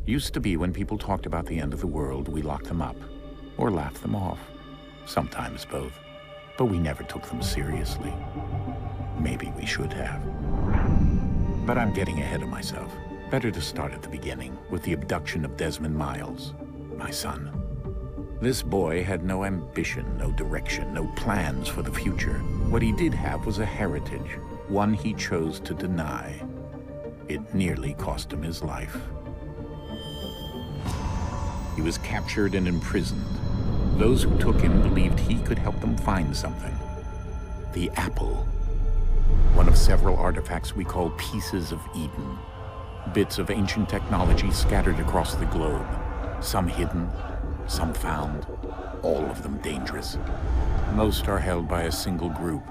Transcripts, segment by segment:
Used to be when people talked about the end of the world, we locked them up. Or laughed them off. Sometimes both. But we never took them seriously. Maybe we should have. But I'm getting ahead of myself. Better to start at the beginning, with the abduction of Desmond Miles, my son. This boy had no ambition, no direction, no plans for the future. What he did have was a heritage, one he chose to deny. It nearly cost him his life. He was captured and imprisoned. Those who took him believed he could help them find something. The apple. One of several artifacts we call pieces of Eden. Bits of ancient technology scattered across the globe. Some hidden, some found, all of them dangerous. Most are held by a single group,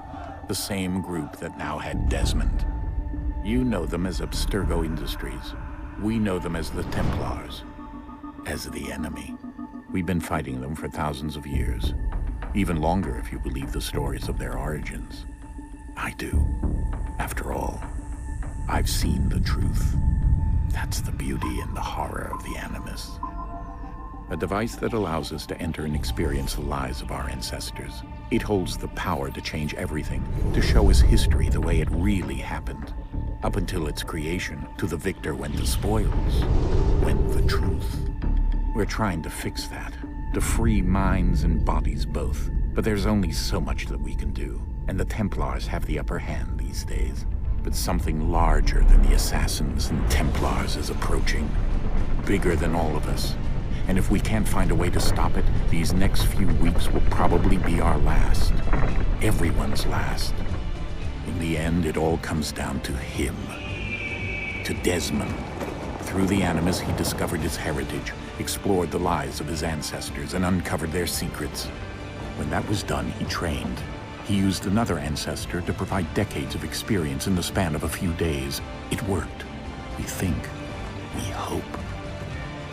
the same group that now had Desmond. You know them as Abstergo Industries. We know them as the Templars, as the enemy. We've been fighting them for thousands of years, even longer if you believe the stories of their origins. I do. After all, I've seen the truth. That's the beauty and the horror of the Animus. A device that allows us to enter and experience the lives of our ancestors. It holds the power to change everything, to show us history the way it really happened. Up until its creation, to the victor went the spoils, went the truth. We're trying to fix that, to free minds and bodies both. But there's only so much that we can do, and the Templars have the upper hand these days. But something larger than the Assassins and Templars is approaching, bigger than all of us. And if we can't find a way to stop it, these next few weeks will probably be our last. Everyone's last. In the end, it all comes down to him. To Desmond. Through the Animus, he discovered his heritage, explored the lives of his ancestors, and uncovered their secrets. When that was done, he trained. He used another ancestor to provide decades of experience in the span of a few days. It worked. We think. We hope.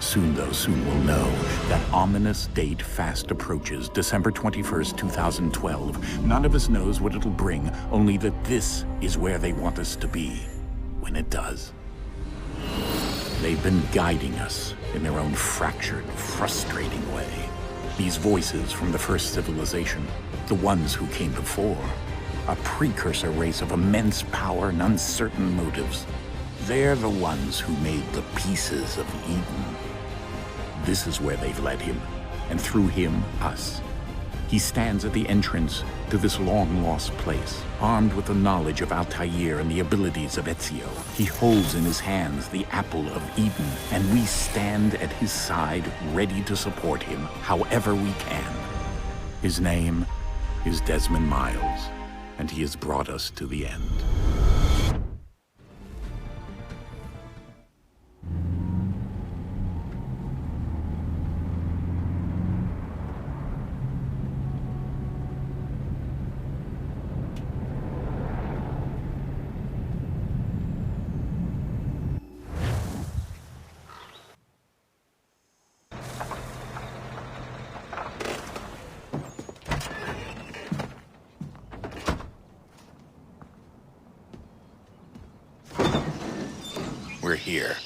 Soon, though, soon we'll know. That ominous date fast approaches, December 21st, 2012. None of us knows what it'll bring, only that this is where they want us to be, when it does. They've been guiding us in their own fractured, frustrating way. These voices from the first civilization, the ones who came before, a precursor race of immense power and uncertain motives. They're the ones who made the pieces of Eden. This is where they've led him, and through him, us. He stands at the entrance to this long-lost place, armed with the knowledge of Altair and the abilities of Ezio. He holds in his hands the apple of Eden, and we stand at his side, ready to support him however we can. His name is Desmond Miles, and he has brought us to the end. We're here.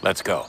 Let's go.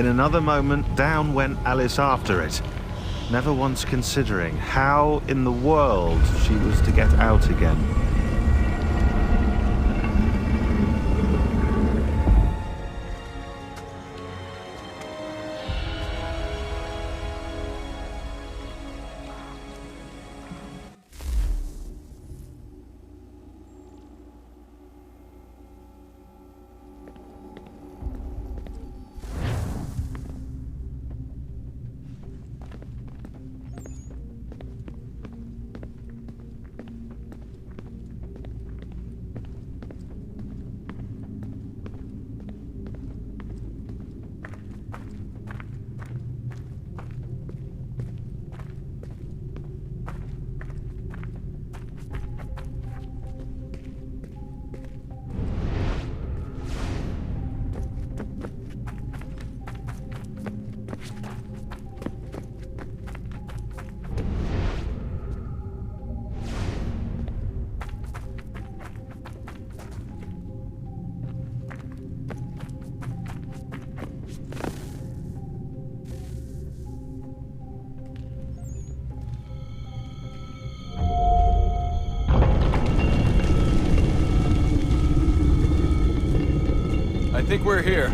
In another moment, down went Alice after it, never once considering how in the world she was to get out again. I think we're here.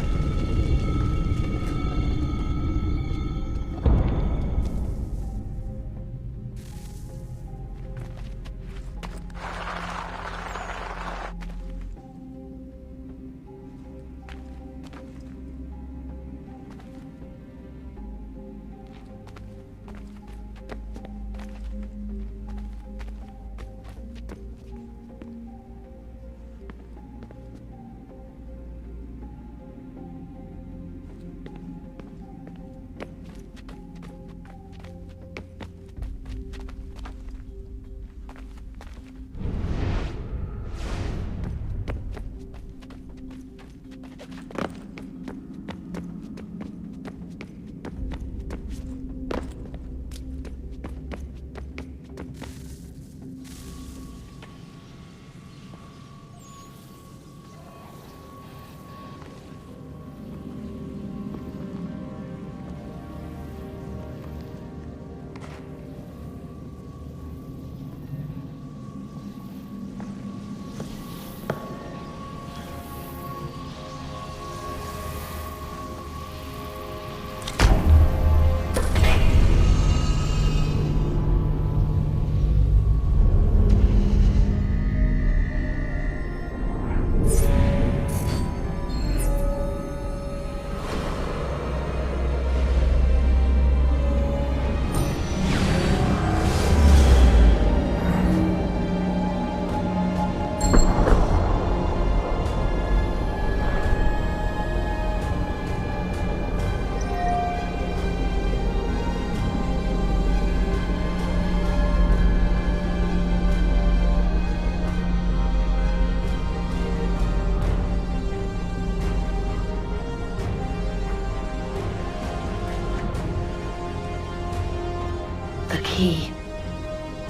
The key.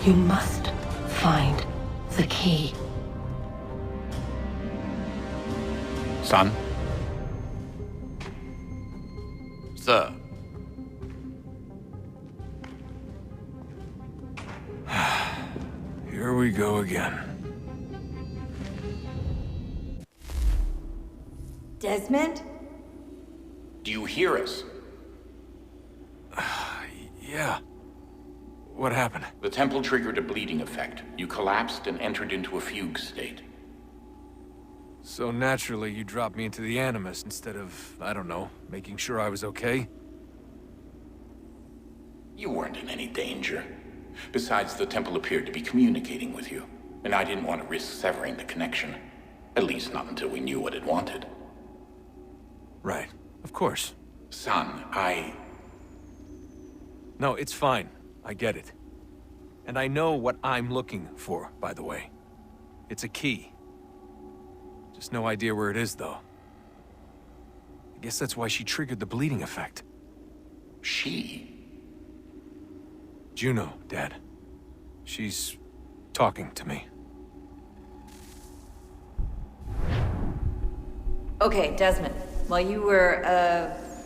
You must find the key. Son? Sir. Here we go again. Desmond? Do you hear us? Yeah. What happened? The temple triggered a bleeding effect. You collapsed and entered into a fugue state. So naturally, you dropped me into the Animus instead of, I don't know, making sure I was okay? You weren't in any danger. Besides, the temple appeared to be communicating with you, and I didn't want to risk severing the connection. At least not until we knew what it wanted. Right. Of course. Son, No, it's fine. I get it. And I know what I'm looking for, by the way. It's a key. Just no idea where it is, though. I guess that's why she triggered the bleeding effect. She? Juno, Dad. She's talking to me. Okay, Desmond. While you were,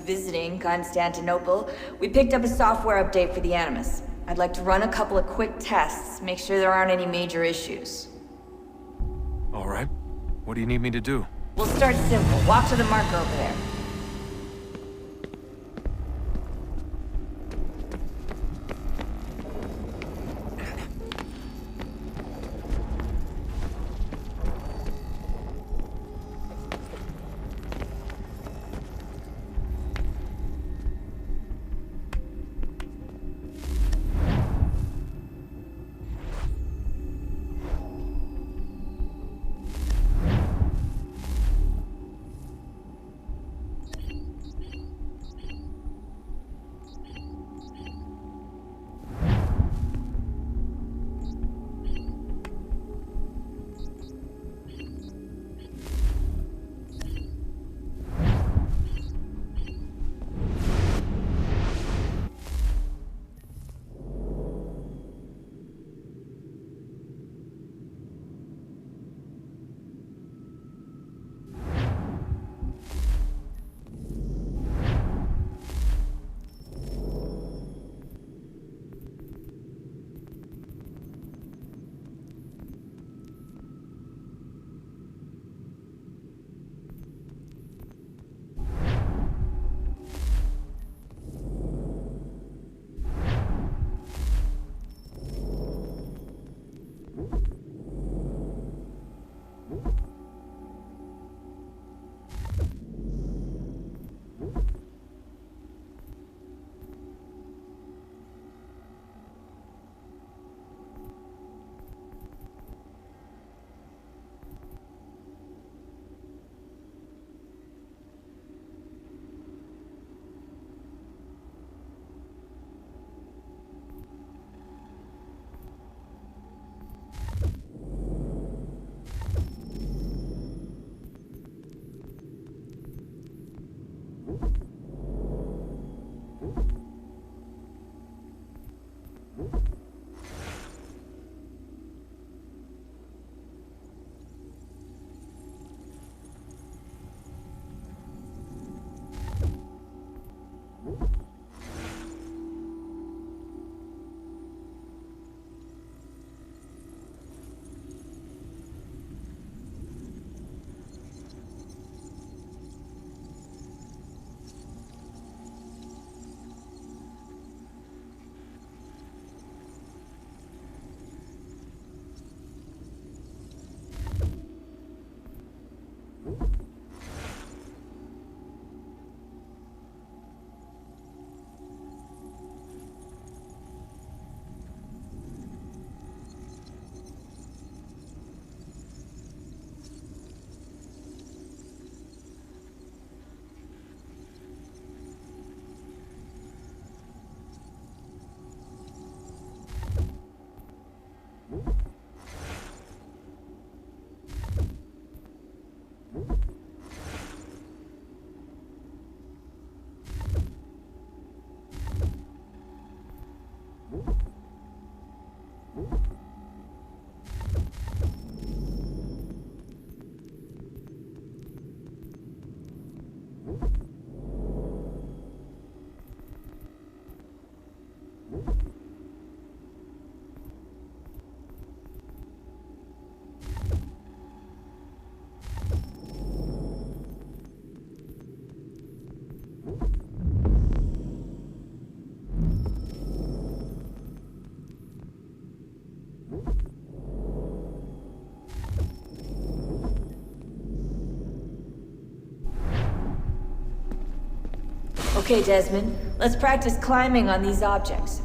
visiting Constantinople, we picked up a software update for the Animus. I'd like to run a couple of quick tests, make sure there aren't any major issues. All right. What do you need me to do? We'll start simple. Walk to the marker over there. Okay, Desmond, let's practice climbing on these objects.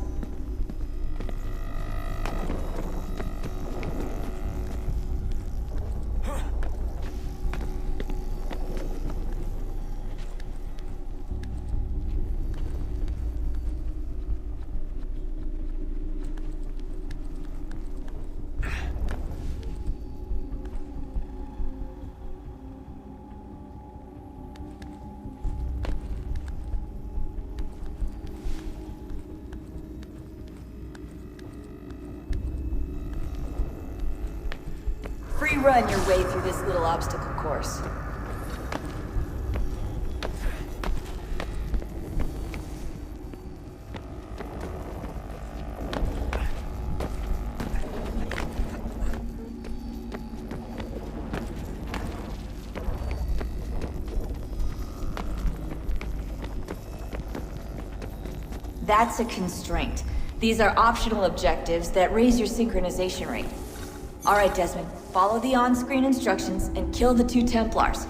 Free run your way through this little obstacle course. That's a constraint. These are optional objectives that raise your synchronization rate. Alright, Desmond. Follow the on-screen instructions and kill the 2 Templars.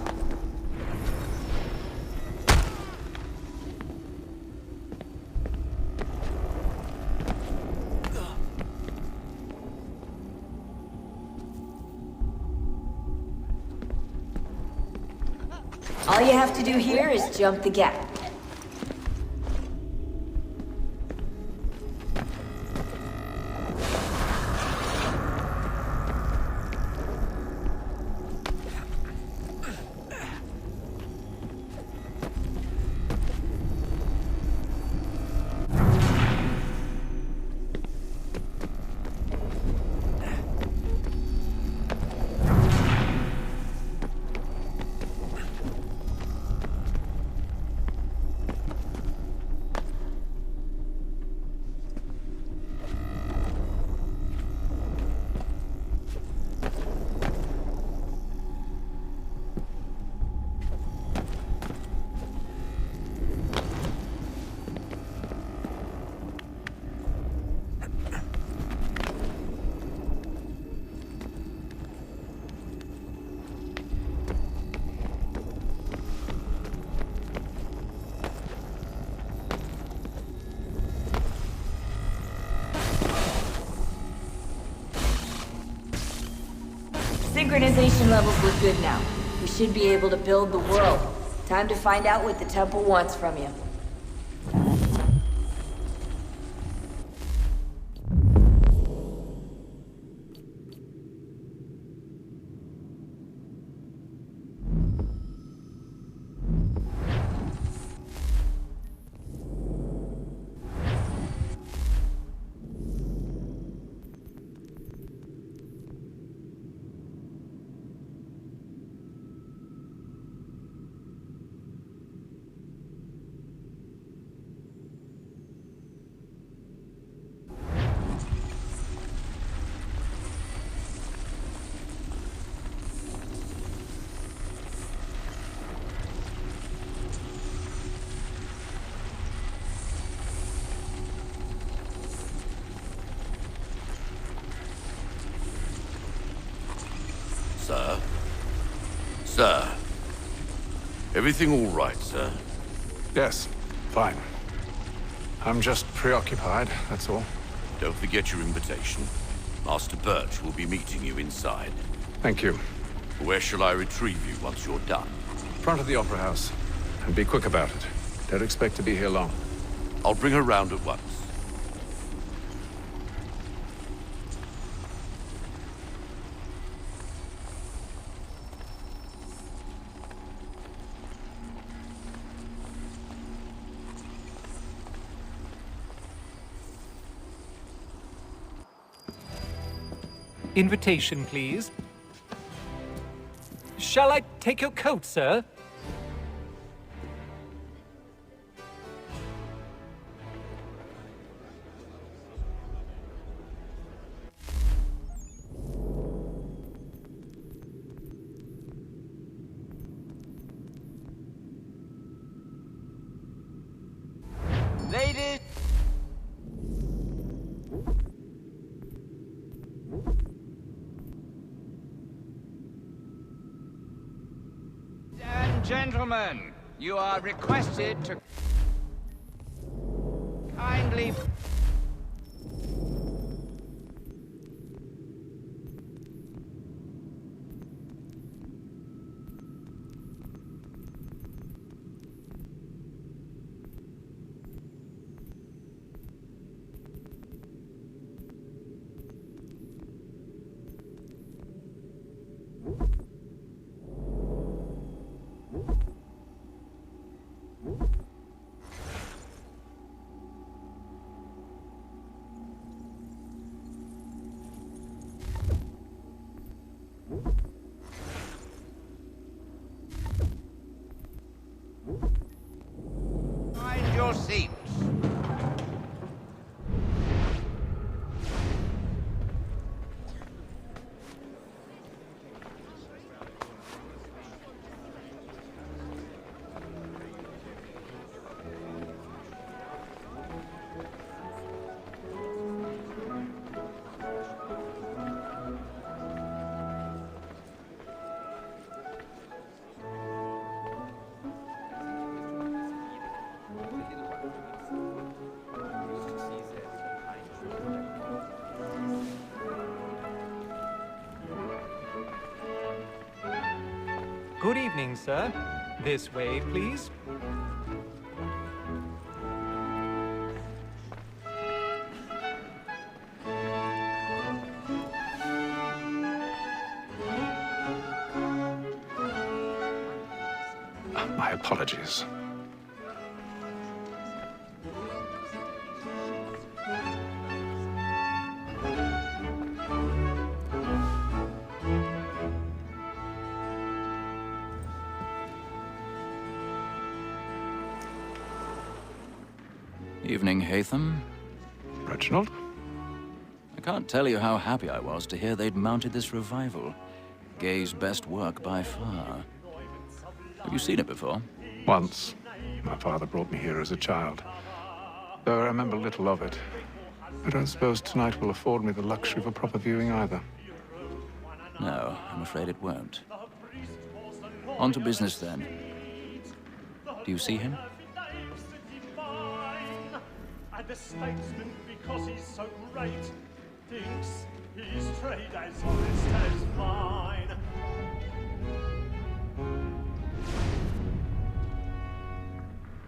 All you have to do here is jump the gap. Synchronization levels look good now. We should be able to build the world. Time to find out what the temple wants from you. Sir? Sir? Everything all right, sir? Yes, fine. I'm just preoccupied, that's all. Don't forget your invitation. Master Birch will be meeting you inside. Thank you. Where shall I retrieve you once you're done? Front of the Opera House. And be quick about it. Don't expect to be here long. I'll bring her round at once. Invitation, please. Shall I take your coat, sir? Ladies and gentlemen, you are requested to kindly Good evening, sir. This way, please. My apologies. Evening, Hatham. Reginald? I can't tell you how happy I was to hear they'd mounted this revival. Gay's best work by far. Have you seen it before? Once. My father brought me here as a child. Though I remember little of it. I don't suppose tonight will afford me the luxury of a proper viewing either. No, I'm afraid it won't. On to business then. Do you see him? And the statesman, because he's so great, thinks his trade as honest as mine.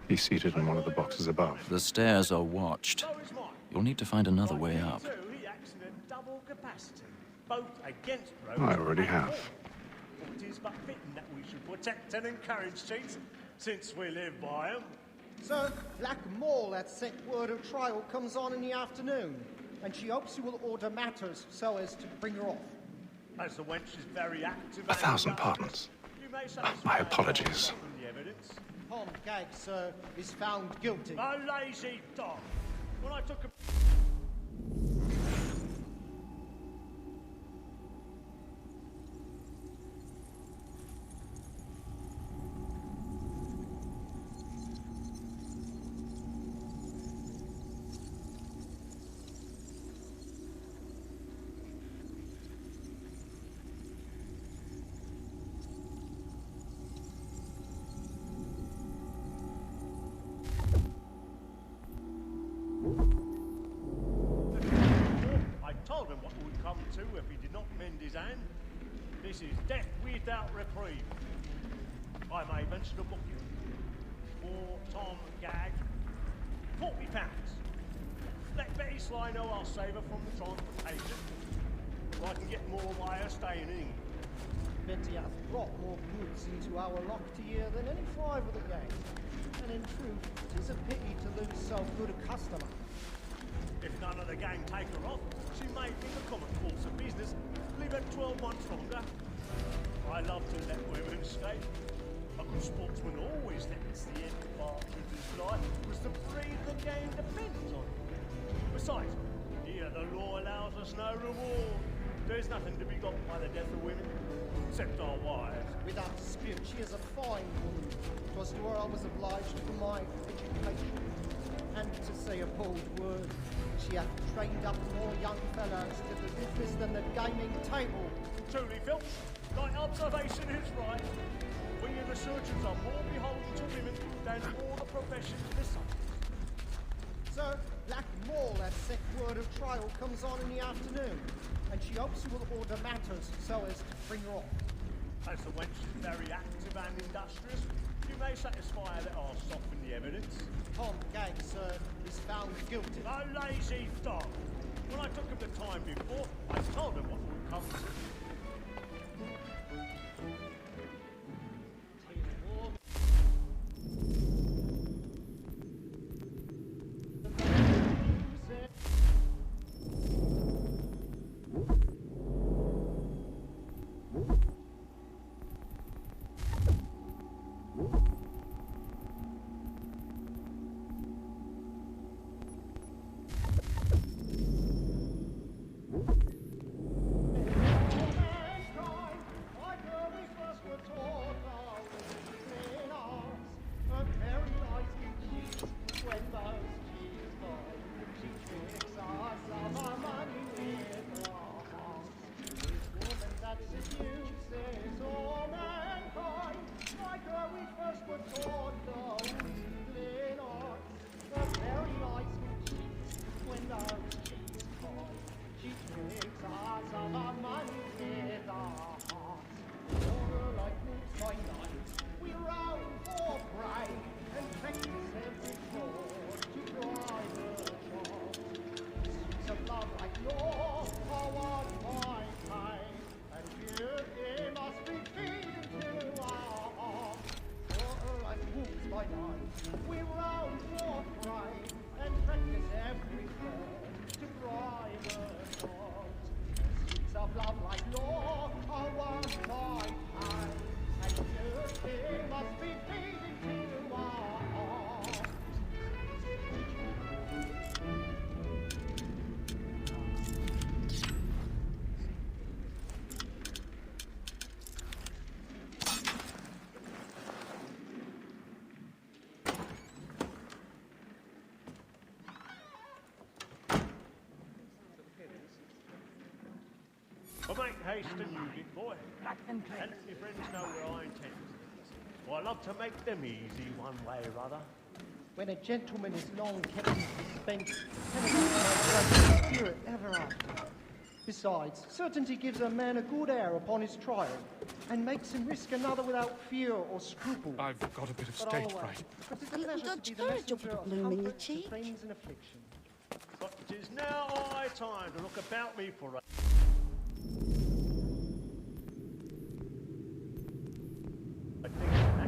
He's seated in one of the boxes above. The stairs are watched. You'll need to find another way up. He acts in a double capacity, both against I already have. It is but fitting that we should protect and encourage cheats, since we live by them. Sir, Black Mall at set word of trial comes on in the afternoon, and she hopes you will order matters so as to bring her off. As the wench is very active... 1,000 pardons. My apologies. Tom Gag, sir, is found guilty. A lazy dog! When I took a... told him what would come to if he did not mend his hand. This is death without reprieve. I may mention a book here. For Tom Gag, £40. Let Betty Sly know I'll save her from the transportation, so I can get more by her staying in England. Betty hath brought more goods into our locked year than any five of the gang. And in truth, 'tis a pity to lose so good a customer. If none of the gang take her off, she may think the common course of business, leave her 12 months longer. I love to let women skate. A good sportsman always thinks the end of partridge's life was the breed the game depends on. Besides, here the law allows us no reward. There's nothing to be got by the death of women, except our wives. Without dispute, she is a fine woman. 'Twas to her I was obliged for my education. And to say a bold word, she hath trained up more young fellows to the business than the gaming table. Truly, Phil, thy observation is right. We and the surgeons are more beholden to women than all the profession to the sons. Sir, Black Mall at set word of trial comes on in the afternoon, and she hopes you will order matters so as to bring her off. As the wench is very active and industrious, you may satisfy that I'll soften the evidence. Tom Gag, sir, is found guilty. A lazy dog! When I took him the time before, I told him what would come to. Like make haste and use it, boy. And let your friends know where I intend. Well, I love to make them easy one way or other. When a gentleman is long kept in suspense, cannot my spirit ever after. Besides, certainty gives a man a good air upon his trial, and makes him risk another without fear or scruple. I've got a bit of stage fright. But it's a pleasure to be the messenger of comfort to friends in affliction. But it is now high time to look about me for a...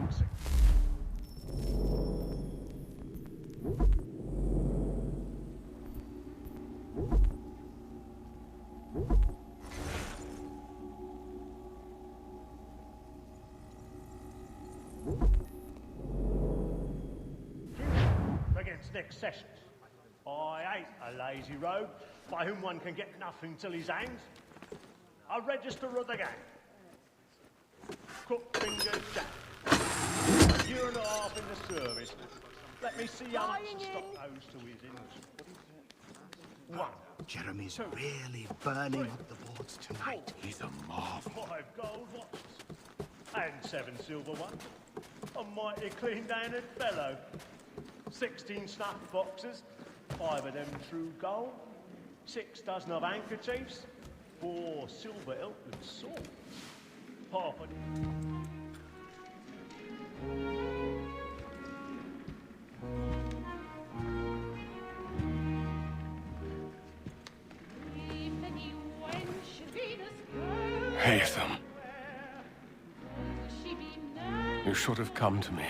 accent. Against next sessions. I hate a lazy rogue by whom one can get nothing till he's hanged. A register of the gang. Crook fingered Jack. A year and a half in the service. Let me see how much the stock owes to his innocence. 1. Jeremy's really burning up the boards tonight. He's a marvel. 5 gold watches. And 7 silver ones. A mighty clean-handed fellow. 16 snuff boxes. 5 of them true gold. 6 dozen of handkerchiefs. 4 silver hilted swords. Half a... Haytham. You should have come to me.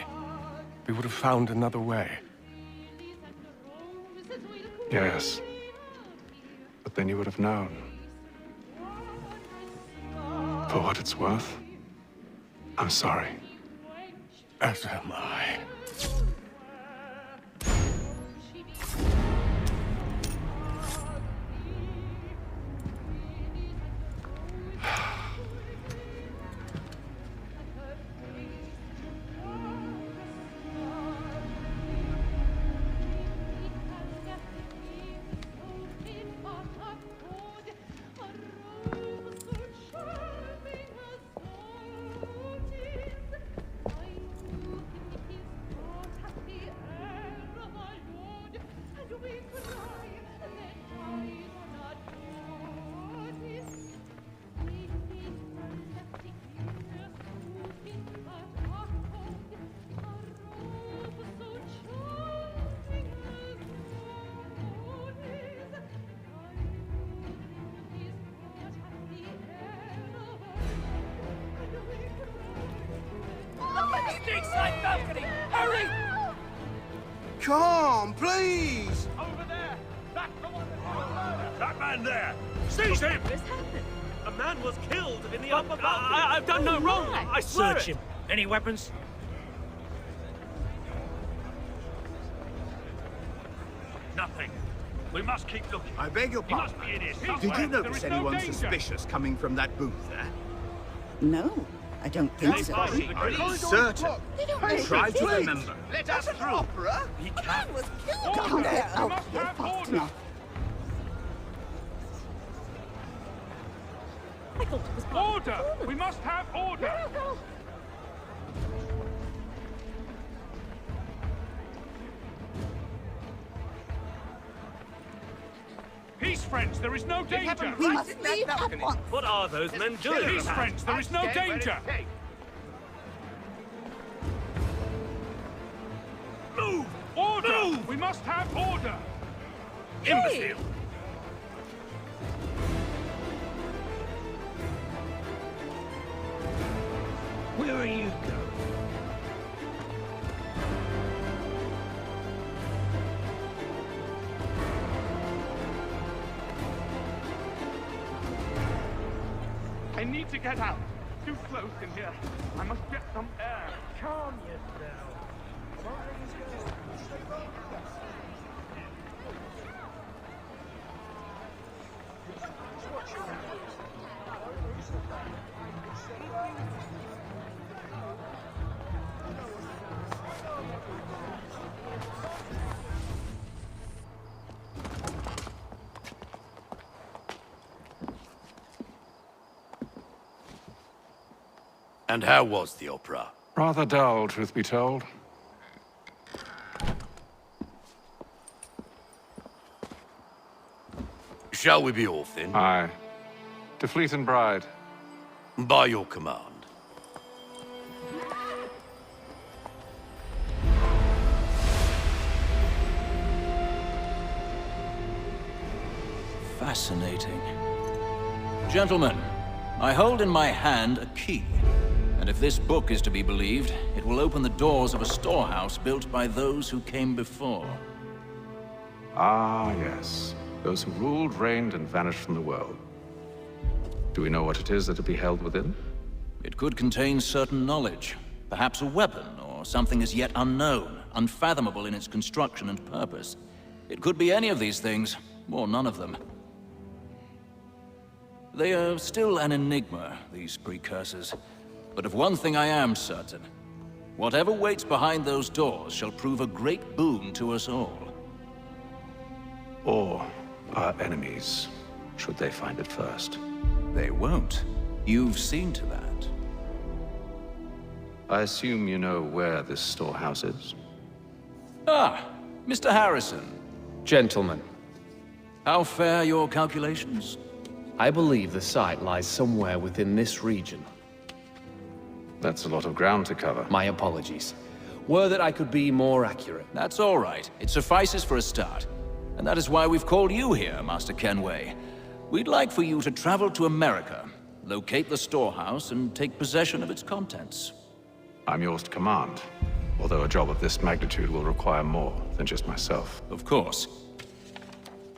We would have found another way. Yes. But then you would have known. For what it's worth, I'm sorry. As am I. Hurry! Come, please! Over there! That's the one that man there! Seize him! What has happened? A man was killed in the upper balcony. I've done no wrong. I swear Search him. Any weapons? Nothing. We must keep looking. I beg your He pardon. must be in here Did somewhere. you There notice is no anyone danger. suspicious coming from that booth there? No, I don't think so. Are you certain? They don't know Try who to it is. remember. Let us through. Opera? The man was killed. Can't get out here fast enough. I thought it was Order! We must have order! Peace, friends, there is no danger! We must leave at once. What are those men doing? Peace, friends, there is no danger! Move! Order! Move! We must have order! Imbecile! Where are you going? I need to get out. Too close in here. I must get some air. Calm yourself. And how was the opera? Rather dull, truth be told. Shall we be off then? Aye. To Fleet and Bride. By your command. Fascinating. Gentlemen, I hold in my hand a key. And if this book is to be believed, it will open the doors of a storehouse built by those who came before. Ah, yes. Those who ruled, reigned, and vanished from the world. Do we know what it is that will be held within? It could contain certain knowledge. Perhaps a weapon, or something as yet unknown, unfathomable in its construction and purpose. It could be any of these things, or none of them. They are still an enigma, these precursors. But of one thing I am certain. Whatever waits behind those doors shall prove a great boon to us all. Or our enemies, should they find it first. They won't. You've seen to that. I assume you know where this storehouse is? Ah, Mr. Harrison. Gentlemen. How fare your calculations? I believe the site lies somewhere within this region. That's a lot of ground to cover. My apologies. Were that I could be more accurate. That's all right. It suffices for a start. And that is why we've called you here, Master Kenway. We'd like for you to travel to America, locate the storehouse, and take possession of its contents. I'm yours to command, although a job of this magnitude will require more than just myself. Of course.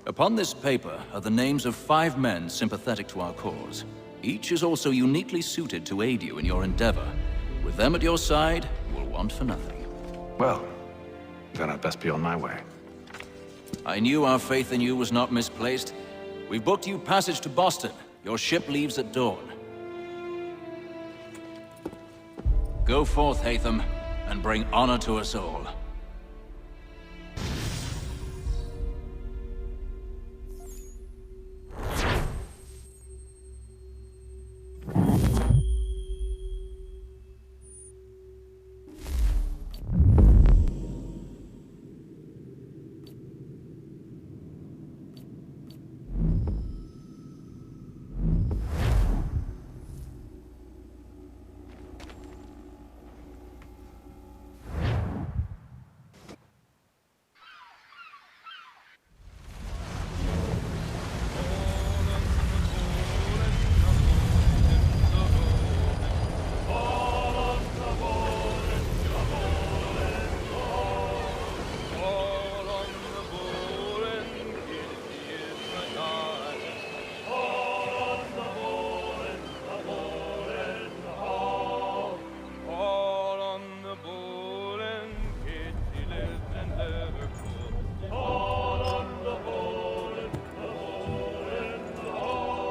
Upon this paper are the names of 5 men sympathetic to our cause. Each is also uniquely suited to aid you in your endeavor. With them at your side, you will want for nothing. Well, then I'd best be on my way. I knew our faith in you was not misplaced. We've booked you passage to Boston. Your ship leaves at dawn. Go forth, Hatham, and bring honor to us all.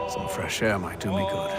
Some fresh air might do me good.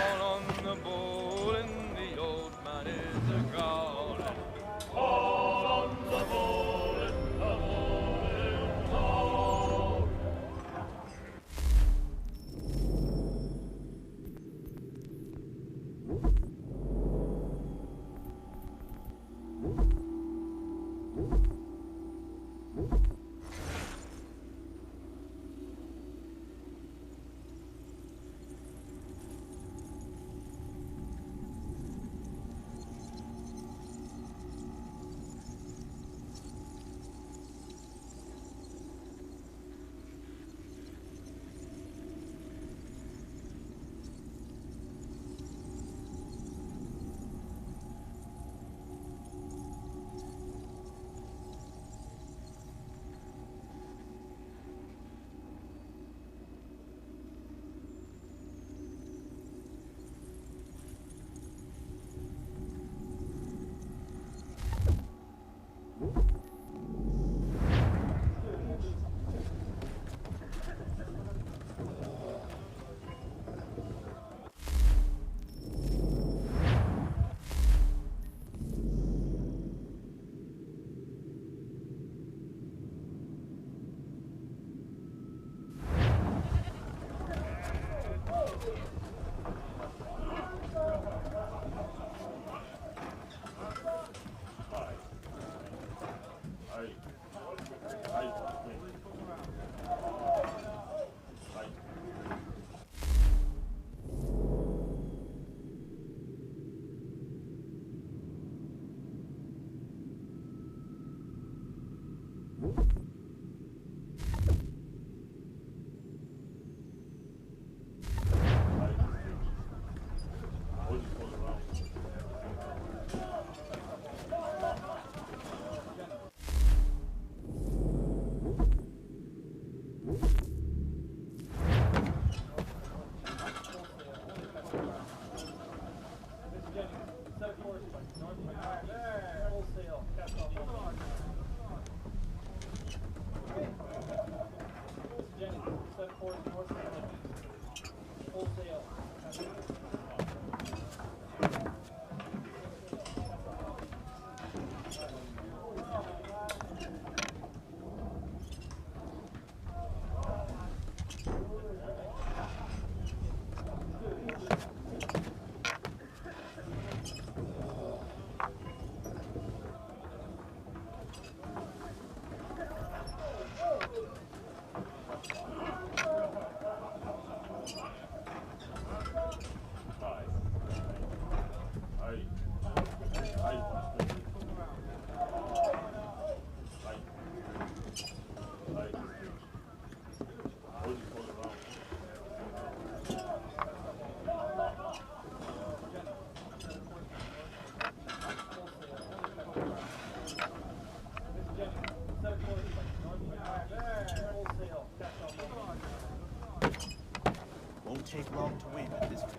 Won't take long to win at this rate.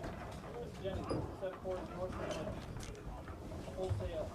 Jenny, set course north wholesale.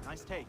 Nice take.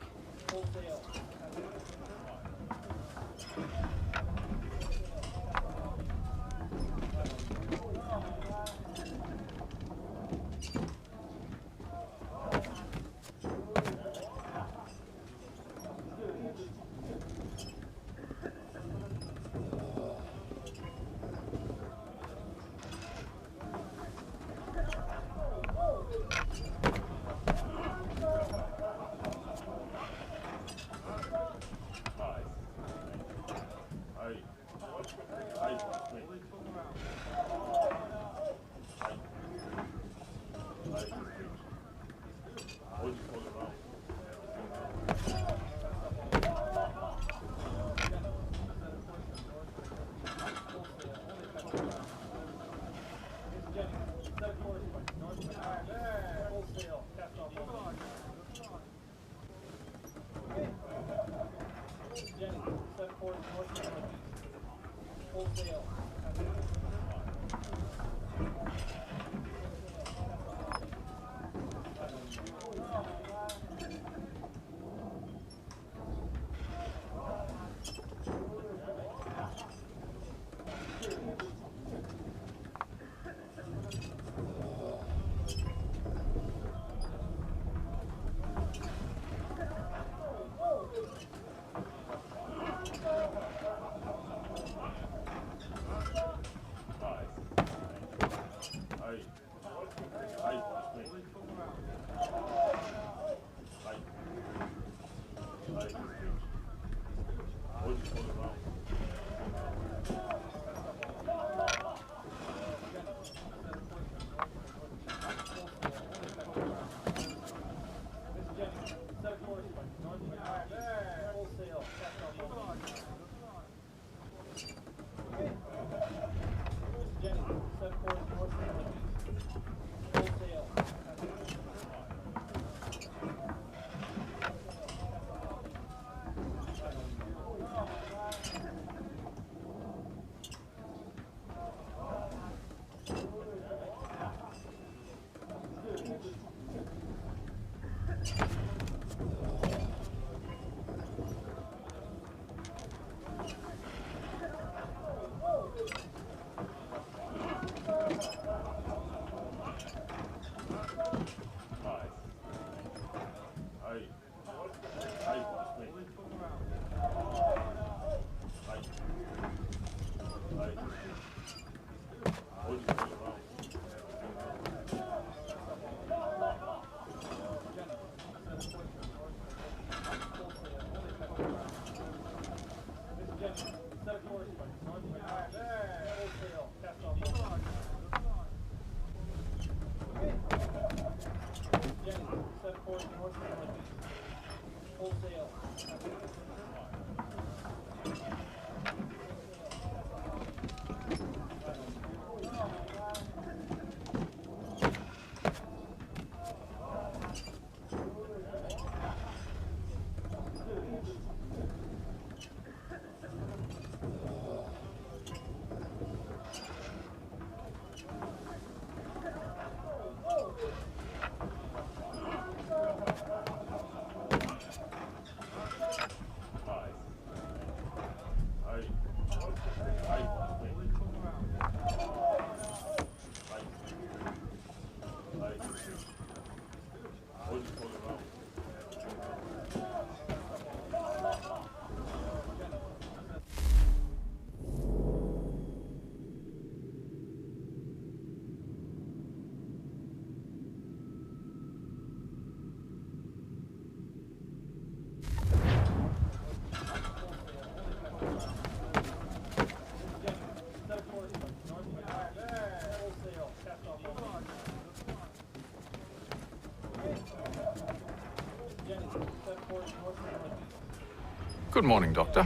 Good morning, Doctor.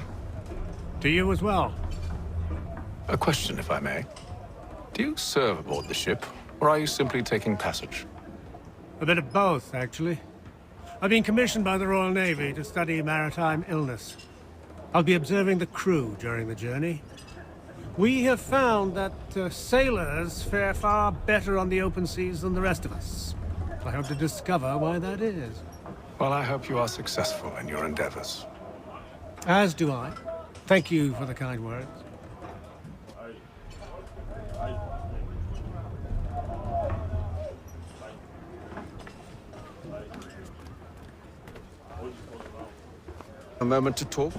To you as well. A question, if I may. Do you serve aboard the ship, or are you simply taking passage? A bit of both, actually. I've been commissioned by the Royal Navy to study maritime illness. I'll be observing the crew during the journey. We have found that sailors fare far better on the open seas than the rest of us. I hope to discover why that is. Well, I hope you are successful in your endeavors. As do I. Thank you for the kind words. A moment to talk?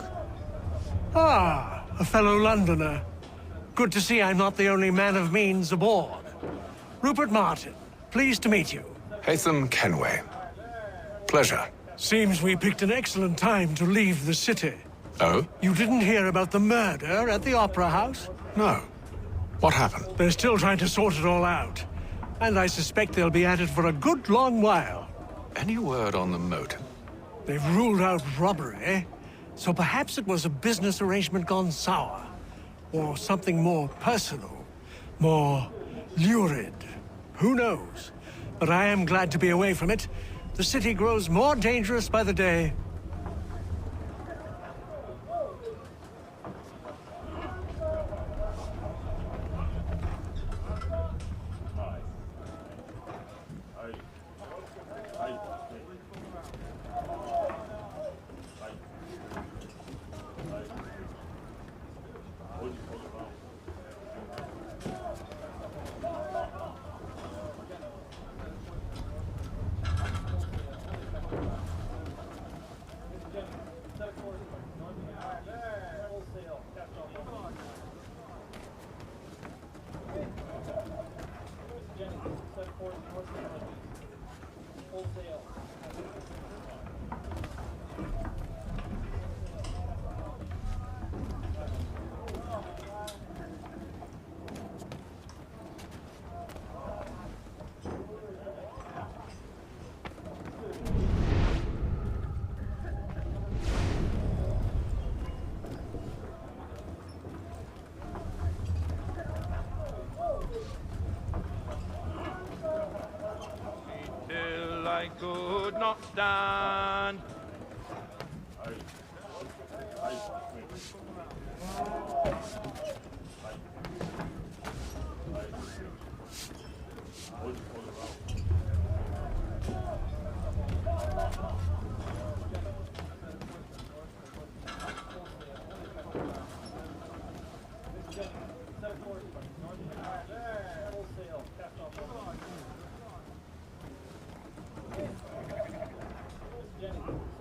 Ah, a fellow Londoner. Good to see I'm not the only man of means aboard. Rupert Martin, pleased to meet you. Haytham Kenway. Pleasure. Seems we picked an excellent time to leave the city. Oh? You didn't hear about the murder at the Opera House? No. What happened? They're still trying to sort it all out. And I suspect they'll be at it for a good long while. Any word on the motive? They've ruled out robbery, so perhaps it was a business arrangement gone sour. Or something more personal, more lurid. Who knows? But I am glad to be away from it. The city grows more dangerous by the day. Till I could not stand. Jenny.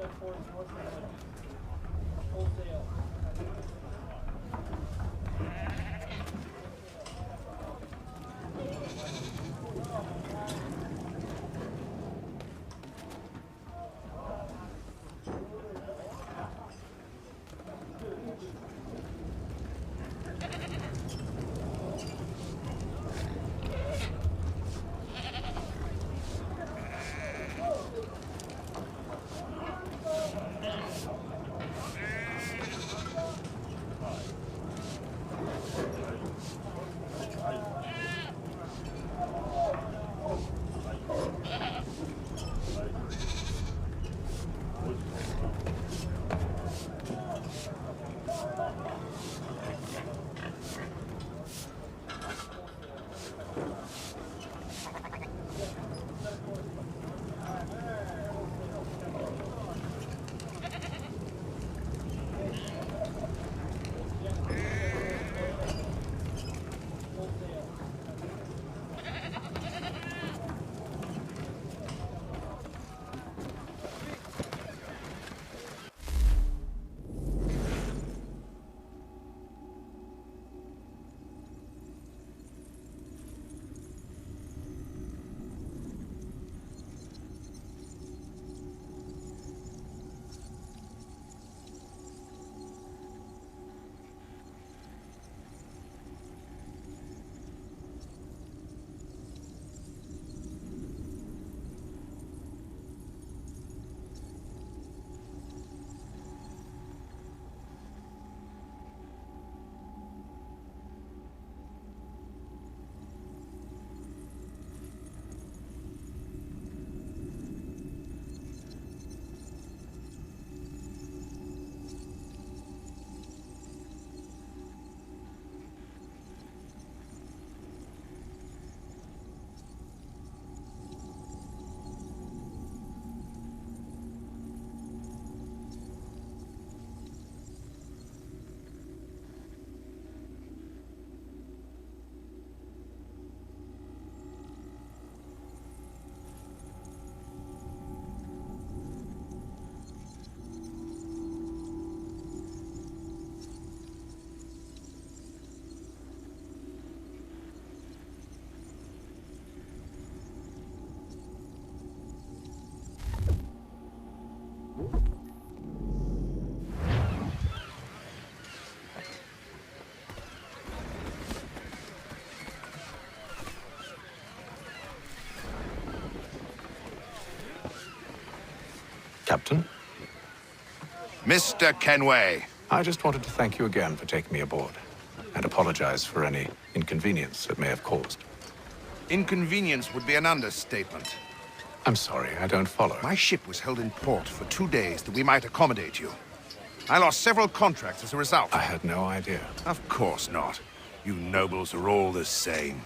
Captain? Mr. Kenway. I just wanted to thank you again for taking me aboard, and apologize for any inconvenience it may have caused. Inconvenience would be an understatement. I'm sorry, I don't follow. My ship was held in port for 2 days that we might accommodate you. I lost several contracts as a result. I had no idea. Of course not. You nobles are all the same.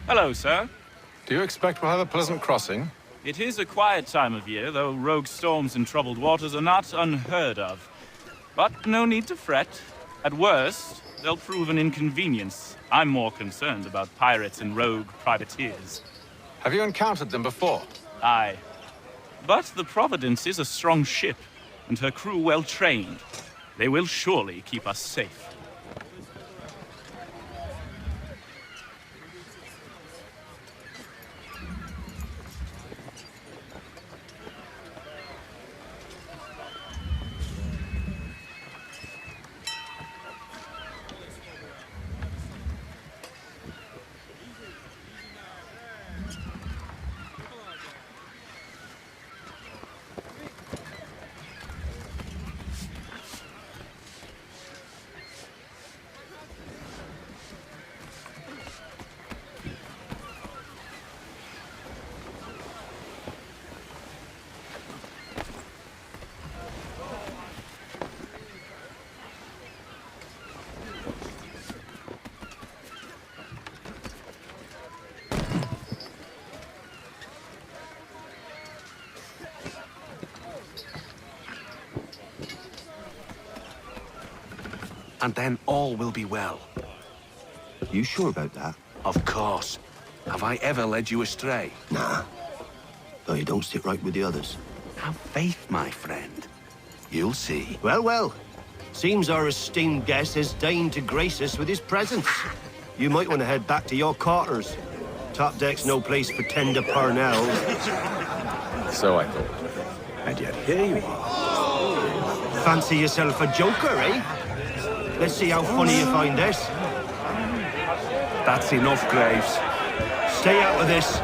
Hello, sir. Do you expect we'll have a pleasant crossing? It is a quiet time of year, though rogue storms in troubled waters are not unheard of. But no need to fret. At worst, they'll prove an inconvenience. I'm more concerned about pirates and rogue privateers. Have you encountered them before? Aye. But the Providence is a strong ship, and her crew well trained. They will surely keep us safe. And then all will be well. You sure about that? Of course. Have I ever led you astray? Nah. Though you don't sit right with the others. Have faith, my friend. You'll see. Well, well. Seems our esteemed guest has deigned to grace us with his presence. You might want to head back to your quarters. Top deck's no place for tender parnells. So I thought. And yet here you are. Fancy yourself a joker, eh? Let's see how funny you find this. That's enough, Graves. Stay out of this.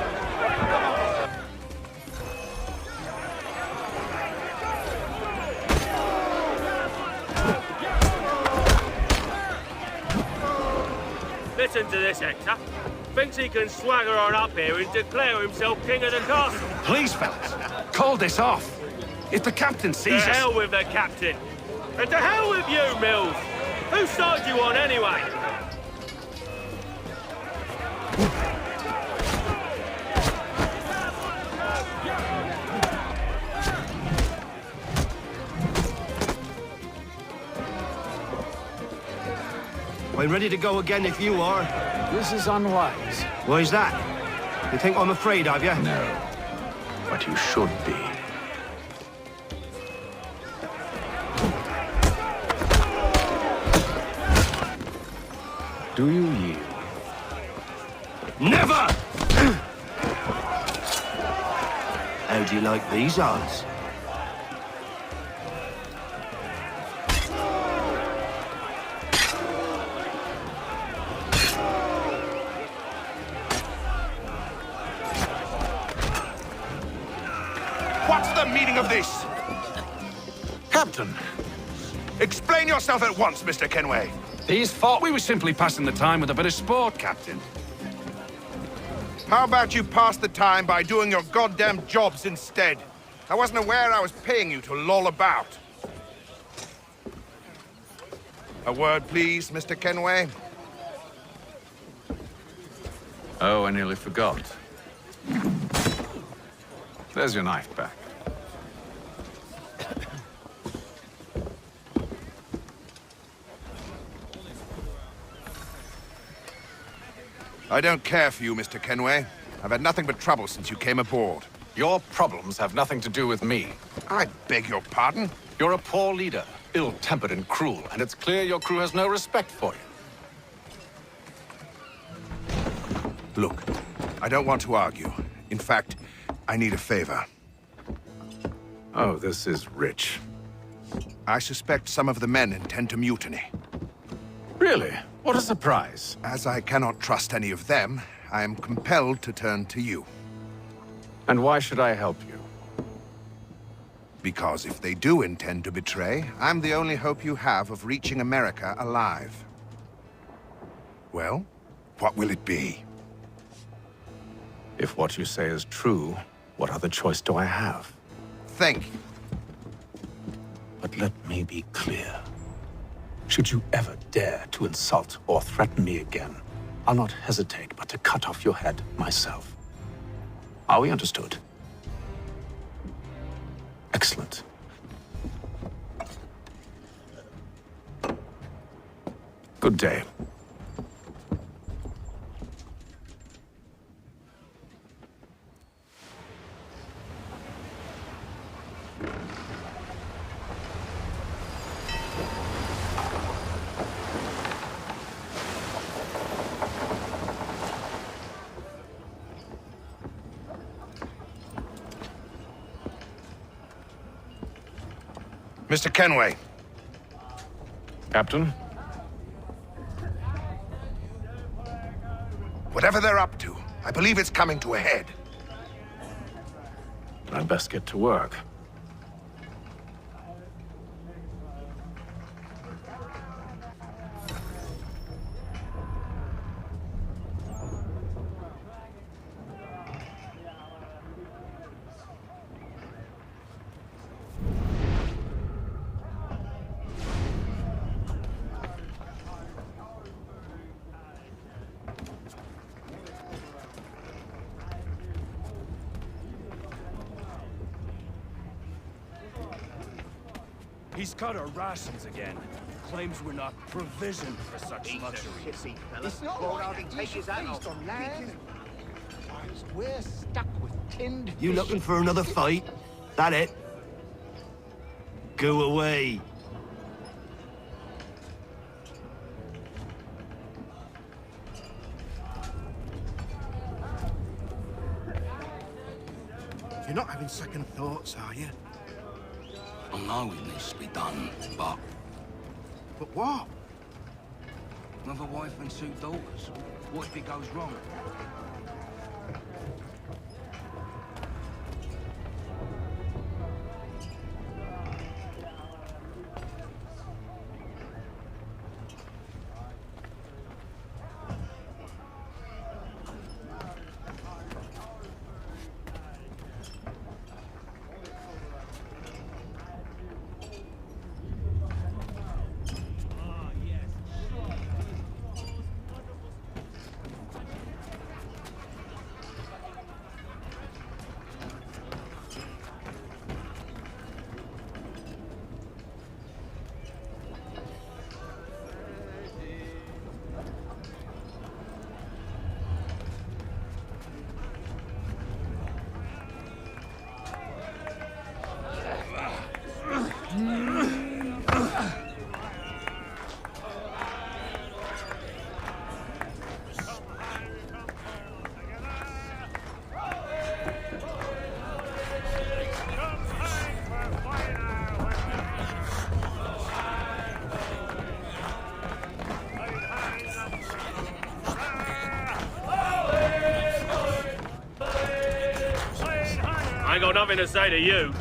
Listen to this, Hector. Thinks he can swagger on up here and declare himself king of the castle. Please, fellas, call this off. If the captain sees us... To hell with the captain. And to hell with you, Mills. Whose side you on, anyway? I'm ready to go again if you are. This is unwise. Why's that? You think I'm afraid of you? No. But you should be. Do you yield? Never! How do you like these odds? What's the meaning of this? Captain! Explain yourself at once, Mr. Kenway. These thought we were simply passing the time with a bit of sport, Captain. How about you pass the time by doing your goddamn jobs instead? I wasn't aware I was paying you to loll about. A word, please, Mr. Kenway. Oh, I nearly forgot. There's your knife back. I don't care for you, Mr. Kenway. I've had nothing but trouble since you came aboard. Your problems have nothing to do with me. I beg your pardon? You're a poor leader, ill-tempered and cruel, and it's clear your crew has no respect for you. Look, I don't want to argue. In fact, I need a favor. Oh, this is rich. I suspect some of the men intend to mutiny. Really? What a surprise. As I cannot trust any of them, I am compelled to turn to you. And why should I help you? Because if they do intend to betray, I'm the only hope you have of reaching America alive. Well, what will it be? If what you say is true, what other choice do I have? Think. But let me be clear. Should you ever dare to insult or threaten me again, I'll not hesitate but to cut off your head myself. Are we understood? Excellent. Good day. Mr. Kenway. Captain? Whatever they're up to, I believe it's coming to a head. I'd best get to work. He's cut our rations again. Claims we're not provisioned for such luxuries. It's not like he feast on land. We're stuck with tinned You looking for another fight? That it? Go away. You're not having second thoughts, are you? I know it needs to be done, but... But what? Another wife and 2 daughters. What if it goes wrong? I ain't got nothing to say to you.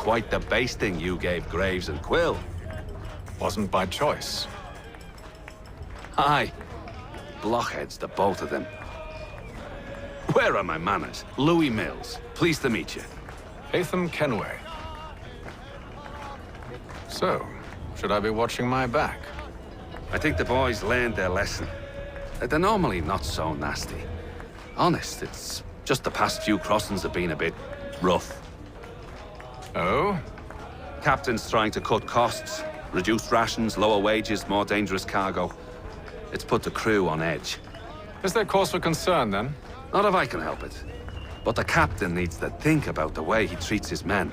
quite the basting you gave Graves and Quill. Wasn't by choice. Aye. Blockheads, the both of them. Where are my manners? Louis Mills. Pleased to meet you. Hatham Kenway. So, should I be watching my back? I think the boys learned their lesson. They're normally not so nasty. Honest, it's just the past few crossings have been a bit rough. Oh? Captain's trying to cut costs. Reduced rations, lower wages, more dangerous cargo. It's put the crew on edge. Is there cause for concern, then? Not if I can help it. But the captain needs to think about the way he treats his men.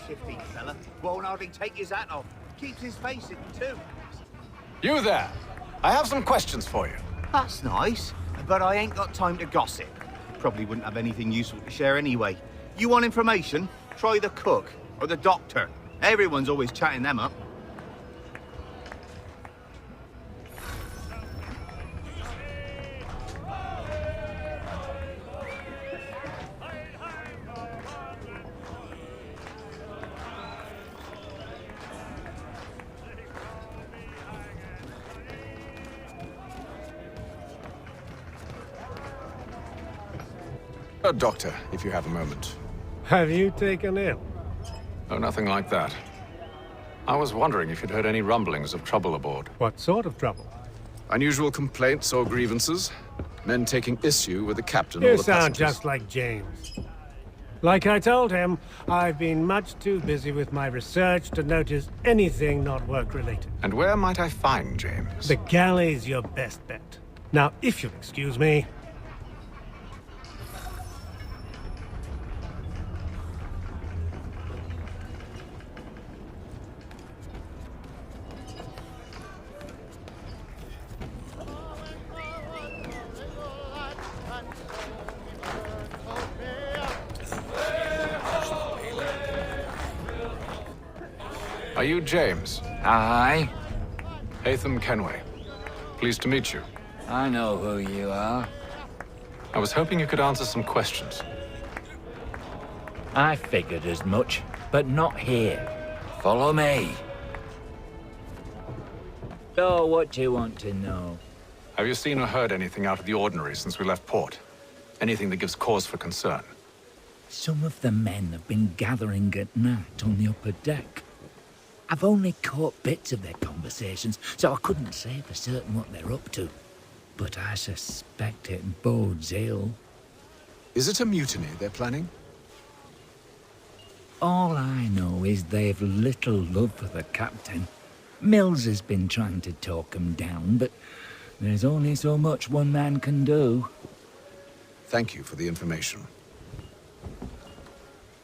Shifty fella. Won't hardly take his hat off. Keeps his face in too. You there! I have some questions for you. That's nice, but I ain't got time to gossip. Probably wouldn't have anything useful to share anyway. You want information? Try the cook or the doctor. Everyone's always chatting them up. Doctor, if you have a moment. Have you taken ill? Oh, nothing like that. I was wondering if you'd heard any rumblings of trouble aboard. What sort of trouble? Unusual complaints or grievances? Men taking issue with the captain or You the sound passengers? just like James. Like I told him, I've been much too busy with my research to notice anything not work-related. And where might I find James? The galley's your best bet. Now, if you'll excuse me... Are you James? Aye. Hatham Kenway. Pleased to meet you. I know who you are. I was hoping you could answer some questions. I figured as much, but not here. Follow me. So, what do you want to know? Have you seen or heard anything out of the ordinary since we left port? Anything that gives cause for concern? Some of the men have been gathering at night on the upper deck. I've only caught bits of their conversations, so I couldn't say for certain what they're up to. But I suspect it bodes ill. Is it a mutiny they're planning? All I know is they've little love for the captain. Mills has been trying to talk him down, but there's only so much one man can do. Thank you for the information.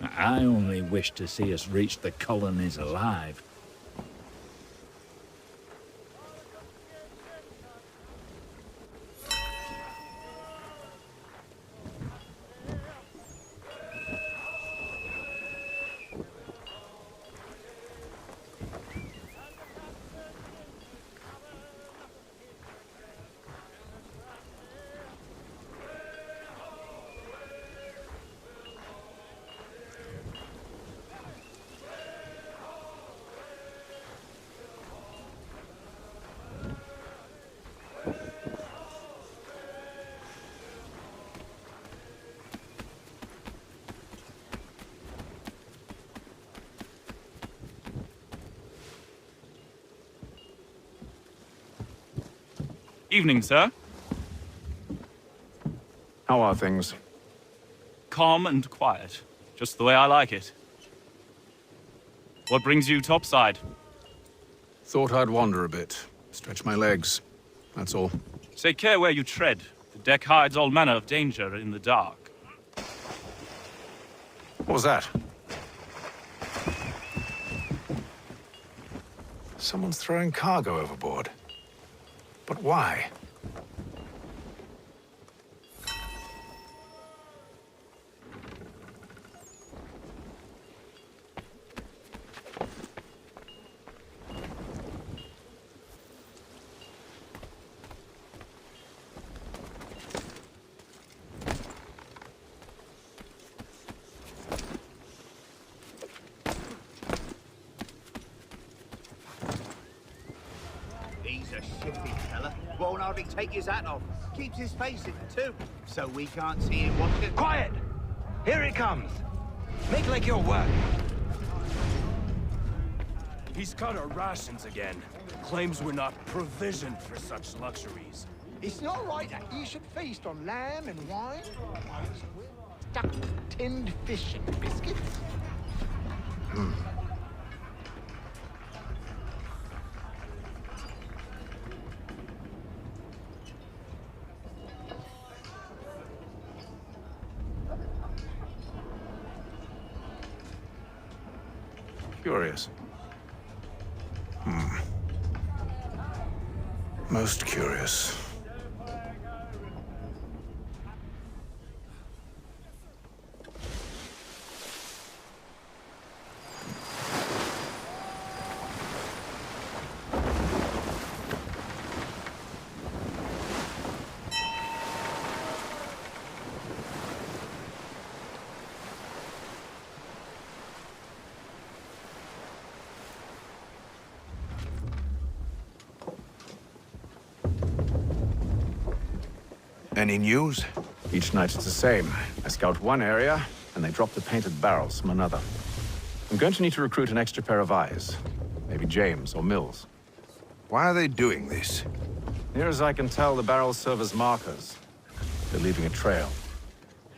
I only wish to see us reach the colonies alive. Evening, sir. How are things? Calm and quiet. Just the way I like it. What brings you topside? Thought I'd wander a bit. Stretch my legs. That's all. Take care where you tread. The deck hides all manner of danger in the dark. What was that? Someone's throwing cargo overboard. But why? He's a shifty fella. Won't hardly take his hat off. Keeps his face in it too, so we can't see him watching. Quiet! Here he comes. Make like your work. He's cut our rations again. Claims we're not provisioned for such luxuries. It's not right that you should feast on lamb and wine. Stuck tinned fish and biscuits. Curious. Most curious. Any news? Each night it's the same. I scout one area, and they drop the painted barrels from another. I'm going to need to recruit an extra pair of eyes. Maybe James or Mills. Why are they doing this? Near as I can tell, the barrels serve as markers. They're leaving a trail.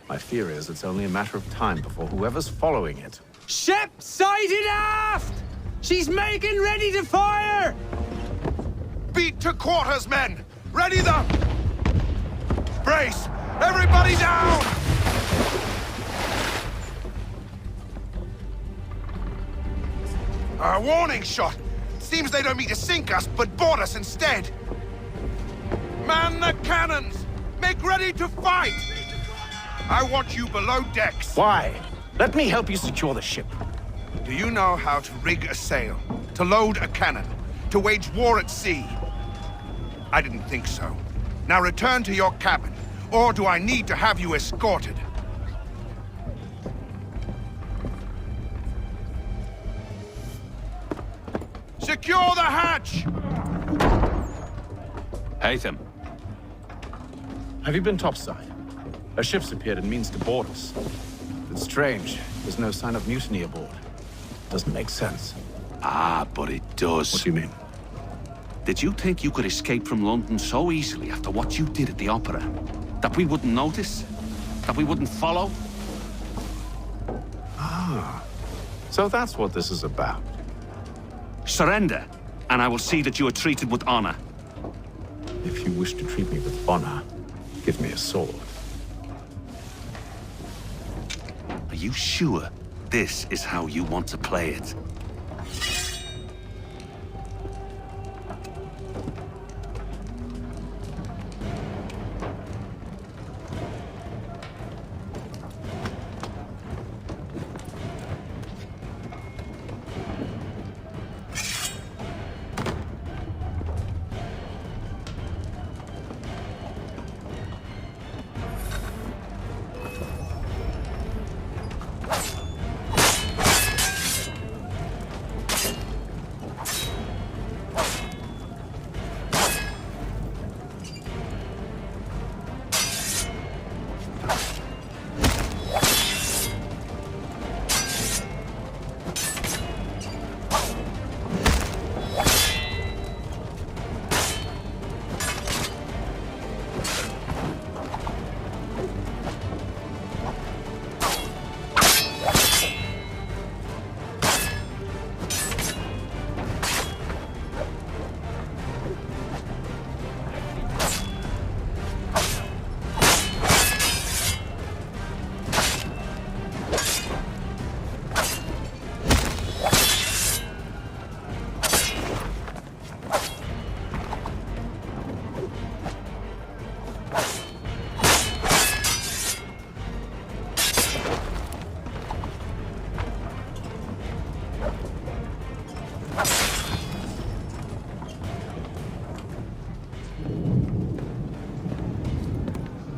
My fear is it's only a matter of time before whoever's following it. Ship sighted aft! She's making ready to fire! Beat to quarters, men! Ready the... Brace! Everybody down! A warning shot! Seems they don't mean to sink us, but board us instead! Man the cannons! Make ready to fight! I want you below decks! Why? Let me help you secure the ship. Do you know how to rig a sail? To load a cannon? To wage war at sea? I didn't think so. Now return to your cabin, or do I need to have you escorted? Secure the hatch! Haytham. Have you been topside? A ship's appeared and means to board us. It's strange. There's no sign of mutiny aboard. Doesn't make sense. Ah, but it does. What do you mean? Did you think you could escape from London so easily after what you did at the opera? That we wouldn't notice? That we wouldn't follow? Ah. So that's what this is about. Surrender, and I will see that you are treated with honor. If you wish to treat me with honor, give me a sword. Are you sure this is how you want to play it?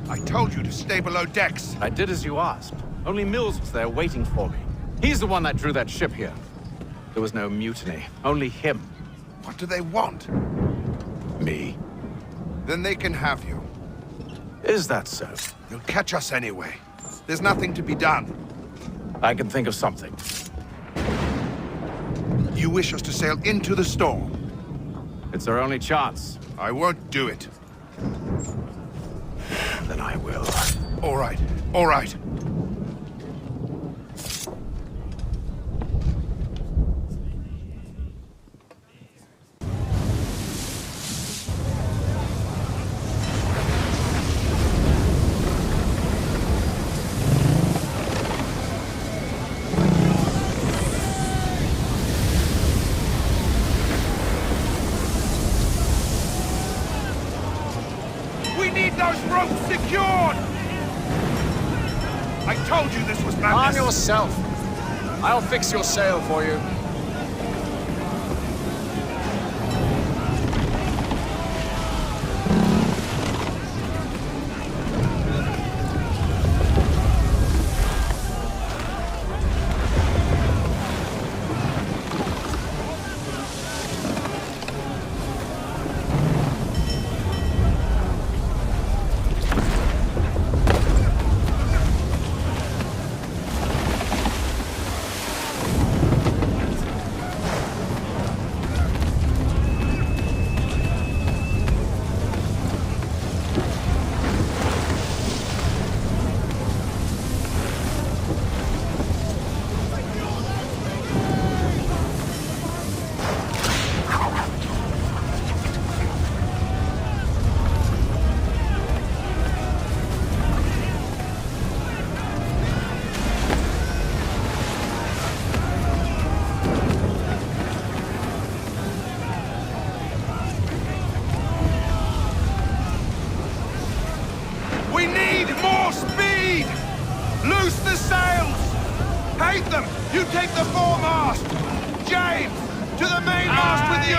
I told you to stay below decks. I did as you asked. Only Mills was there waiting for me. He's the one that drew that ship here. There was no mutiny, only him. What do they want? Me. Then they can have you. Is that so? You'll catch us anyway. There's nothing to be done. I can think of something. You wish us to sail into the storm? It's our only chance. I won't do it. Then I will. All right, all right. We need those ropes secured! I told you this was madness! Arm yourself! I'll fix your sail for you. We need more speed! Loose the sails! Hate them! You take the foremast! James, to the mainmast with you!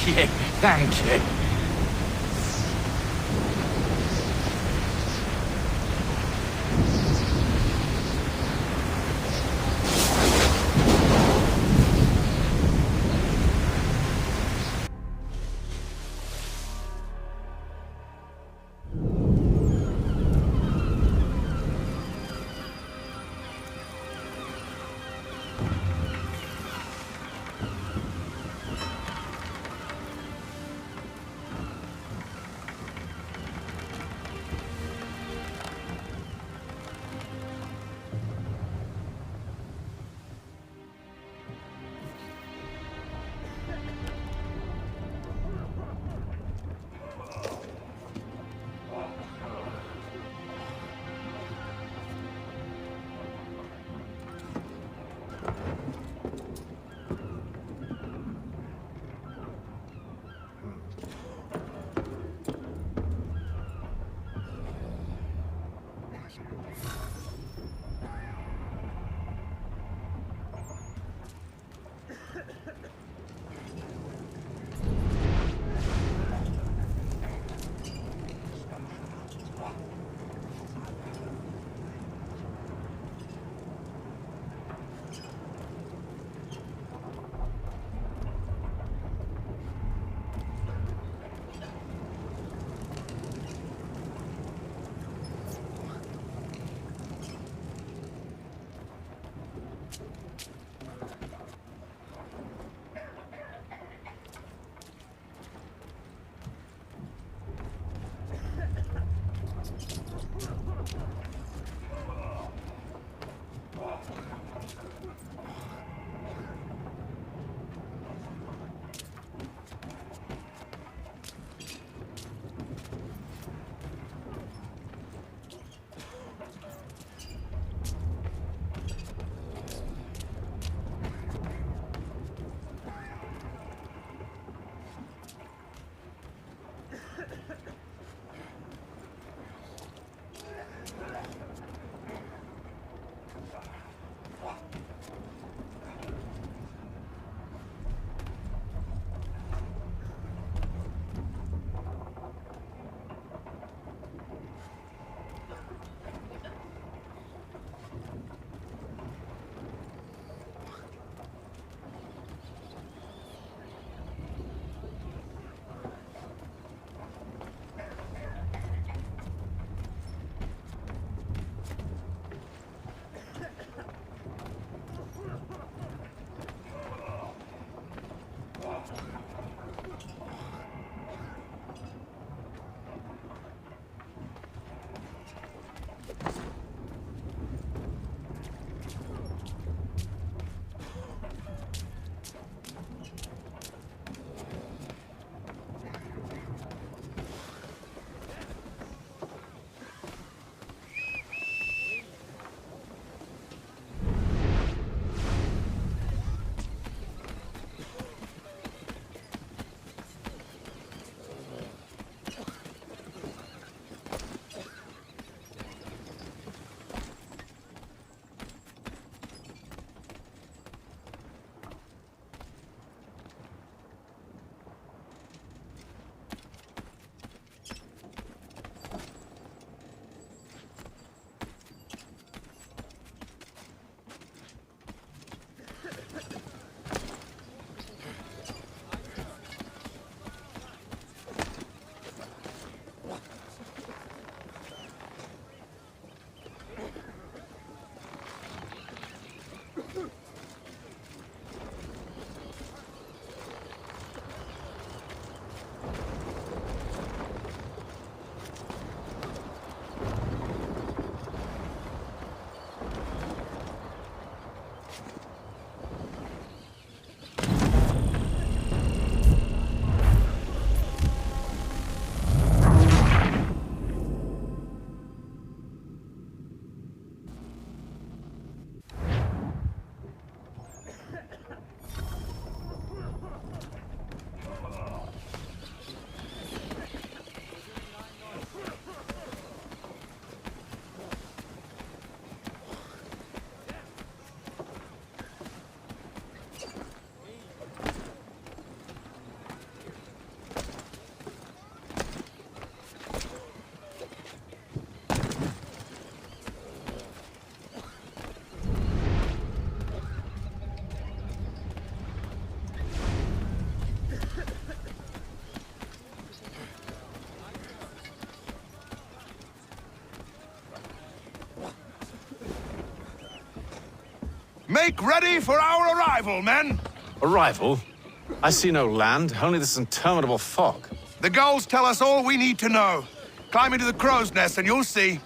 you, thank you. Make ready for our arrival, men! Arrival? I see no land, only this interminable fog. The gulls tell us all we need to know. Climb into the crow's nest and you'll see.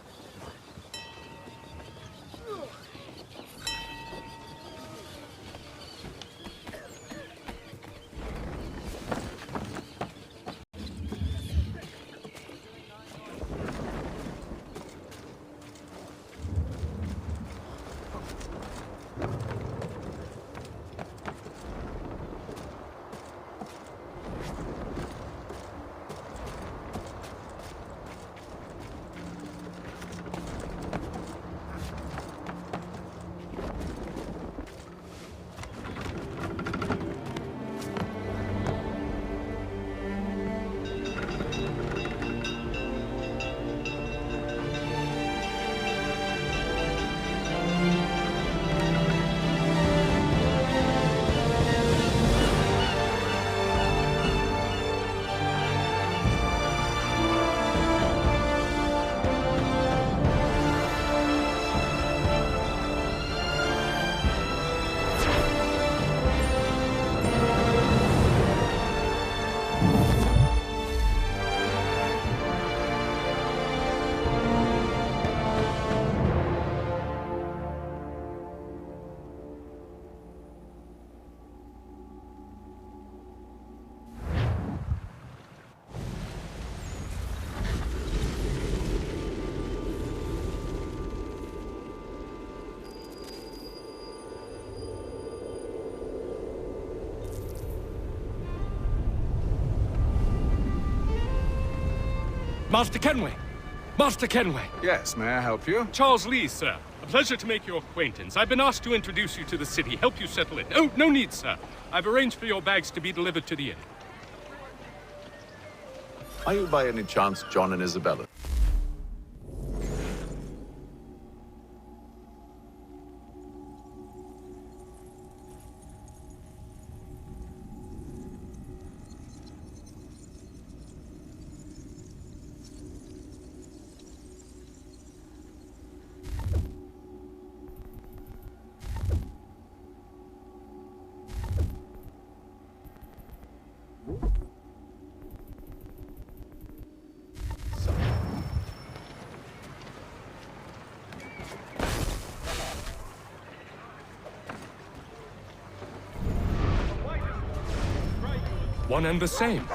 Master Kenway! Master Kenway! Yes, may I help you? Charles Lee, sir. A pleasure to make your acquaintance. I've been asked to introduce you to the city, help you settle in. Oh, no need, sir. I've arranged for your bags to be delivered to the inn. Are you by any chance John and Isabella? One and the same.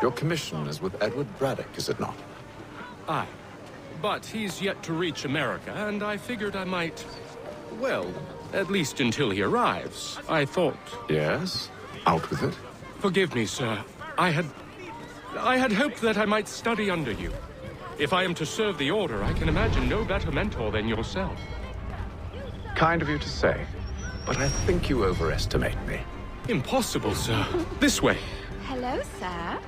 Your commission is with Edward Braddock, is it not? Aye. But he's yet to reach America, and I figured I might... Well, at least until he arrives, I thought... Yes? Out with it. Forgive me, sir. I had hoped that I might study under you. If I am to serve the Order, I can imagine no better mentor than yourself. Kind of you to say, but I think you overestimate me. Impossible, sir. This way. Hello, sir.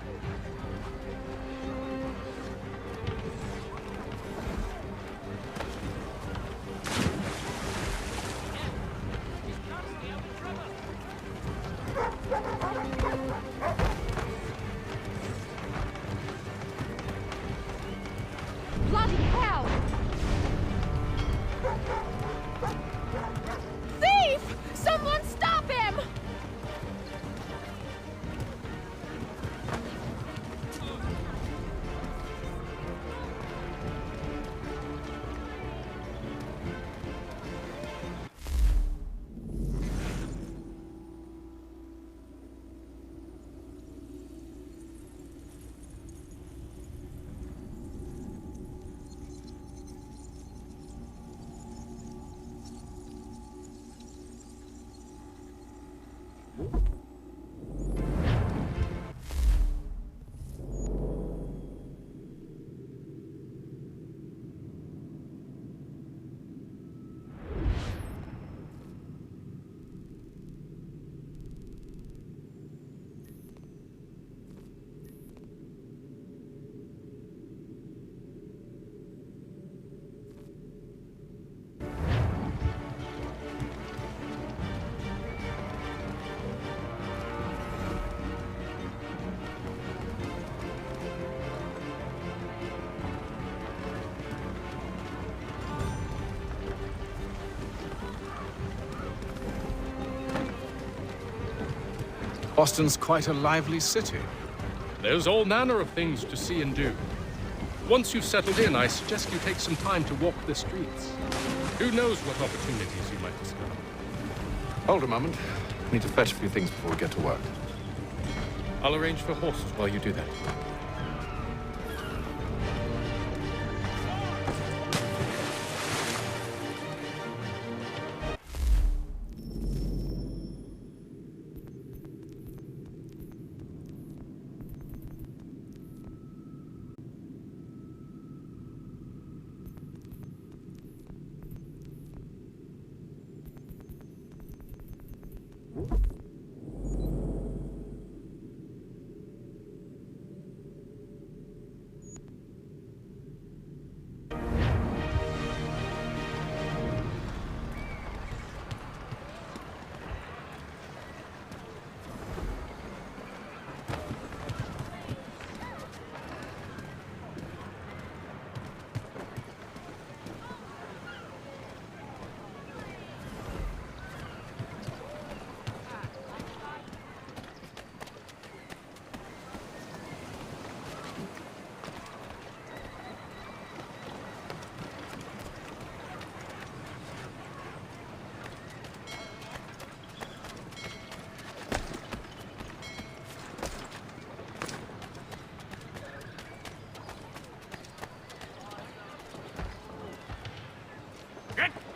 Bloody hell! Thief! Someone stop him! Boston's quite a lively city. There's all manner of things to see and do. Once you've settled in, I suggest you take some time to walk the streets. Who knows what opportunities you might discover. Hold a moment. I need to fetch a few things before we get to work. I'll arrange for horses while you do that.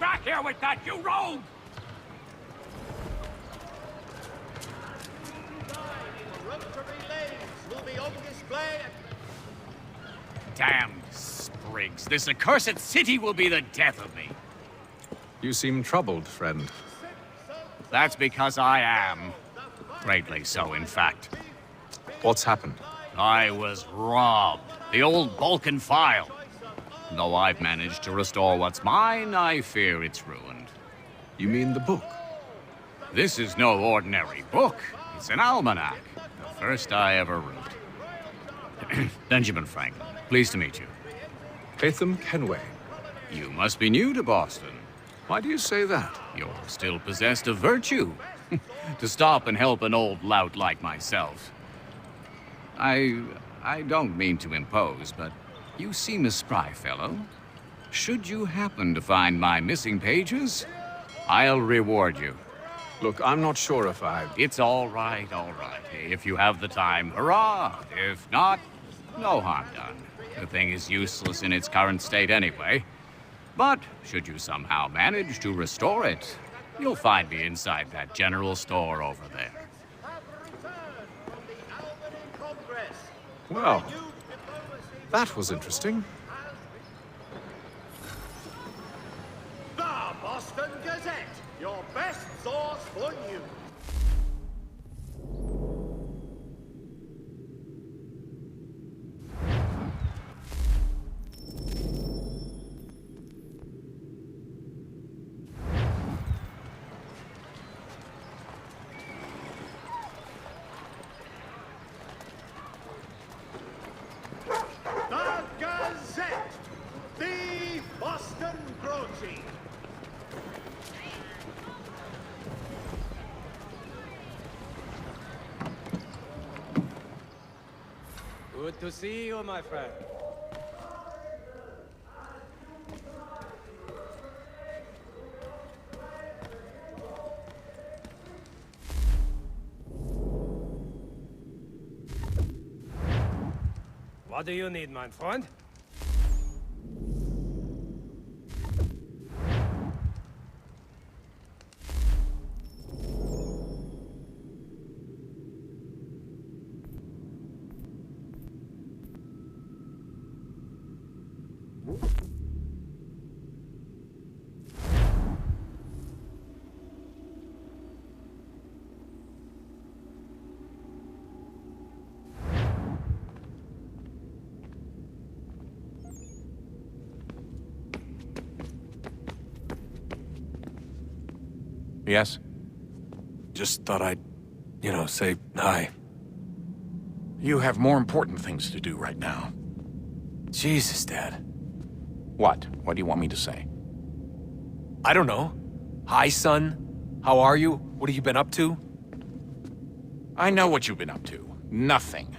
Back here with that, you rogue! Damn sprigs. This accursed city will be the death of me. You seem troubled, friend. That's because I am. Greatly so, in fact. What's happened? I was robbed. The old Balkan file. Though I've managed to restore what's mine, I fear it's ruined. You mean the book? This is no ordinary book. It's an almanac. The first I ever wrote. Benjamin Franklin, pleased to meet you. Latham Kenway. You must be new to Boston. Why do you say that? You're still possessed of virtue. To stop and help an old lout like myself. I don't mean to impose, but you seem a spry fellow. Should you happen to find my missing pages, I'll reward you. Look, I'm not sure if I... It's all right, all right. If you have the time, hurrah! If not, no harm done. The thing is useless in its current state anyway. But should you somehow manage to restore it, you'll find me inside that general store over there. Well, that was interesting. The Boston Gazette, your best source for news. The Gazette, the Boston broadsheet. Good to see you, my friend. What do you need, my friend? Yes? Just thought I'd, say hi. You have more important things to do right now. Jesus, Dad. What? What do you want me to say? I don't know. Hi, son. How are you? What have you been up to? I know what you've been up to. Nothing.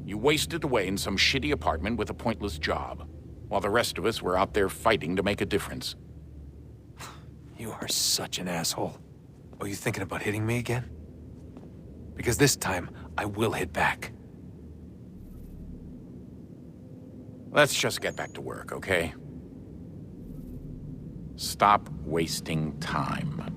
You wasted away in some shitty apartment with a pointless job, while the rest of us were out there fighting to make a difference. You are such an asshole. Are you thinking about hitting me again? Because this time, I will hit back. Let's just get back to work, okay? Stop wasting time.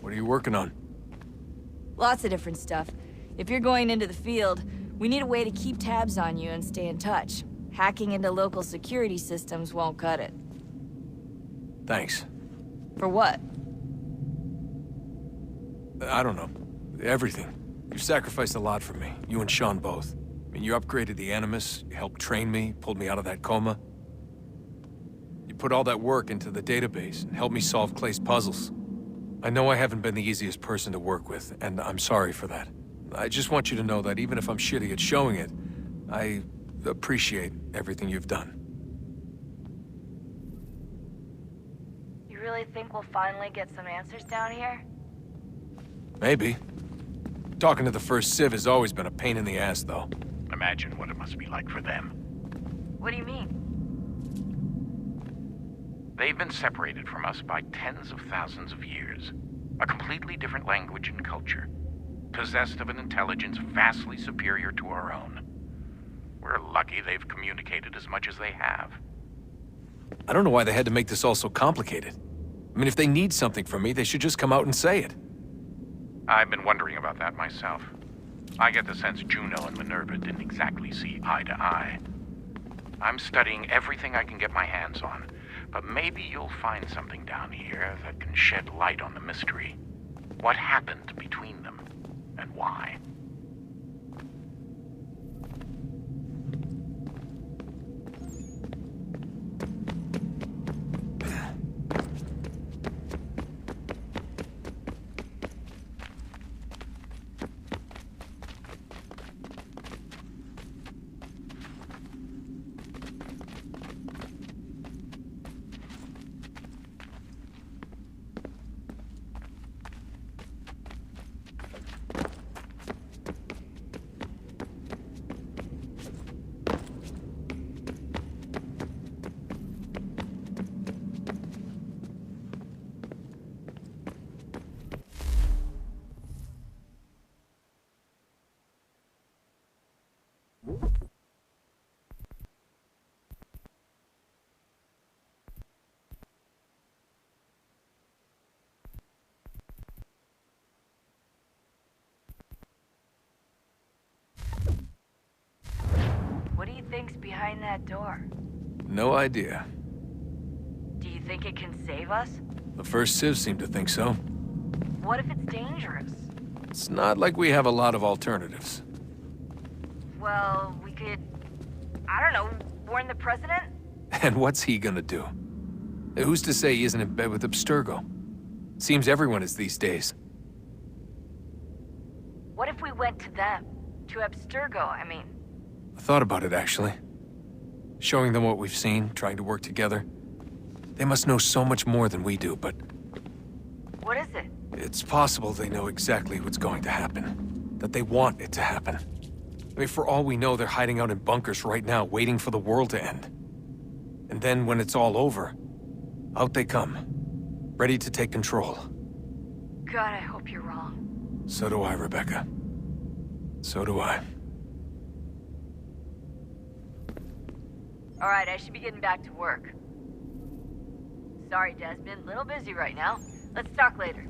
What are you working on? Lots of different stuff. If you're going into the field, we need a way to keep tabs on you and stay in touch. Hacking into local security systems won't cut it. Thanks. For what? I don't know. Everything. You've sacrificed a lot for me. You and Sean both. I mean, you upgraded the Animus, you helped train me, pulled me out of that coma. You put all that work into the database and helped me solve Clay's puzzles. I know I haven't been the easiest person to work with, and I'm sorry for that. I just want you to know that even if I'm shitty at showing it, I appreciate everything you've done. You really think we'll finally get some answers down here? Maybe. Talking to the first Civ has always been a pain in the ass, though. Imagine what it must be like for them. What do you mean? They've been separated from us by tens of thousands of years. A completely different language and culture. Possessed of an intelligence vastly superior to our own. We're lucky they've communicated as much as they have. I don't know why they had to make this all so complicated. I mean, if they need something from me, they should just come out and say it. I've been wondering about that myself. I get the sense Juno and Minerva didn't exactly see eye to eye. I'm studying everything I can get my hands on, but maybe you'll find something down here that can shed light on the mystery. What happened between them, and why? What do you think's behind that door? No idea. Do you think it can save us? The first Civ seemed to think so. What if it's dangerous? It's not like we have a lot of alternatives. Well, we could... I don't know, warn the president? And what's he gonna do? Who's to say he isn't in bed with Abstergo? Seems everyone is these days. What if we went to them? To Abstergo, I mean. I thought about it, actually. Showing them what we've seen, trying to work together. They must know so much more than we do, but What is it? it's possible they know exactly what's going to happen. That they want it to happen. I mean, for all we know, they're hiding out in bunkers right now, waiting for the world to end. And then when it's all over, out they come, ready to take control. God, I hope you're wrong. So do I, Rebecca. So do I. All right, I should be getting back to work. Sorry, Desmond. Little busy right now. Let's talk later.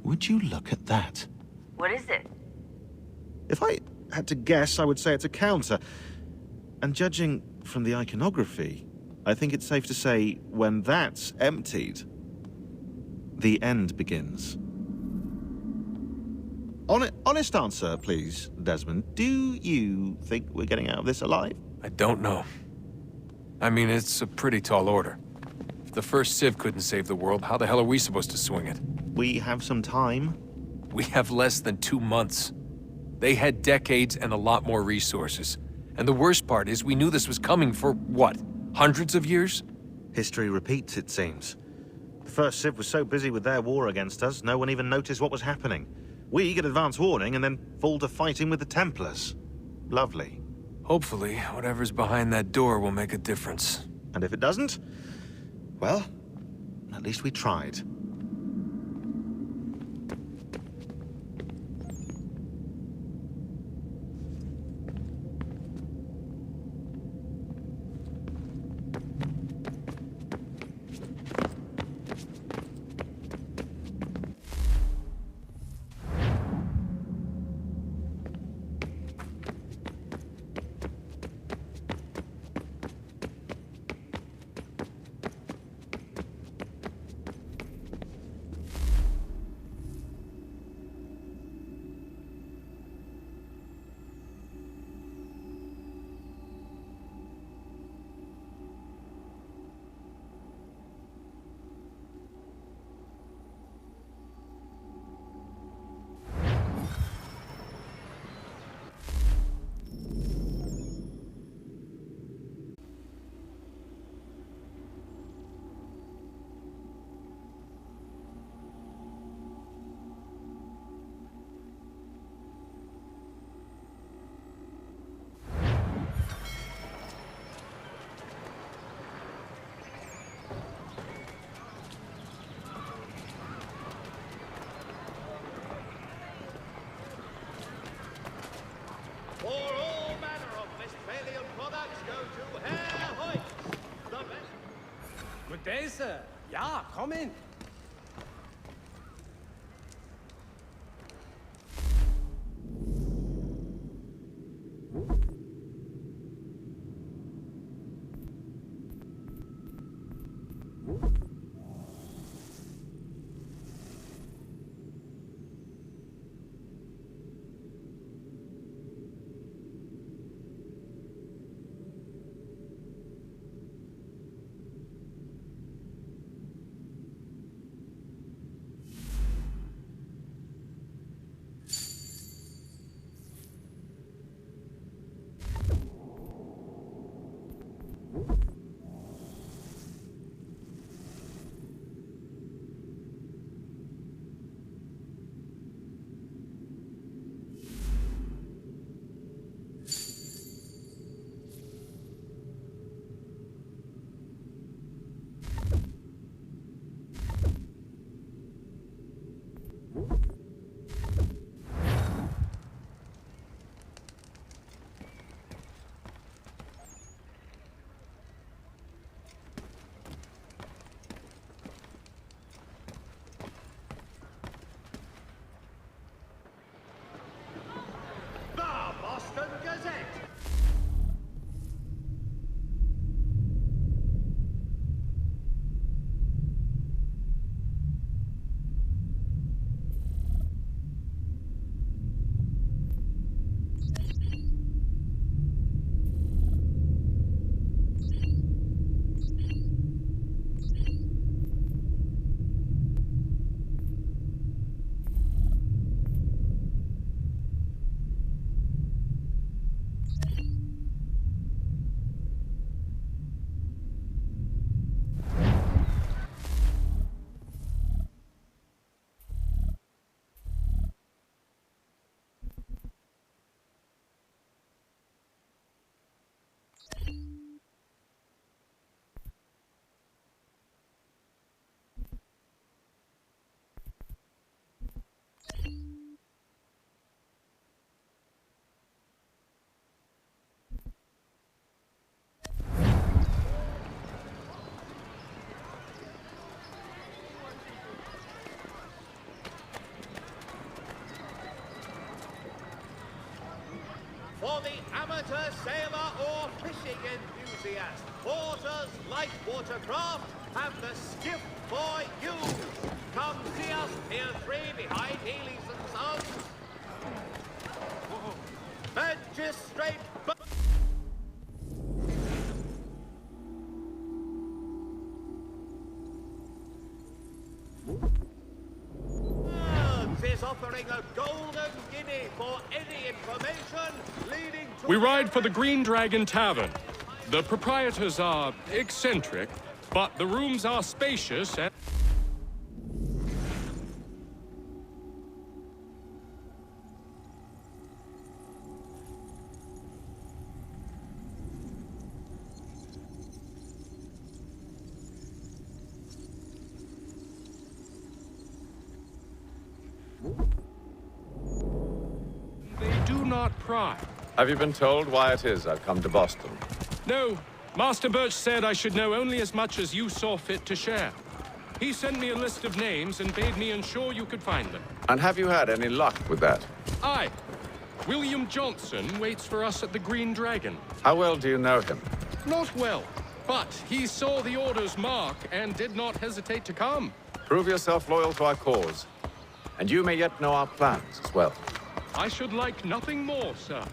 Would you look at that? What is it? If I had to guess, I would say it's a counter. And judging from the iconography, I think it's safe to say when that's emptied, the end begins. Honest answer, please, Desmond. Do you think we're getting out of this alive? I don't know. I mean, it's a pretty tall order. If the first Civ couldn't save the world, how the hell are we supposed to swing it? We have some time. We have less than 2 months. They had decades and a lot more resources. And the worst part is we knew this was coming for, what, hundreds of years? History repeats, it seems. The first Civ was so busy with their war against us, no one even noticed what was happening. We get advance warning and then fall to fighting with the Templars. Lovely. Hopefully, whatever's behind that door will make a difference. And if it doesn't, well, at least we tried. products go to Herr Hoyt. The best. Good day, sir. Ja, komm in. The Boston Gazette. For the amateur sailor or fishing enthusiast, Porter's light watercraft have the skiff for you. Come see us, Pier 3 behind Healy's and Sons. Magistrate... is offering a golden guinea for any information leading to... We ride for the Green Dragon Tavern. The proprietors are eccentric, but the rooms are spacious and... They do not pry. Have you been told why it is I've come to Boston? No. Master Birch said I should know only as much as you saw fit to share. He sent me a list of names and bade me ensure you could find them. And have you had any luck with that? Aye. William Johnson waits for us at the Green Dragon. How well do you know him? Not well, but he saw the order's mark and did not hesitate to come. Prove yourself loyal to our cause, and you may yet know our plans as well. I should like nothing more, sir.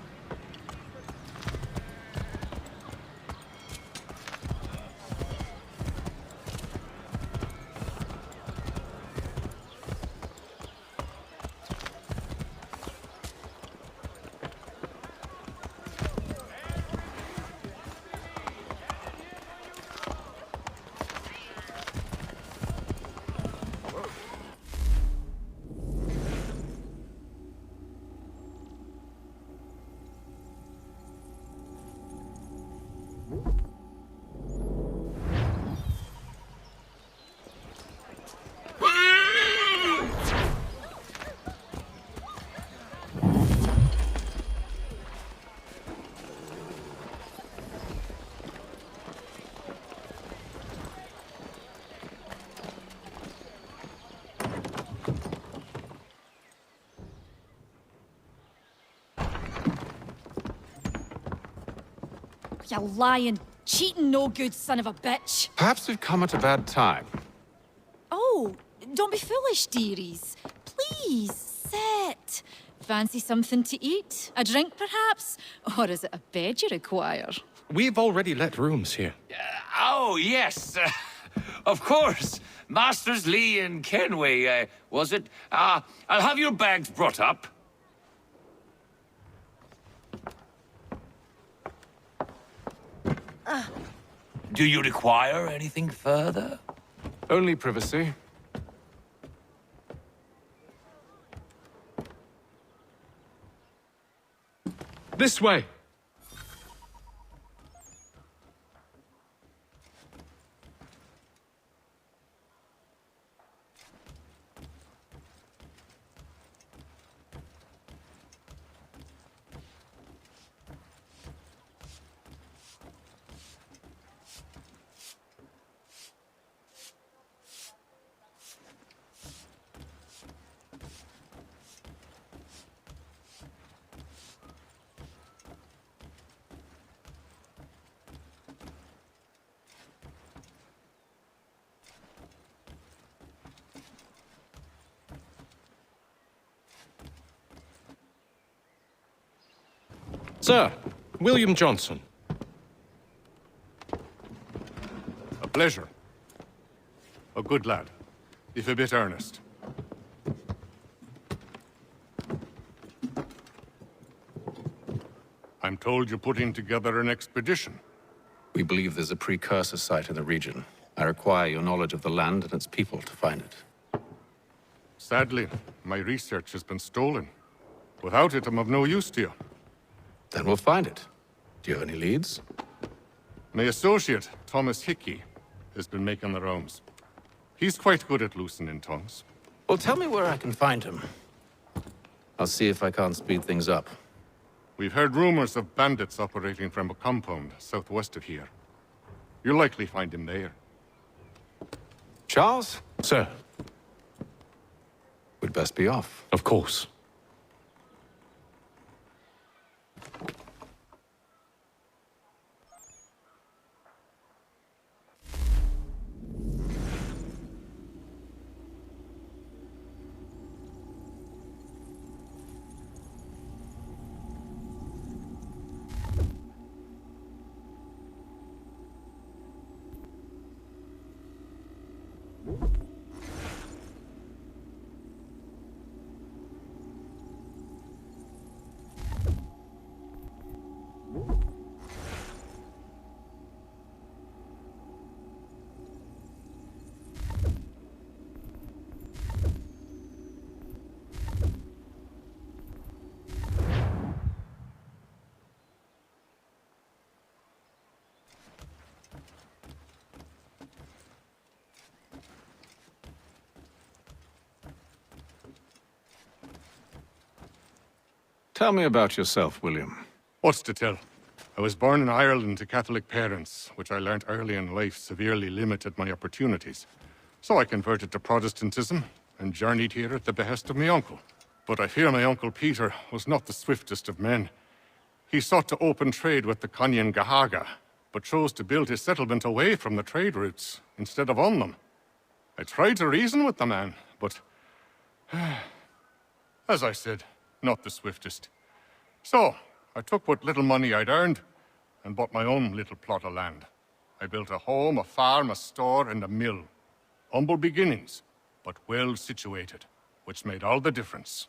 You lying, cheating, no good son of a bitch. Perhaps we've come at a bad time. Oh, don't be foolish, dearies. Please, sit. Fancy something to eat? A drink, perhaps? Or is it a bed you require? We've already let rooms here. Oh, yes. Of course. Masters Lee and Kenway, was it? I'll have your bags brought up. Do you require anything further? Only privacy. This way. Sir, William Johnson. A pleasure. A good lad, if a bit earnest. I'm told you're putting together an expedition. We believe there's a precursor site in the region. I require your knowledge of the land and its people to find it. Sadly, my research has been stolen. Without it, I'm of no use to you. Then we'll find it. Do you have any leads? My associate, Thomas Hickey, has been making the rounds. He's quite good at loosening tongues. Well, tell me where I can find him. I'll see if I can't speed things up. We've heard rumors of bandits operating from a compound southwest of here. You'll likely find him there. Charles? Sir. We'd best be off. Of course. Tell me about yourself, William. What's to tell? I was born in Ireland to Catholic parents, which I learnt early in life severely limited my opportunities. So I converted to Protestantism and journeyed here at the behest of my uncle. But I fear my uncle Peter was not the swiftest of men. He sought to open trade with the Conyan Gahaga, but chose to build his settlement away from the trade routes instead of on them. I tried to reason with the man, but as I said, not the swiftest. So, I took what little money I'd earned and bought my own little plot of land. I built a home, a farm, a store, and a mill. Humble beginnings, but well situated, which made all the difference.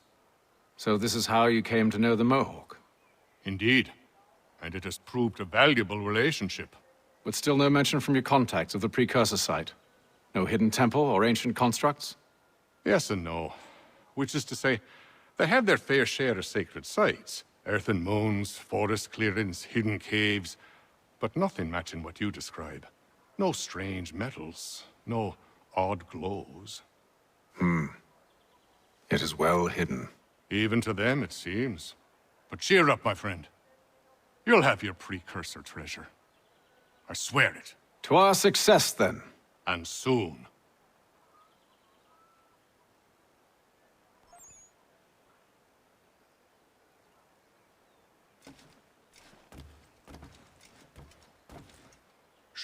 So this is how you came to know the Mohawk? Indeed, and it has proved a valuable relationship. But still no mention from your contacts of the precursor site? No hidden temple or ancient constructs? Yes and no. Which is to say, they have their fair share of sacred sites. Earthen mounds, forest clearings, hidden caves. But nothing matching what you describe. No strange metals, no odd glows. It is well hidden. Even to them, it seems. But cheer up, my friend. You'll have your precursor treasure. I swear it. To our success, then. And soon.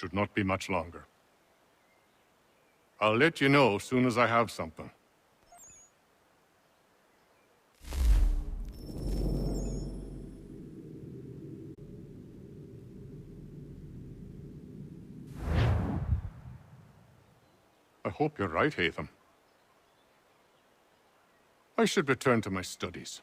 should not be much longer. I'll let you know as soon as I have something. I hope you're right, Hatham. I should return to my studies.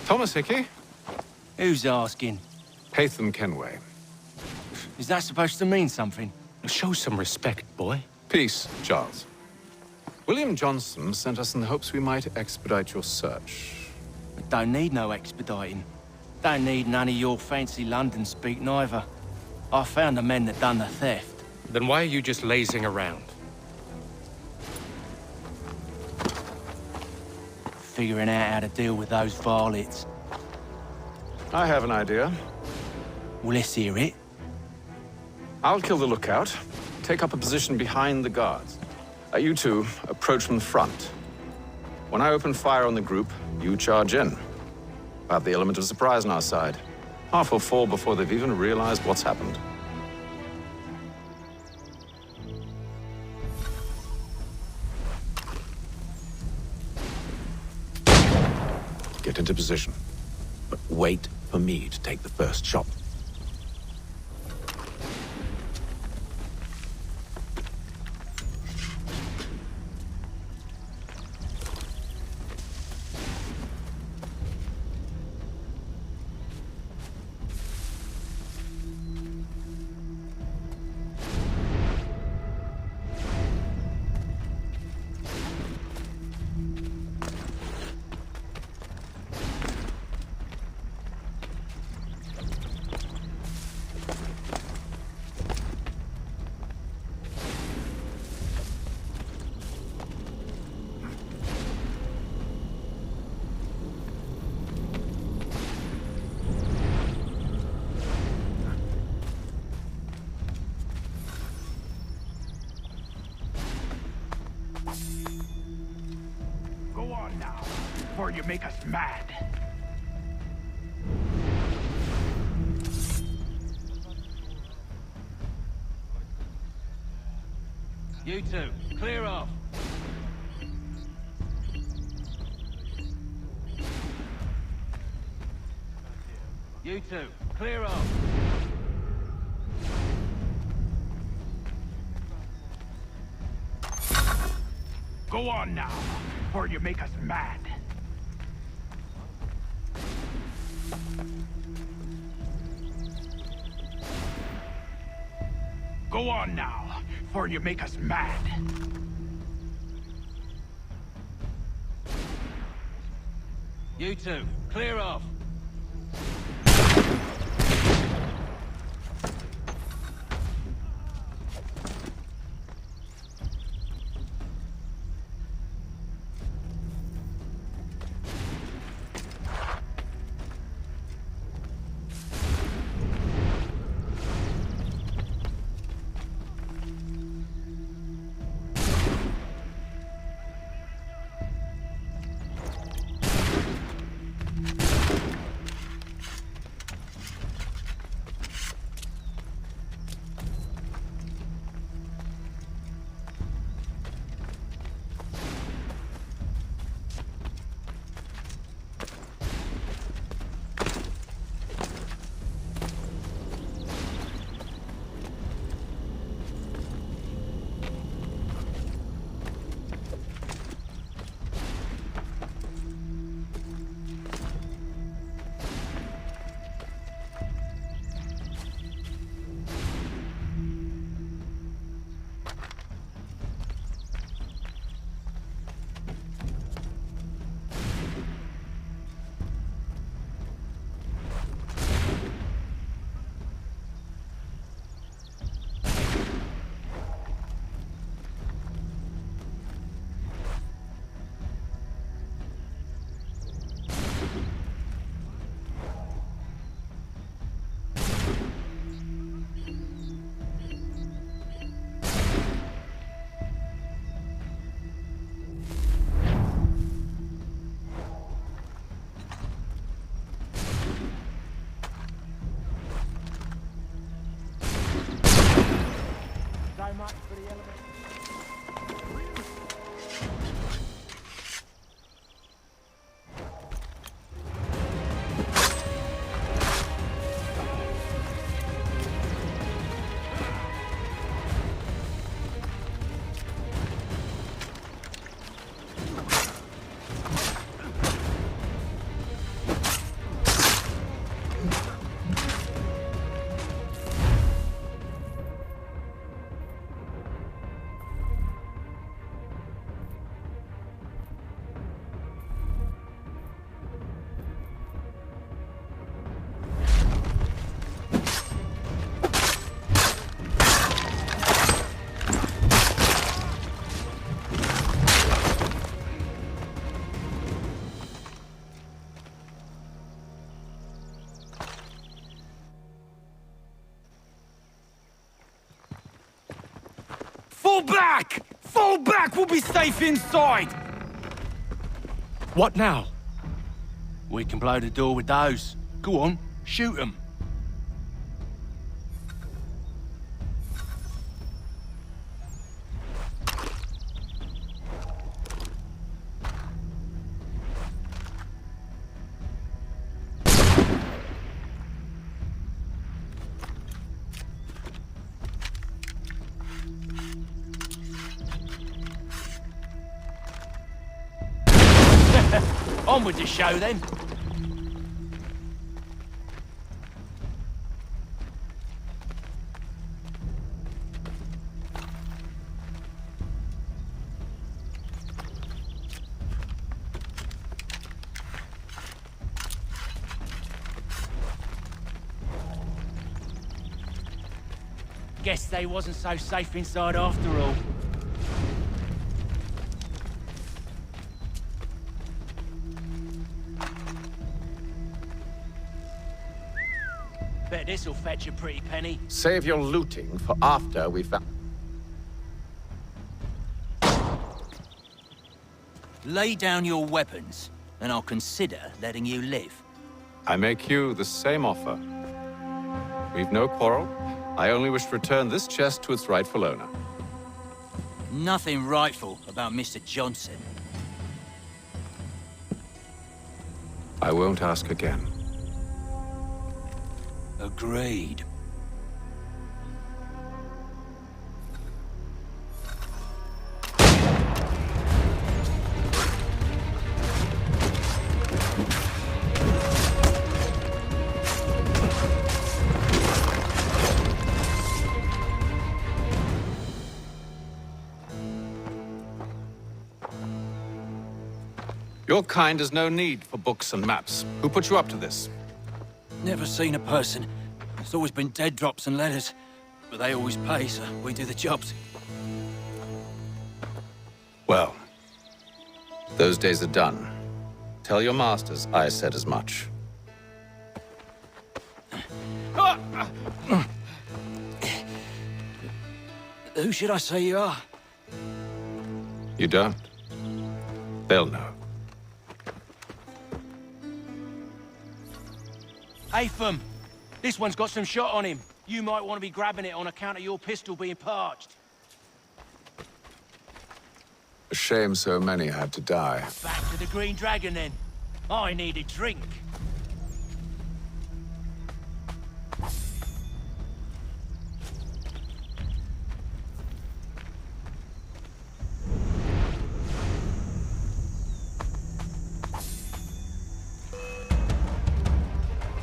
Thomas Hickey? Who's asking? Hatham Kenway. Is that supposed to mean something? Show some respect, boy. Peace, Charles. William Johnson sent us in the hopes we might expedite your search. We don't need no expediting. Don't need none of your fancy London speak neither. I found the men that done the theft. Then why are you just lazing around? Figuring out how to deal with those varlets. I have an idea. Well, let's hear it. I'll kill the lookout, take up a position behind the guards. You two approach from the front. When I open fire on the group, you charge in. We'll have the element of surprise on our side. Half will fall before they've even realized what's happened. Get into position, but wait for me to take the first shot. Go on now, before you make us mad. You two, clear off. You two, clear off. Go on now, before you make us mad. Go on now, before you make us mad. You two, clear off. Fall back! Fall back! We'll be safe inside! What now? We can blow the door with those. Go on, shoot them. On with the show, then. Guess they wasn't so safe inside after all. Bet this'll fetch a pretty penny. Save your looting for after we've found... Lay down your weapons, and I'll consider letting you live. I make you the same offer. We've no quarrel. I only wish to return this chest to its rightful owner. Nothing rightful about Mr. Johnson. I won't ask again. Agreed. Your kind has no need for books and maps. Who put you up to this? Never seen a person. It's always been dead drops and letters. But they always pay, so we do the jobs. Well, those days are done. Tell your masters I said as much. Who should I say you are? You don't? They'll know. Atham! This one's got some shot on him. You might want to be grabbing it on account of your pistol being parched. A shame so many had to die. Back to the Green Dragon, then. I need a drink.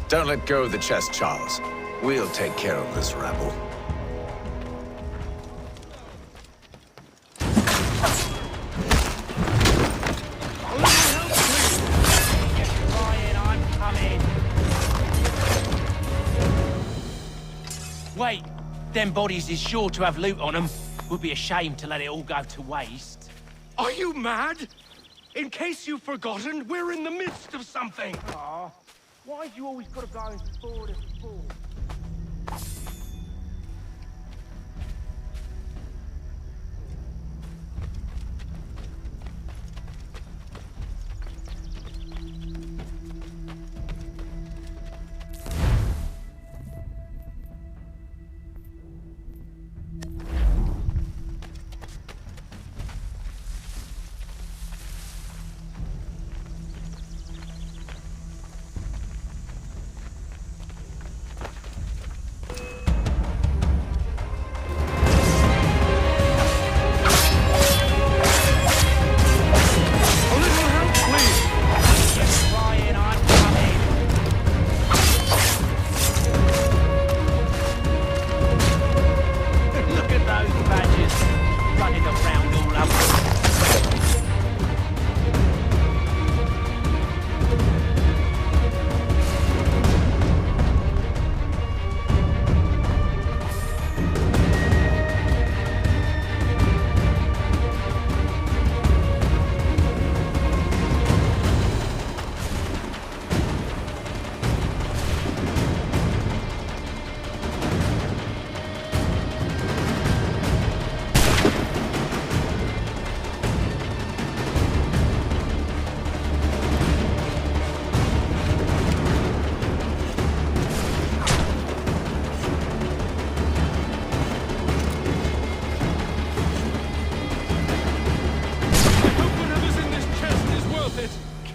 Don't let go of the chest, Charles. We'll take care of this rabble. Wait, them bodies is sure to have loot on them. Would be a shame to let it all go to waste. Are you mad? In case you've forgotten, we're in the midst of something. Aw, why have you always got to go forward and forward?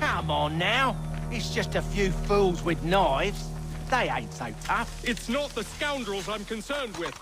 Come on now. It's just a few fools with knives. They ain't so tough. It's not the scoundrels I'm concerned with.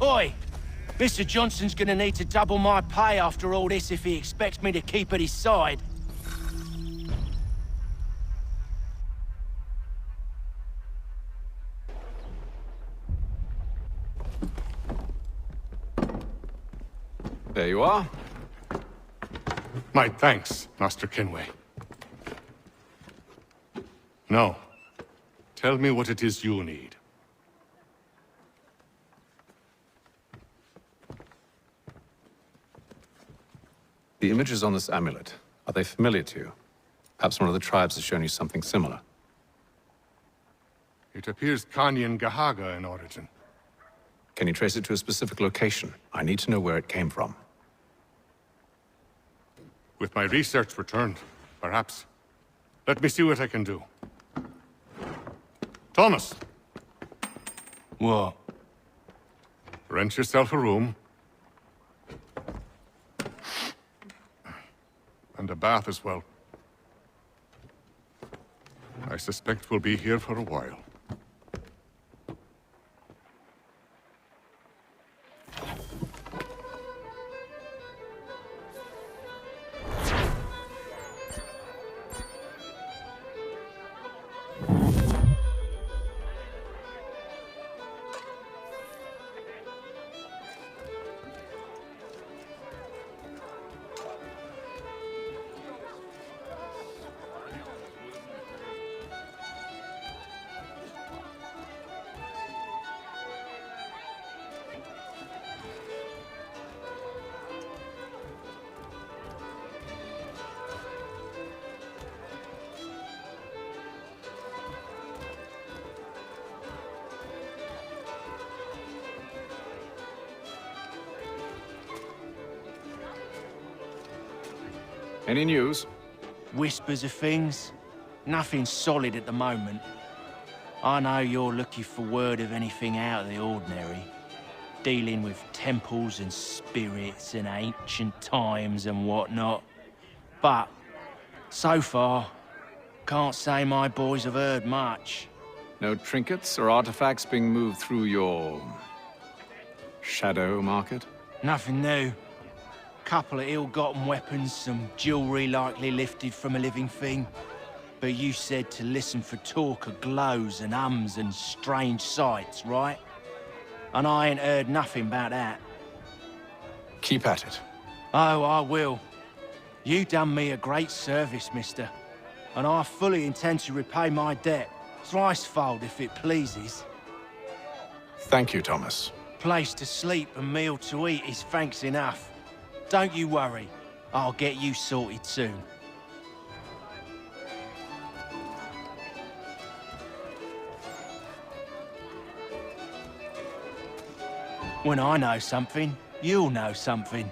Oi! Mr. Johnson's gonna need to double my pay after all this if he expects me to keep at his side. There you are. My thanks, Master Kenway. Now, tell me what it is you need. The images on this amulet, are they familiar to you? Perhaps one of the tribes has shown you something similar. It appears Kanyan Gahaga in origin. Can you trace it to a specific location? I need to know where it came from. With my research returned, perhaps. Let me see what I can do. Thomas! What? Rent yourself a room. And a bath as well. I suspect we'll be here for a while. Any news? Whispers of things. Nothing solid at the moment. I know you're looking for word of anything out of the ordinary. Dealing with temples and spirits and ancient times and whatnot. But, so far, can't say my boys have heard much. No trinkets or artifacts being moved through your... shadow market? Nothing new. Couple of ill-gotten weapons, some jewelry likely lifted from a living thing. But you said to listen for talk of glows and ums and strange sights, right? And I ain't heard nothing about that. Keep at it. Oh, I will. You done me a great service, mister. And I fully intend to repay my debt. Thricefold, if it pleases. Thank you, Thomas. Place to sleep and meal to eat is thanks enough. Don't you worry. I'll get you sorted soon. When I know something, you'll know something.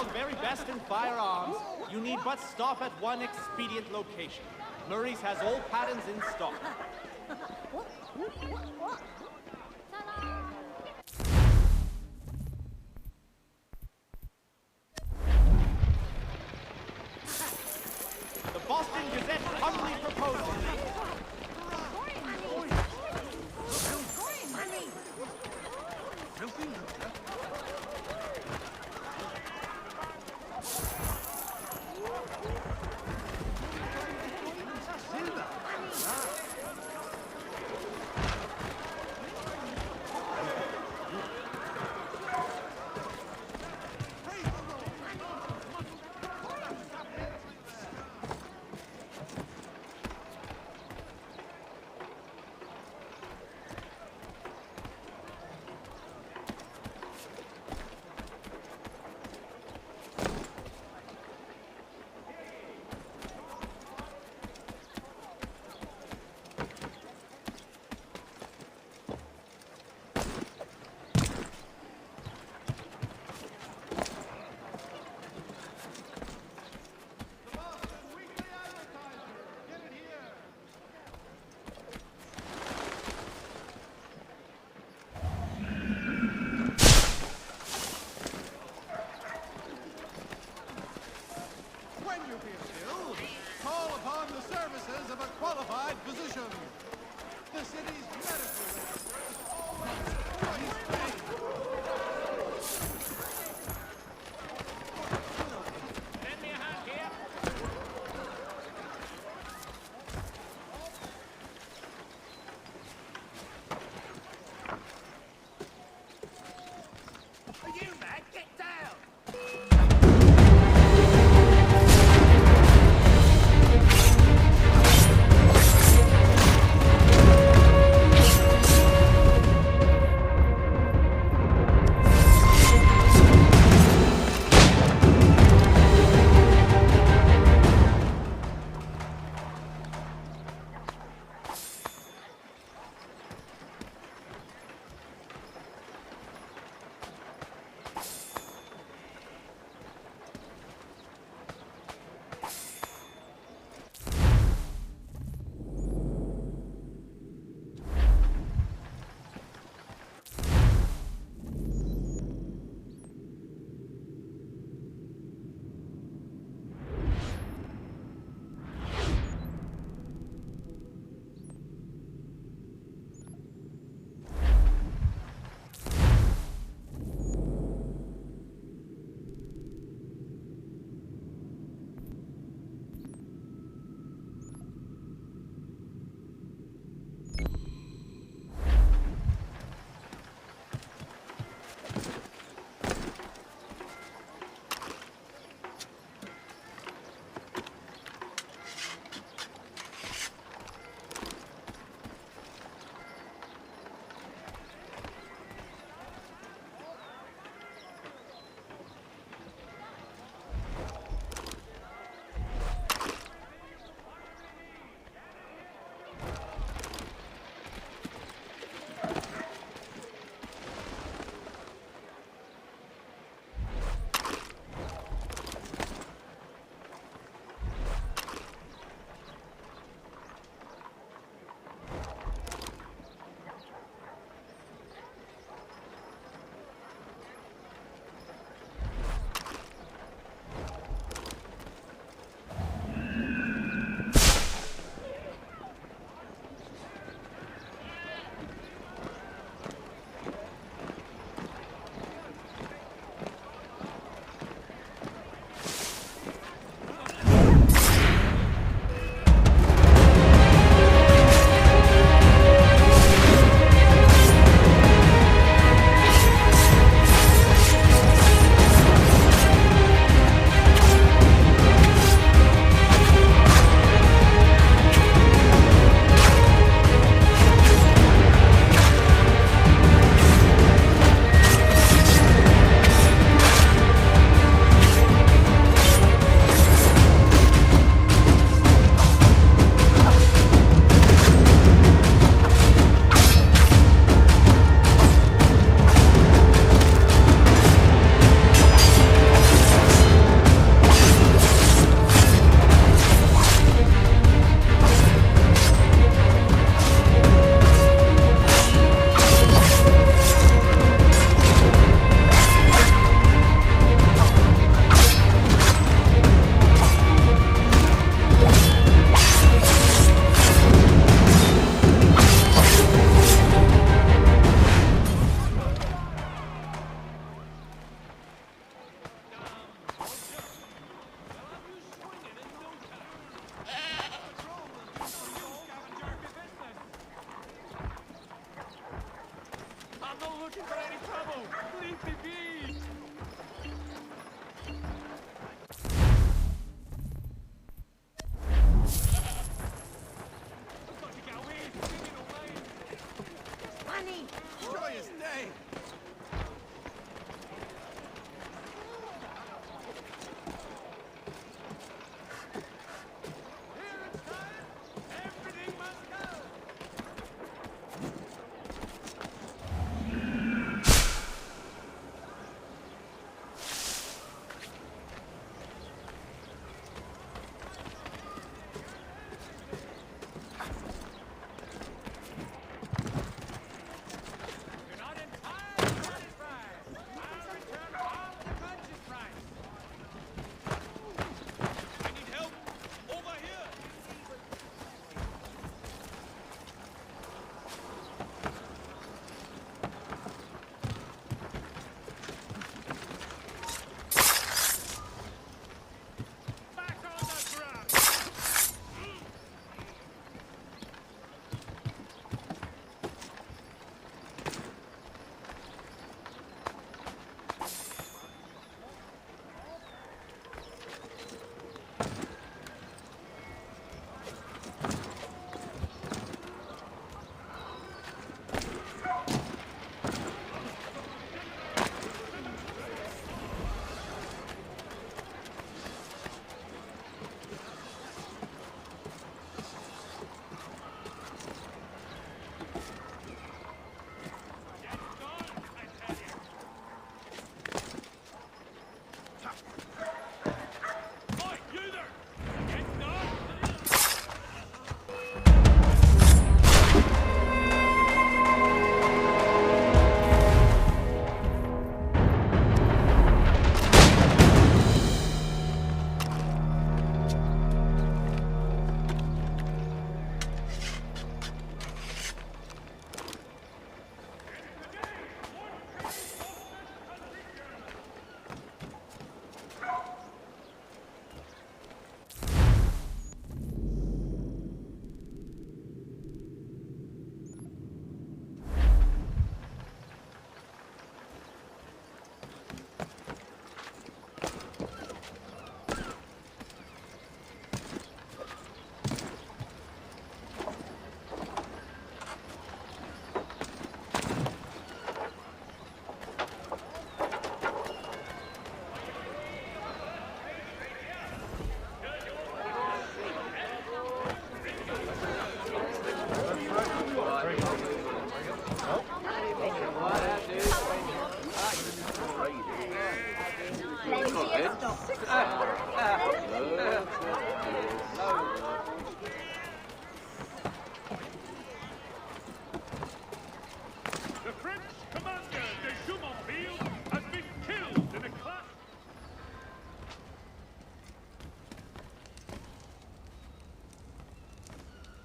world's very best in firearms, you need but stop at one expedient location. Murray's has all patterns in stock. The Boston Gazette humbly proposes.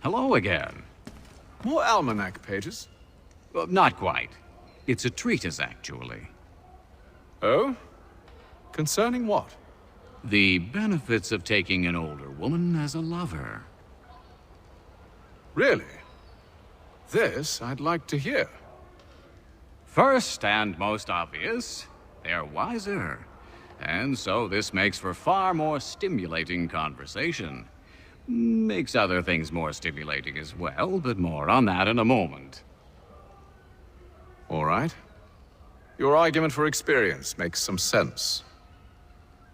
Hello again. More almanac pages? Not quite. It's a treatise, actually. Oh? Concerning what? The benefits of taking an older woman as a lover. Really? This I'd like to hear. First and most obvious, they're wiser. And so this makes for far more stimulating conversation. Makes other things more stimulating as well, but more on that in a moment. All right. Your argument for experience makes some sense.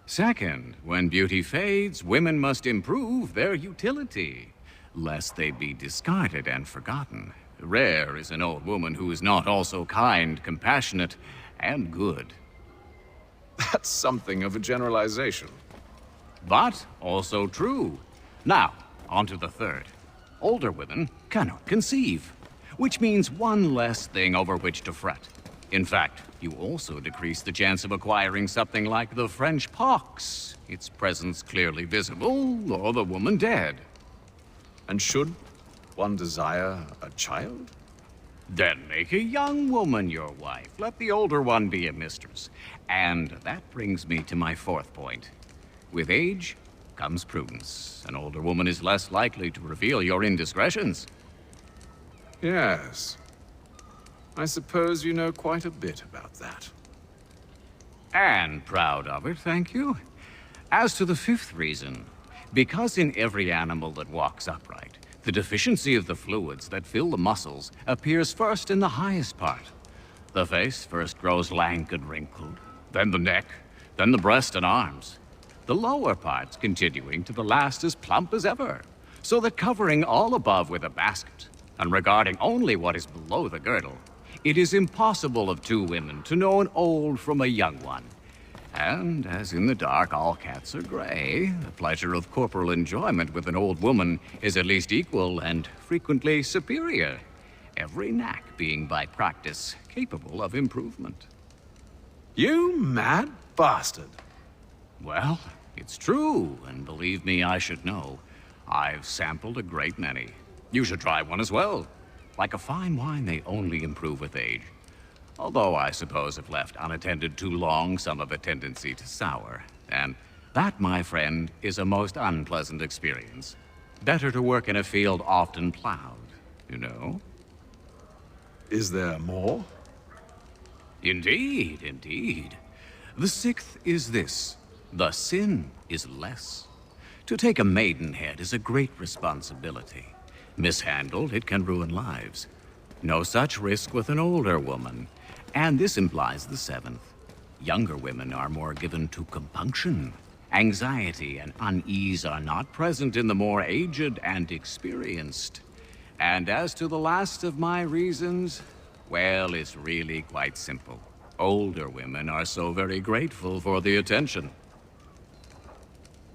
Second, when beauty fades, women must improve their utility, lest they be discarded and forgotten. Rare is an old woman who is not also kind, compassionate, and good. That's something of a generalization. But also true. Now, on to the third. Older women cannot conceive, which means one less thing over which to fret. In fact, you also decrease the chance of acquiring something like the French pox, its presence clearly visible, or the woman dead. And should one desire a child? Then make a young woman your wife. Let the older one be a mistress. And that brings me to my fourth point. With age comes prudence. An older woman is less likely to reveal your indiscretions. Yes. I suppose you know quite a bit about that. And proud of it, thank you. As to the fifth reason, because in every animal that walks upright, the deficiency of the fluids that fill the muscles appears first in the highest part. The face first grows lank and wrinkled, then the neck, then the breast and arms. The lower parts continuing to the last as plump as ever, so that covering all above with a basket, and regarding only what is below the girdle, it is impossible of two women to know an old from a young one. And as in the dark all cats are gray, the pleasure of corporal enjoyment with an old woman is at least equal and frequently superior, every knack being by practice capable of improvement. You mad bastard! Well, it's true, and believe me, I should know. I've sampled a great many. You should try one as well. Like a fine wine, they only improve with age. Although I suppose if left unattended too long, some have a tendency to sour. And that, my friend, is a most unpleasant experience. Better to work in a field often plowed, you know? Is there more? Indeed, indeed. The sixth is this. The sin is less. To take a maidenhead is a great responsibility. Mishandled, it can ruin lives. No such risk with an older woman. And this implies the seventh. Younger women are more given to compunction. Anxiety and unease are not present in the more aged and experienced. And as to the last of my reasons, well, it's really quite simple. Older women are so very grateful for the attention.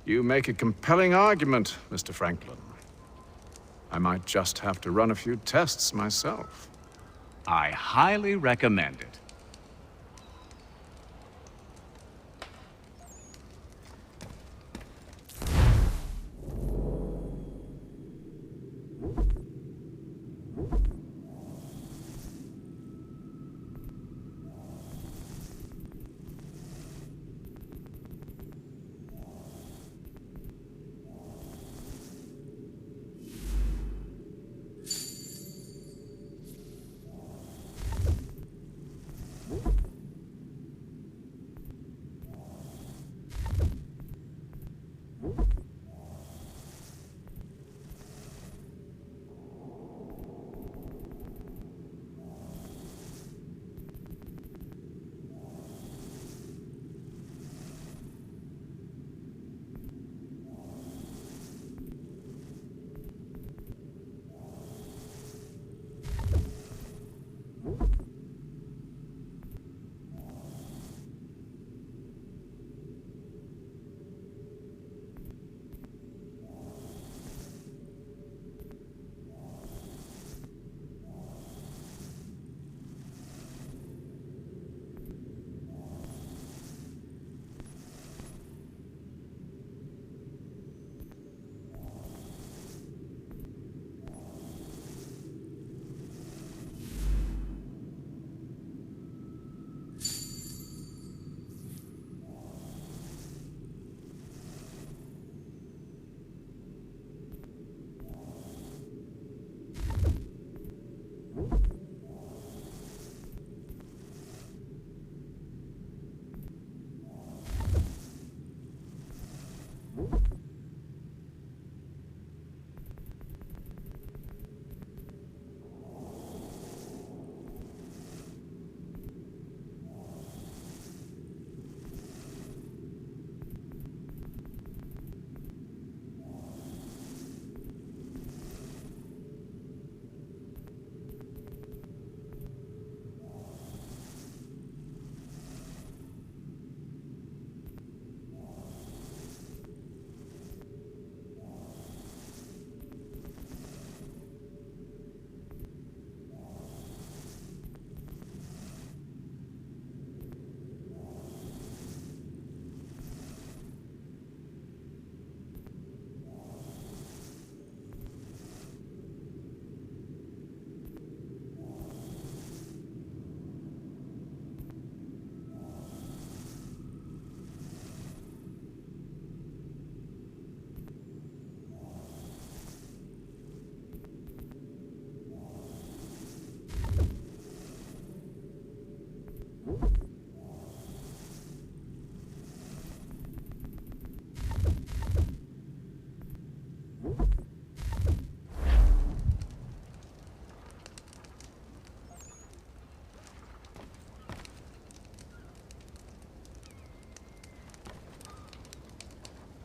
You make a compelling argument, Mr. Franklin. I might just have to run a few tests myself. I highly recommend it.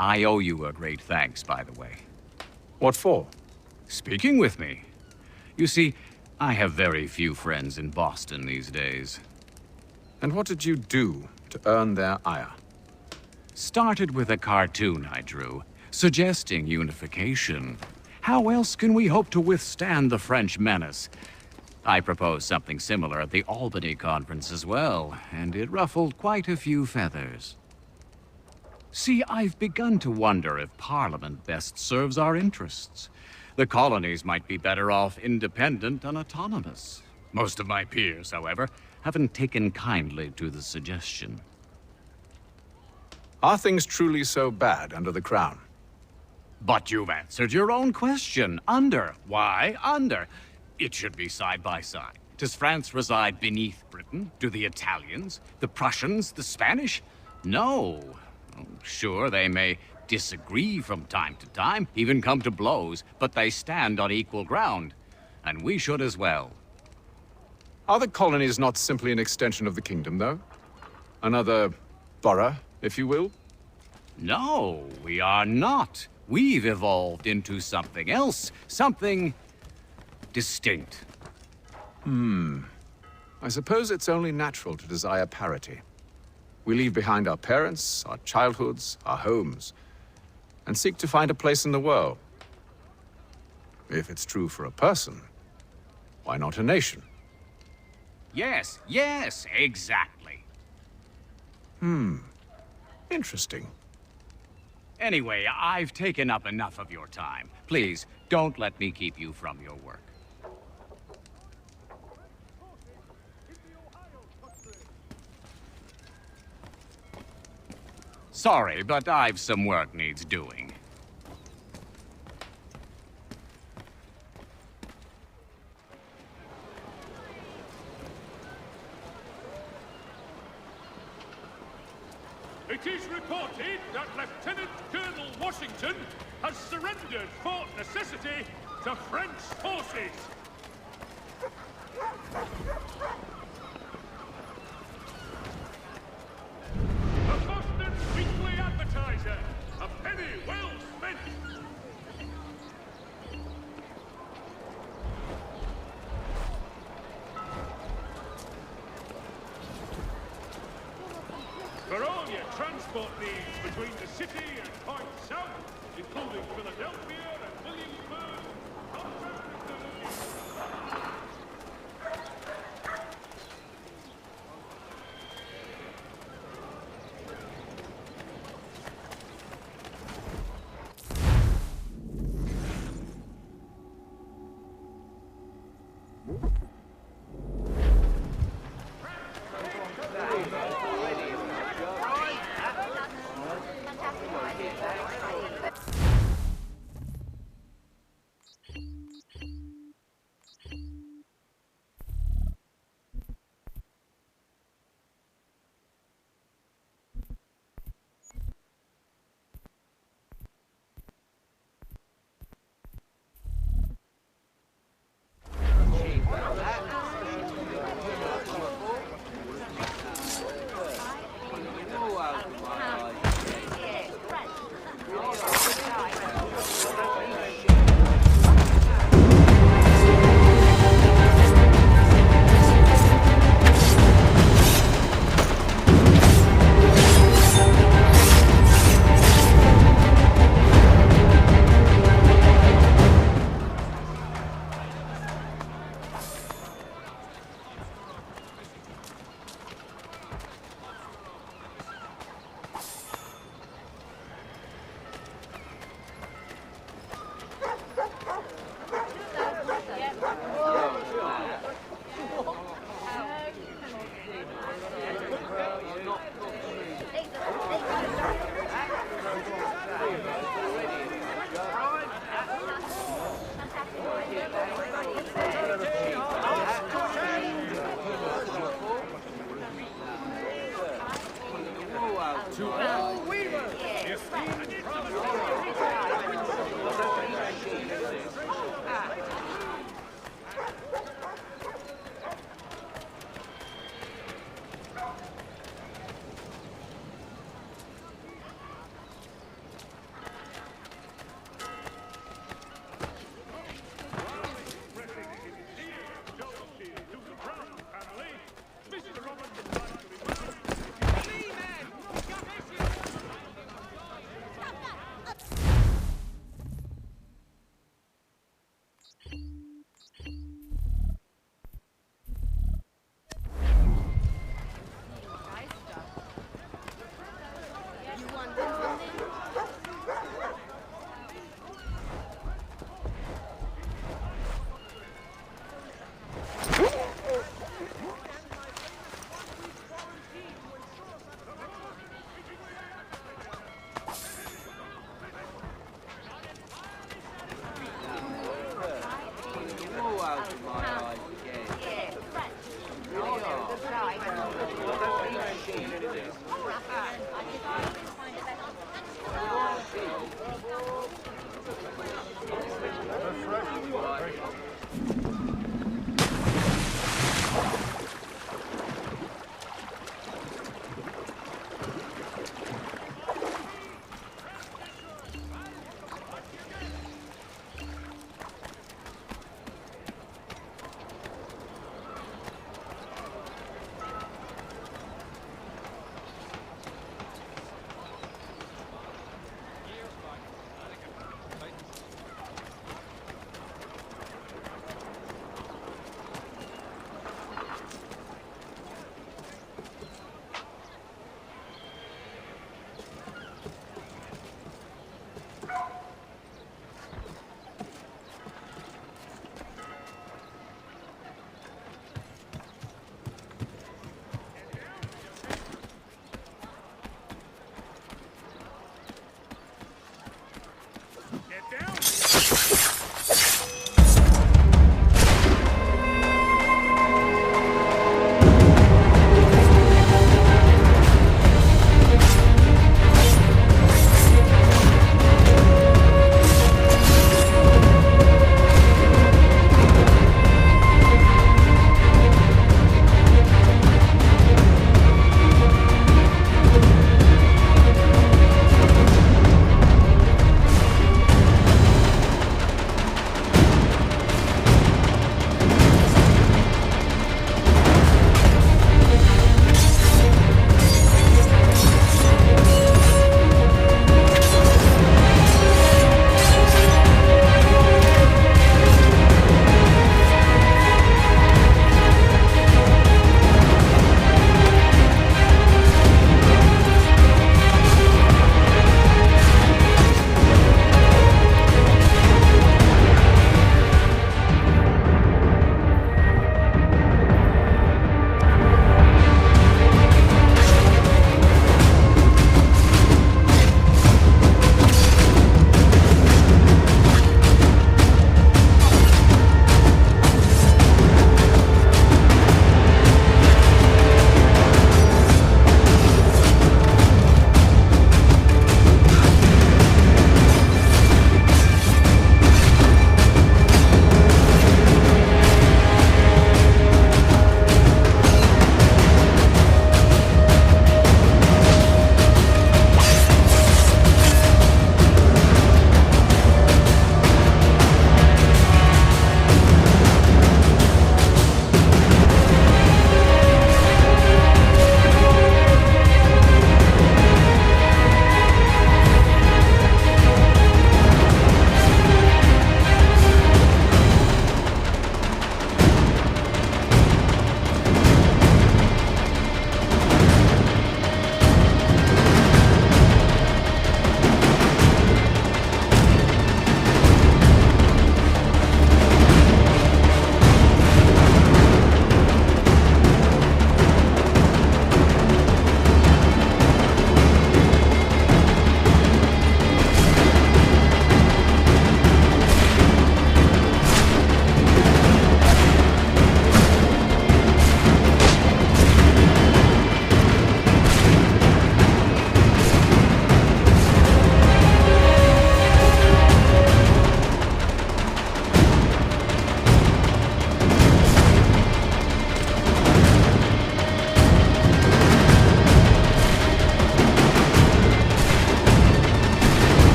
I owe you a great thanks, by the way. What for? Speaking with me. You see, I have very few friends in Boston these days. And what did you do to earn their ire? Started with a cartoon I drew, suggesting unification. How else can we hope to withstand the French menace? I proposed something similar at the Albany conference as well, and it ruffled quite a few feathers. See, I've begun to wonder if Parliament best serves our interests. The colonies might be better off independent and autonomous. Most of my peers, however, haven't taken kindly to the suggestion. Are things truly so bad under the Crown? But you've answered your own question. Under. Why under? It should be side by side. Does France reside beneath Britain? Do the Italians, the Prussians, the Spanish? No. Sure, they may disagree from time to time, even come to blows, but they stand on equal ground. And we should as well. Are the colonies not simply an extension of the kingdom, though? Another borough, if you will? No, we are not. We've evolved into something else, something distinct. I suppose it's only natural to desire parity. We leave behind our parents, our childhoods, our homes, and seek to find a place in the world. If it's true for a person, why not a nation? Yes, yes, exactly. Interesting. Anyway, I've taken up enough of your time. Please, don't let me keep you from your work. Sorry, but I've some work needs doing. It is reported that Lieutenant Colonel Washington has surrendered Fort Necessity to French forces. The Boston Weekly Advertiser, a penny well spent. For all your transport needs between the city and points south, including Philadelphia and Williamsburg, contact the...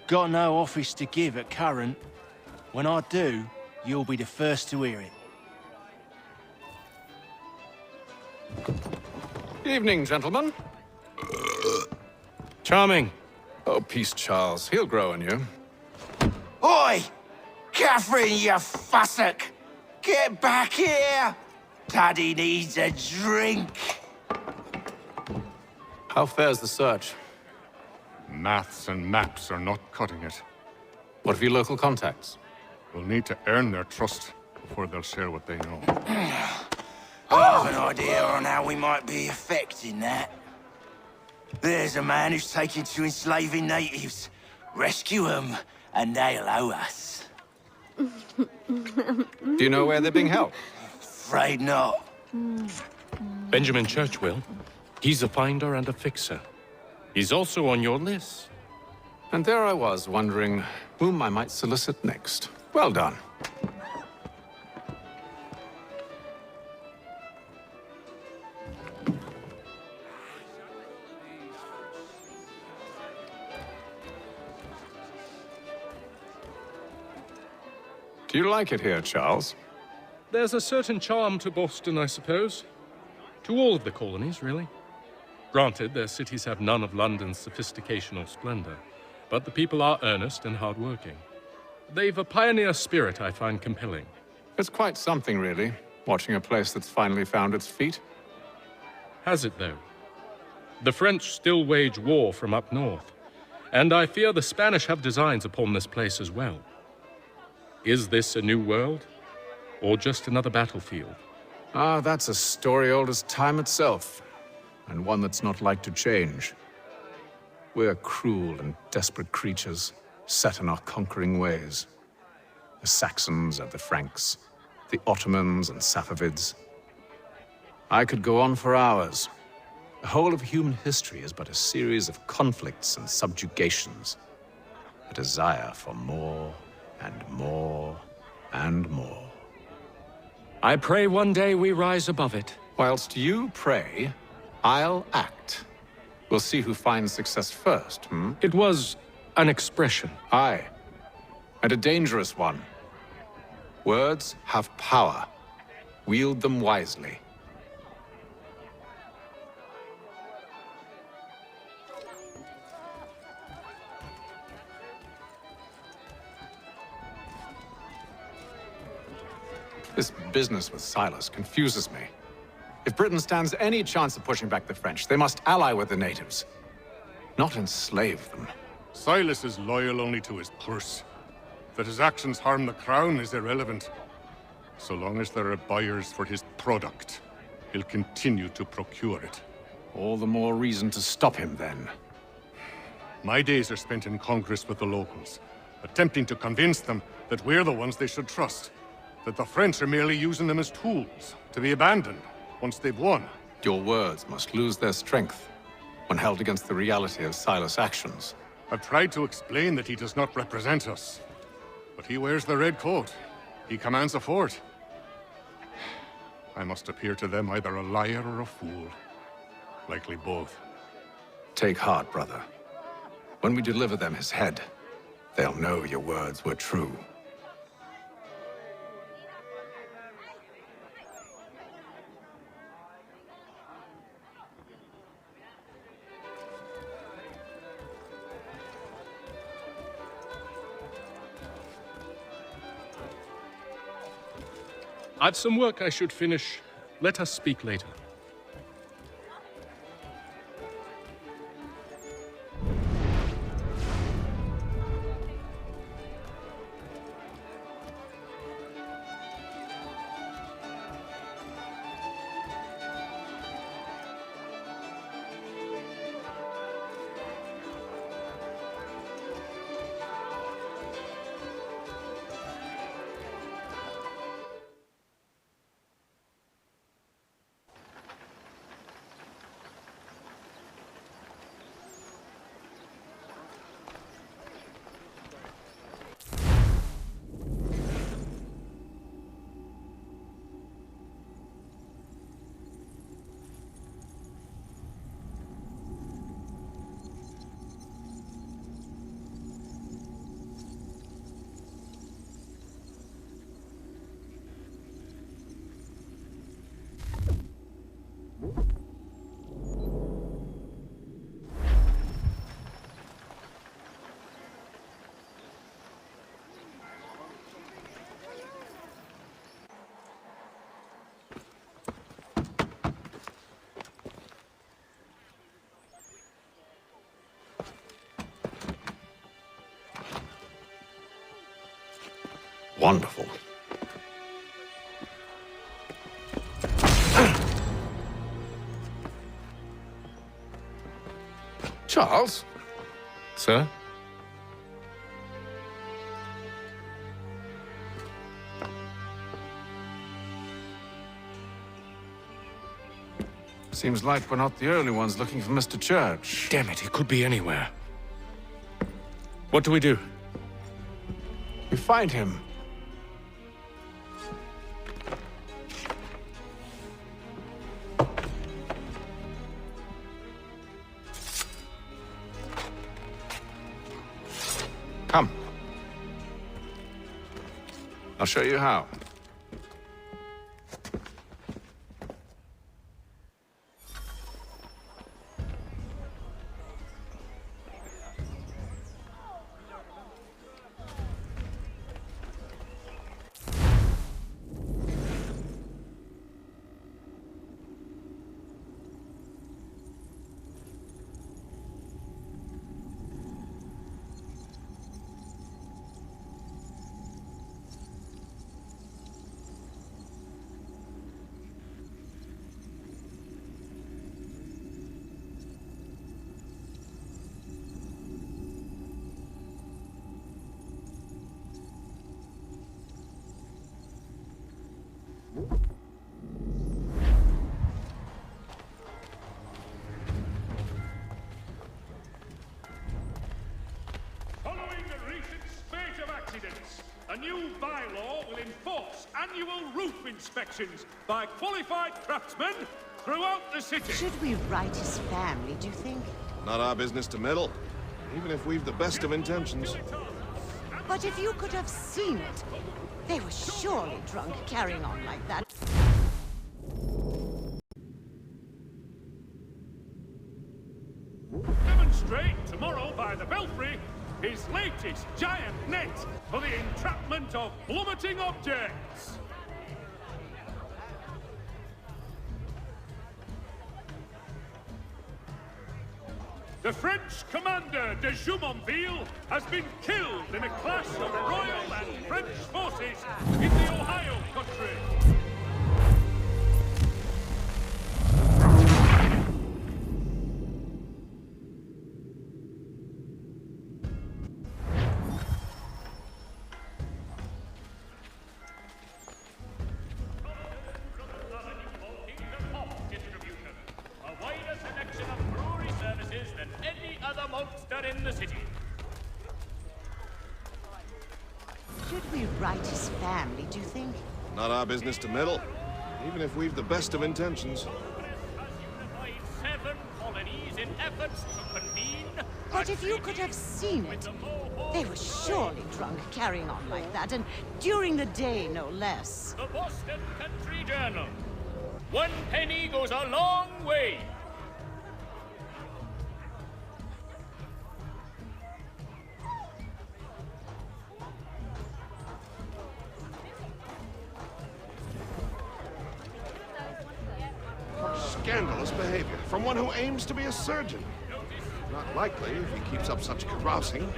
Got no office to give at current. When I do, you'll be the first to hear it. Evening, gentlemen. Charming. Oh, peace, Charles. He'll grow on you. Oi! Catherine, you fussock! Get back here! Daddy needs a drink! How fares the search? Maths and maps are not cutting it. What of your local contacts? We'll need to earn their trust before they'll share what they know. I have an idea on how we might be affecting that. There's a man who's taken to enslaving natives. Rescue them, and they'll owe us. Do you know where they're being held? Afraid not. Benjamin Church will. He's a finder and a fixer. He's also on your list. And there I was, wondering whom I might solicit next. Well done. Do you like it here, Charles? There's a certain charm to Boston, I suppose. To all of the colonies, really. Granted, their cities have none of London's sophistication or splendor, but the people are earnest and hardworking. They've a pioneer spirit I find compelling. It's quite something, really, watching a place that's finally found its feet. Has it, though? The French still wage war from up north, and I fear the Spanish have designs upon this place as well. Is this a new world, or just another battlefield? Ah, that's a story old as time itself, and one that's not like to change. We're cruel and desperate creatures, set in our conquering ways. The Saxons and the Franks, the Ottomans and Safavids. I could go on for hours. The whole of human history is but a series of conflicts and subjugations. A desire for more and more and more. I pray one day we rise above it. Whilst you pray, I'll act. We'll see who finds success first, hmm? It was an expression. Aye, and a dangerous one. Words have power. Wield them wisely. This business with Silas confuses me. If Britain stands any chance of pushing back the French, they must ally with the natives, not enslave them. Silas is loyal only to his purse. That his actions harm the crown is irrelevant. So long as there are buyers for his product, he'll continue to procure it. All the more reason to stop him, then. My days are spent in Congress with the locals, attempting to convince them that we're the ones they should trust. That the French are merely using them as tools, to be abandoned once they've won. Your words must lose their strength when held against the reality of Silas' actions. I've tried to explain that he does not represent us. But he wears the red coat. He commands a fort. I must appear to them either a liar or a fool. Likely both. Take heart, brother. When we deliver them his head, they'll know your words were true. I've some work I should finish. Let us speak later. Wonderful. Charles? Sir? Seems like we're not the only ones looking for Mr. Church. Damn it, he could be anywhere. What do we do? We find him. Come. I'll show you how. A new bylaw will enforce annual roof inspections by qualified craftsmen throughout the city. Should we right his family, do you think? Not our business to meddle, even if we've the best of intentions. But if you could have seen it, they were surely drunk carrying on like that. Demonstrate tomorrow by the Belfry his latest giant net for the entrapment of plummeting objects. The French commander de Jumonville has been killed in a clash of Royal and French forces in the Ohio country. In the city. Should we right his family, do you think? Not our business to meddle, even if we've the best of intentions. Unified 7 colonies in efforts to convene. But if you could have seen it, they were surely drunk carrying on like that, and during the day, no less. The Boston Country Journal. 1 penny goes a long way. Scandalous behavior from one who aims to be a surgeon. Not likely if he keeps up such carousing.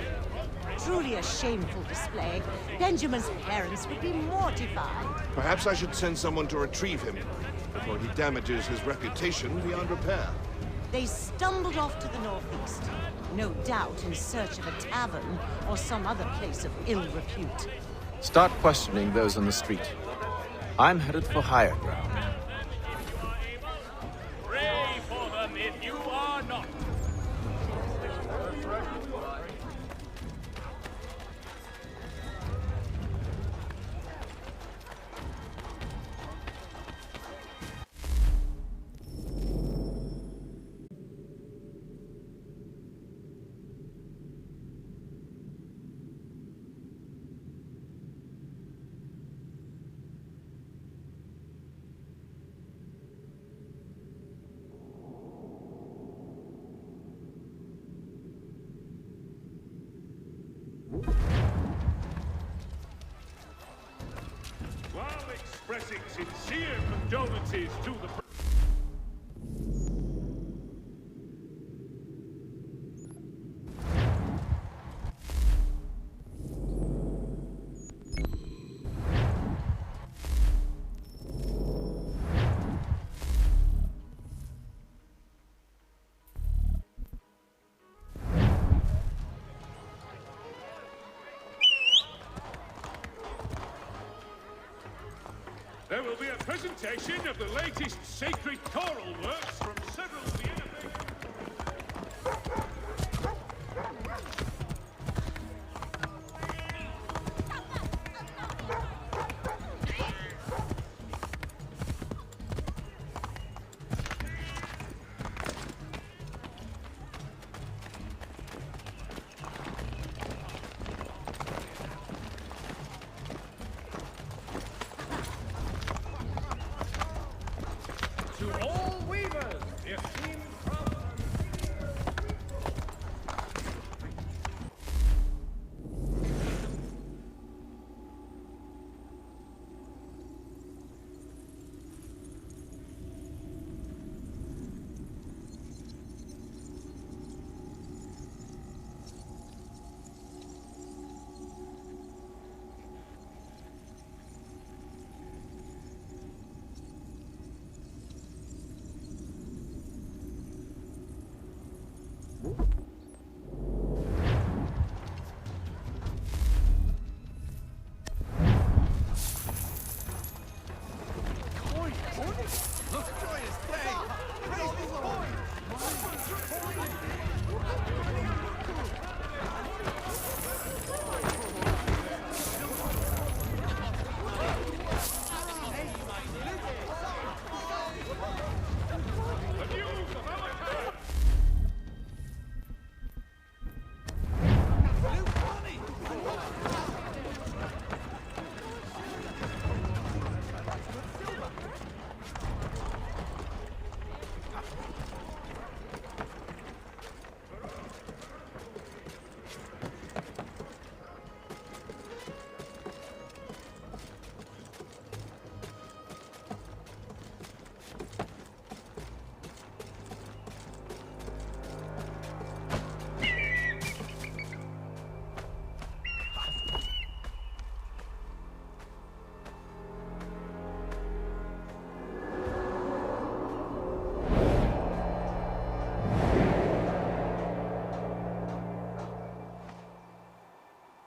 Truly a shameful display. Benjamin's parents would be mortified. Perhaps I should send someone to retrieve him before he damages his reputation beyond repair. They stumbled off to the northeast, no doubt in search of a tavern or some other place of ill repute. Start questioning those on the street. I'm headed for higher ground. Pray for them if you are not. While expressing sincere condolences to the... will be a presentation of the latest sacred choral works from several Vienna. To all weavers, the esteemed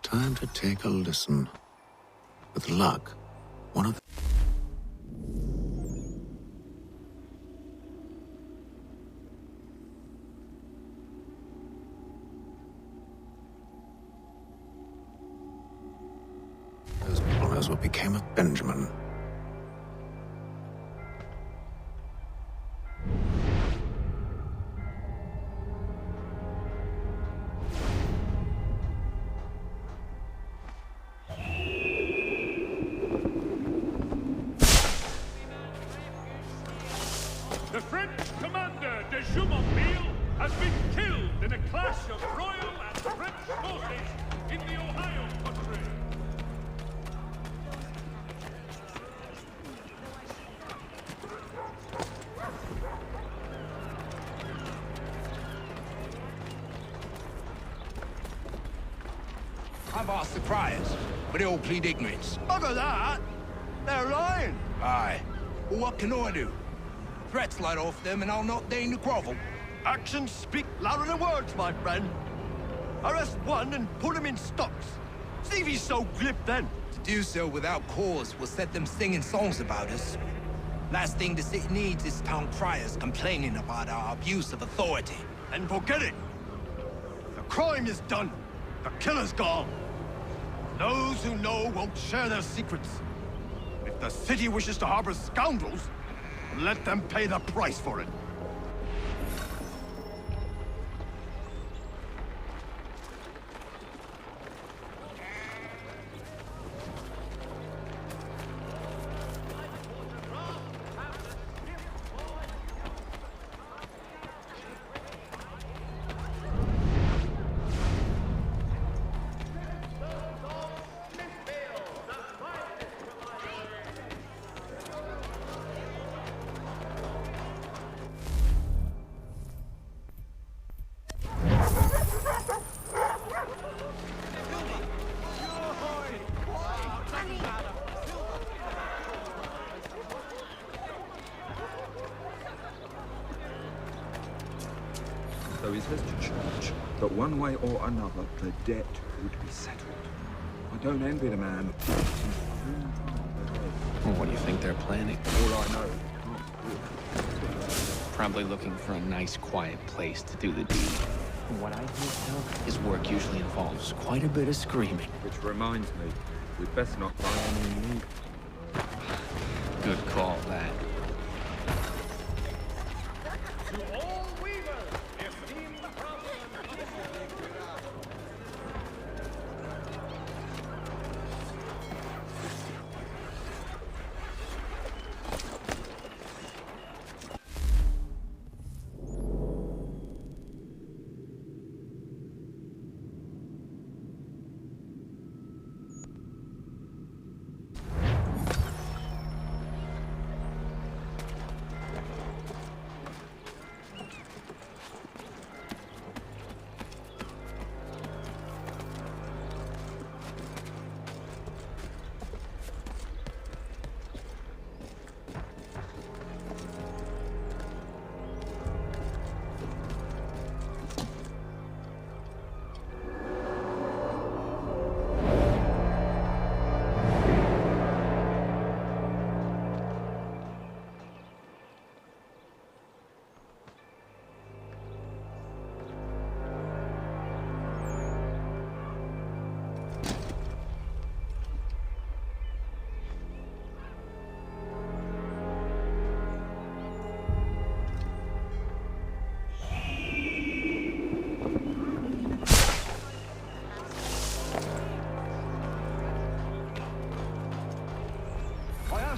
Time to take a listen. With luck, one of knows what became of Benjamin. The French commander de Jumonville has been killed in a clash of Royal and French forces in the Ohio country. I've asked the criers, but they all plead ignorance. Look at that! They're lying! Aye. Well, what can I do? Threats light off them and I'll not deign to grovel. Actions speak louder than words, my friend. Arrest one and put him in stocks. See if he's so glib then. To do so without cause will set them singing songs about us. Last thing the city needs is town criers complaining about our abuse of authority. And forget it. The crime is done. The killer's gone. Those who know won't share their secrets. If the city wishes to harbor scoundrels, let them pay the price for it. So he says to church that one way or another the debt would be settled. I don't envy the man who keeps his own heart. Well, what do you think they're planning? All I know. Probably looking for a nice, quiet place to do the deed. From what I hear, Phil, his work usually involves quite a bit of screaming. Which reminds me, we'd best not buy any meat. Good call, that. To all weavers, esteemed craftsmen,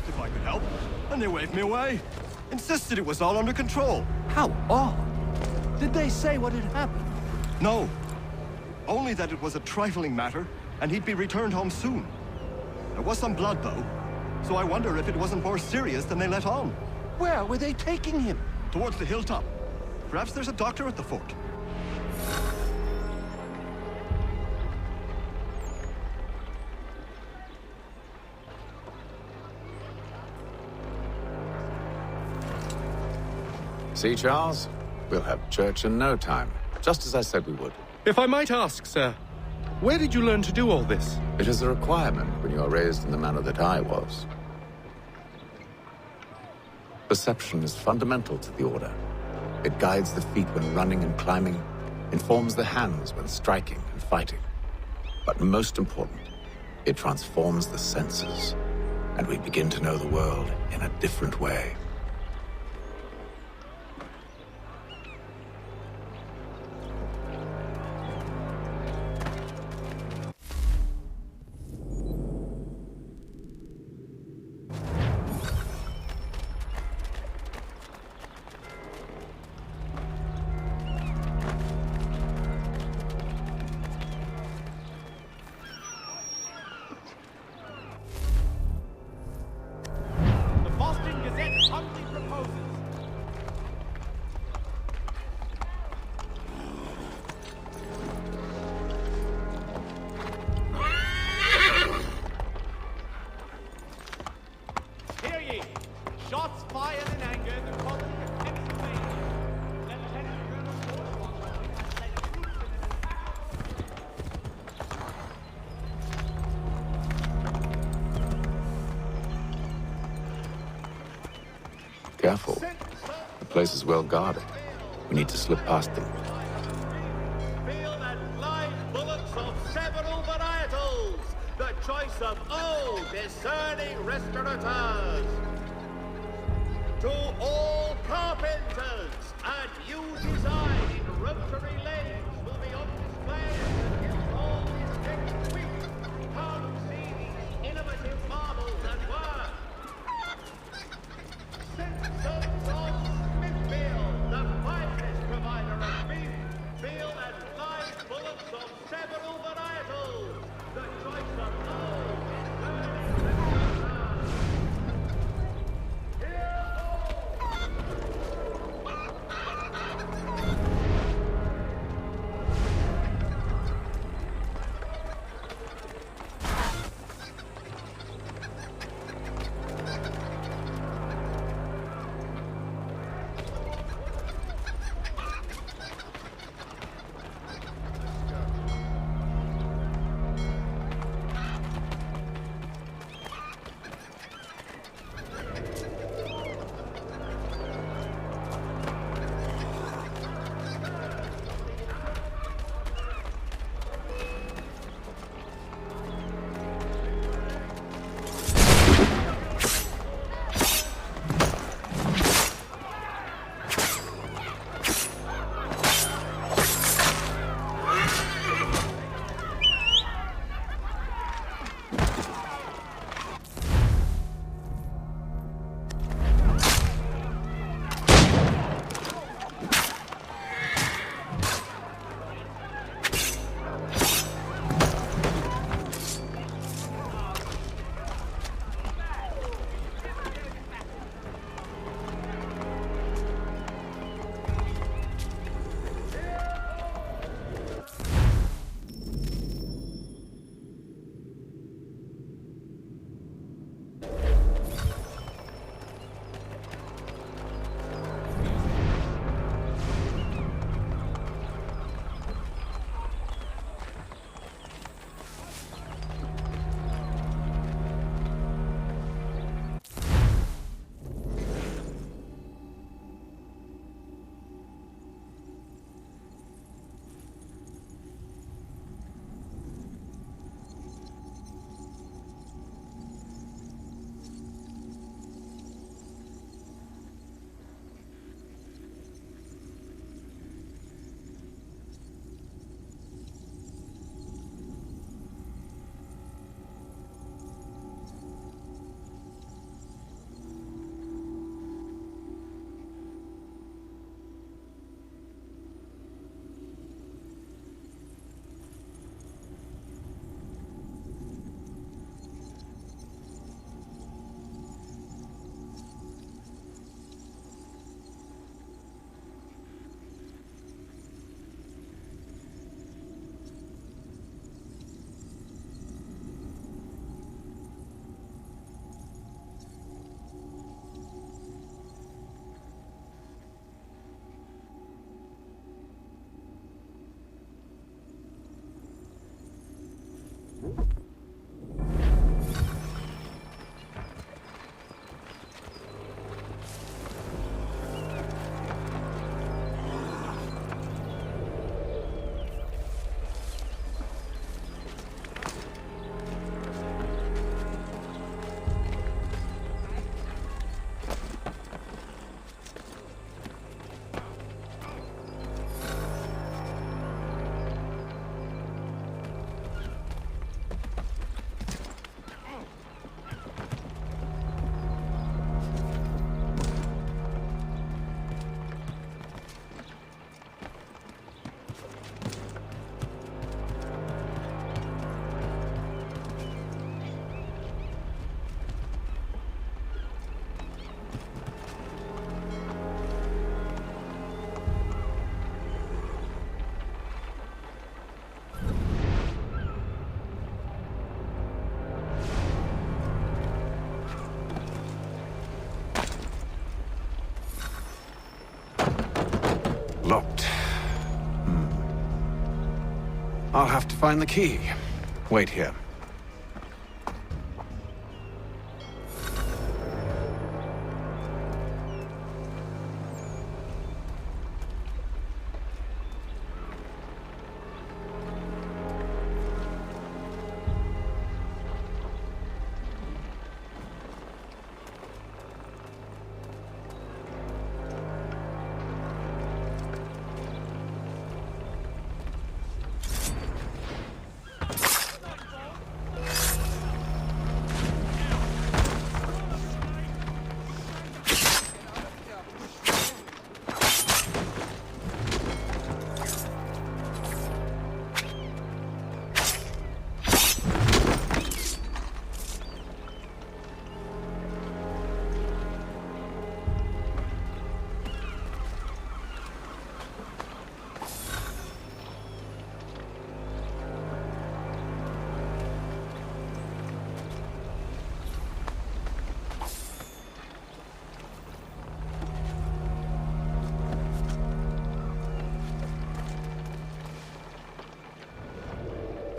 If I could help, and they waved me away. Insisted it was all under control. How odd. Did they say what had happened? No. Only that it was a trifling matter, and he'd be returned home soon. There was some blood, though, so I wonder if it wasn't more serious than they let on. Where were they taking him? Towards the hilltop. Perhaps there's a doctor at the fort. See, Charles? We'll have church in no time, just as I said we would. If I might ask, sir, where did you learn to do all this? It is a requirement when you are raised in the manner that I was. Perception is fundamental to the Order. It guides the feet when running and climbing, informs the hands when striking and fighting. But most important, it transforms the senses, and we begin to know the world in a different way. Careful. The place is well guarded. We need to slip past them. Field and live bullets of several varietals. The choice of all discerning restaurateurs. To all carpenters, a new design in rotary lanes will be on display in all this next week. Come see these innovative marvels at work. Simpsons of Smithfield, the finest provider of beef, veal and live bullets of several varietals. The choice of all discerning restaurateurs. Here Locked. I'll have to find the key. Wait here.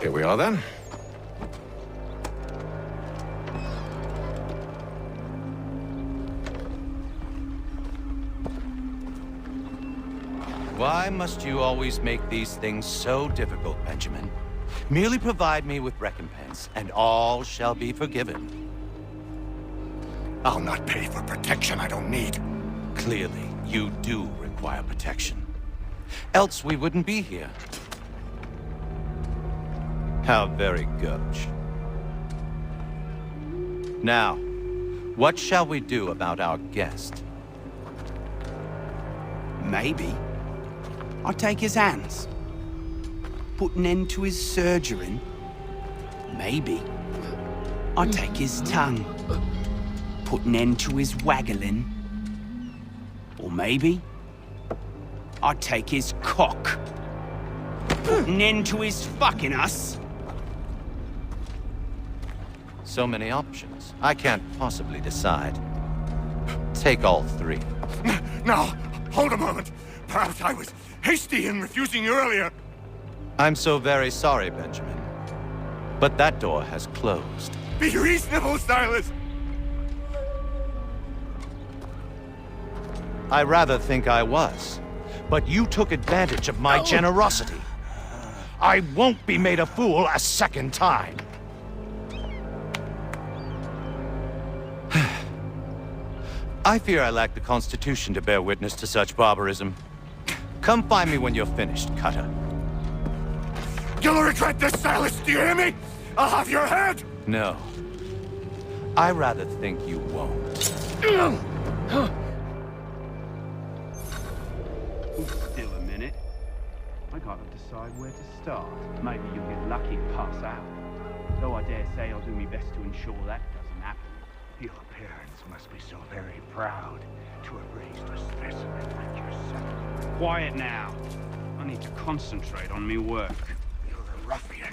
Here we are then. Why must you always make these things so difficult, Benjamin? Merely provide me with recompense, and all shall be forgiven. I'll not pay for protection I don't need. Clearly, you do require protection. Else we wouldn't be here. How very gauche. Now, what shall we do about our guest? Maybe I'll take his hands. Put an end to his surgering. Maybe I'll take his tongue. Put an end to his waggling. Or maybe I'll take his cock. Put an end to his fucking us. So many options. I can't possibly decide. Take all three. Now, hold a moment. Perhaps I was hasty in refusing you earlier. I'm so very sorry, Benjamin. But that door has closed. Be reasonable, Silas! I rather think I was. But you took advantage of my generosity. I won't be made a fool a second time. I fear I lack the constitution to bear witness to such barbarism. Come find me when you're finished, Cutter. You'll regret this, Silas, do you hear me? I'll have your head! No. I rather think you won't. Still a minute. I gotta decide where to start. Maybe you'll get lucky and pass out. Though I dare say I'll do my best to ensure that doesn't happen. Your parents must be so very proud to have raised a specimen like yourself. Quiet now. I need to concentrate on me work. You're a ruffian.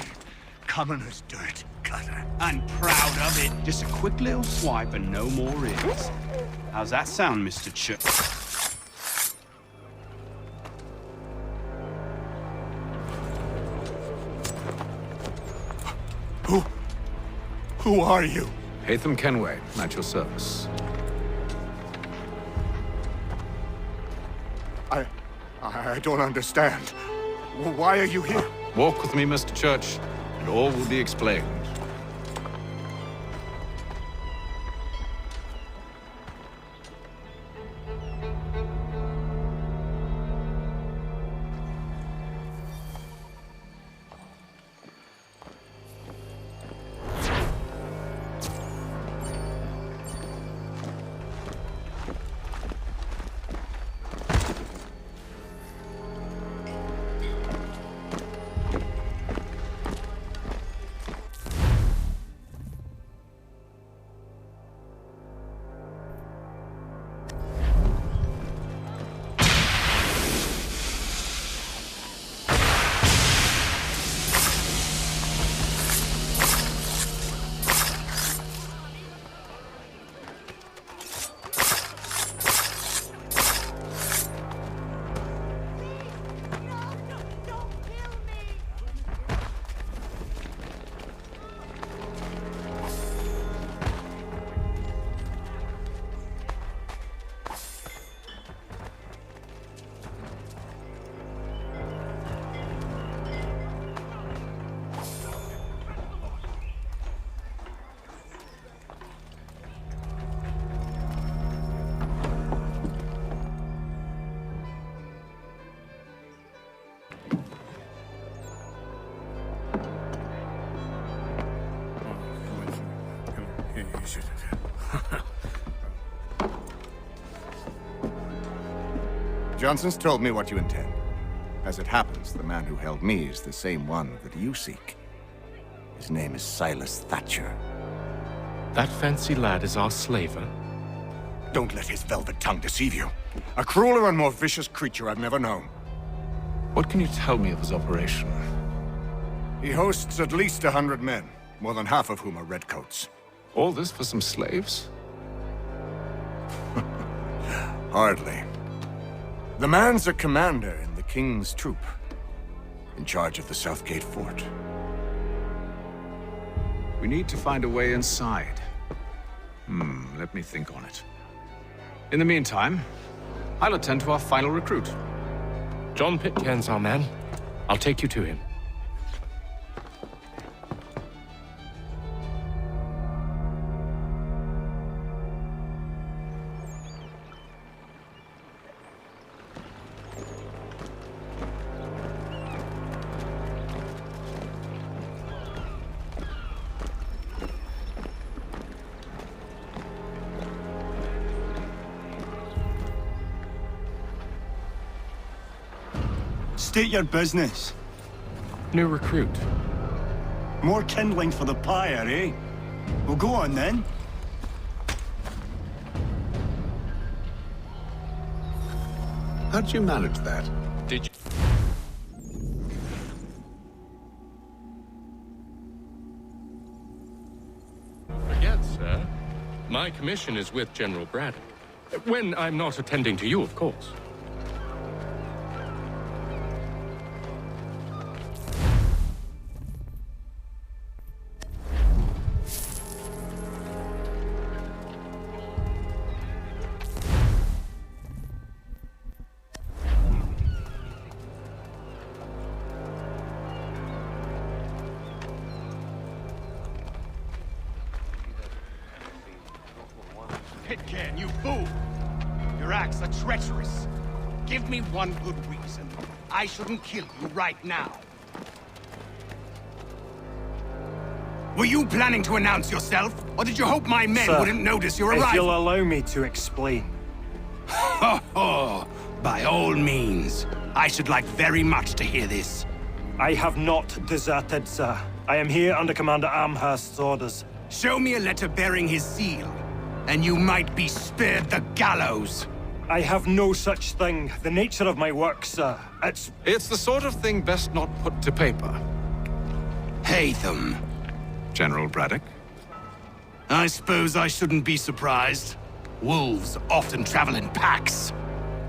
Common as dirt, Cutter. I'm proud of it. Just a quick little swipe and no more is. How's that sound, Mr. Ch... Who are you? Hatham Kenway, at your service. I don't understand. Why are you here? Walk with me, Mr. Church, and all will be explained. Johnson's told me what you intend. As it happens, the man who held me is the same one that you seek. His name is Silas Thatcher. That fancy lad is our slaver? Don't let his velvet tongue deceive you. A crueler and more vicious creature I've never known. What can you tell me of his operation? He hosts at least 100 men, more than half of whom are redcoats. All this for some slaves? Hardly. The man's a commander in the King's troop, in charge of the Southgate Fort. We need to find a way inside. Let me think on it. In the meantime, I'll attend to our final recruit. John Pitcairn's our man. I'll take you to him. State your business. New recruit. More kindling for the pyre, eh? Well, go on then. How'd you manage that? Did you? Forget, sir. My commission is with General Braddock. When I'm not attending to you, of course. Pitcairn, you fool! Your acts are treacherous. Give me one good reason. I shouldn't kill you right now. Were you planning to announce yourself? Or did you hope my men wouldn't notice your arrival? If you'll allow me to explain. Ho ho! By all means. I should like very much to hear this. I have not deserted, sir. I am here under Commander Amherst's orders. Show me a letter bearing his seal, and you might be spared the gallows. I have no such thing. The nature of my work, sir, It's the sort of thing best not put to paper. Hatham. General Braddock? I suppose I shouldn't be surprised. Wolves often travel in packs.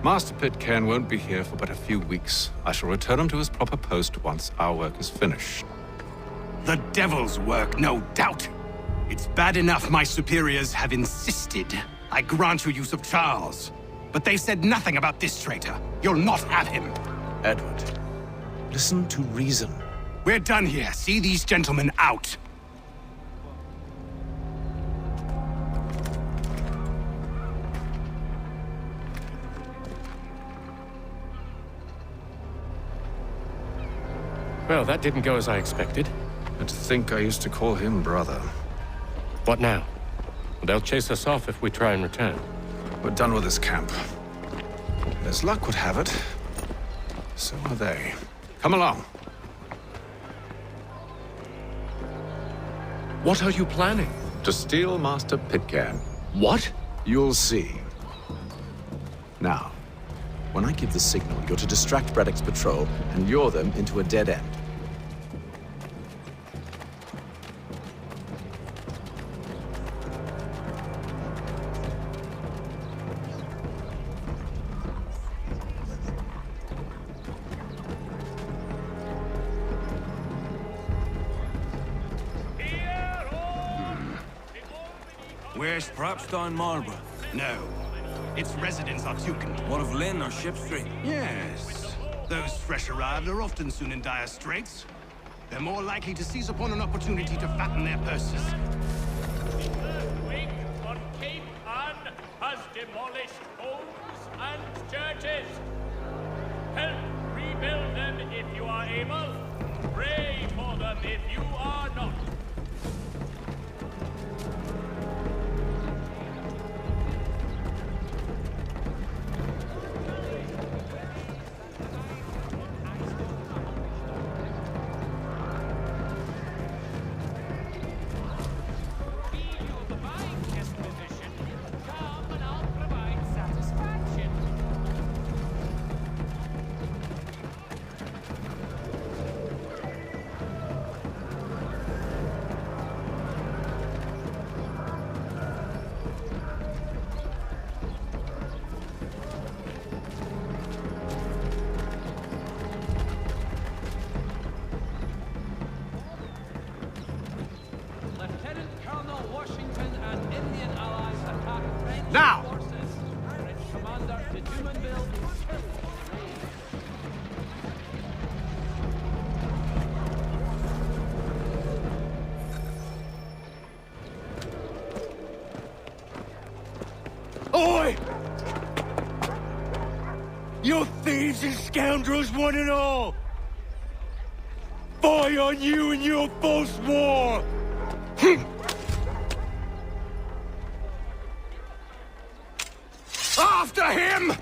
Master Pitcairn won't be here for but a few weeks. I shall return him to his proper post once our work is finished. The devil's work, no doubt. It's bad enough my superiors have insisted I grant you use of Charles. But they've said nothing about this traitor. You'll not have him. Edward, listen to reason. We're done here. See these gentlemen out. Well, that didn't go as I expected. And to think I used to call him brother. What now? They'll chase us off if we try and return. We're done with this camp. As luck would have it, so are they. Come along. What are you planning? To steal Master Pitcairn. What? You'll see. Now, when I give the signal, you're to distract Braddock's patrol and lure them into a dead end. Where's perhaps down Marlborough? No. Its residents are Tuken. What of Lynn or Ship Street? Yes. Those fresh arrived are often soon in dire straits. They're more likely to seize upon an opportunity to fatten their purses. The earthquake on Cape Ann has demolished homes and churches. Help rebuild them if you are able. Pray for them if you are not. Now! Oi! You thieves and scoundrels, one and all! Fire on you and your false war! After him!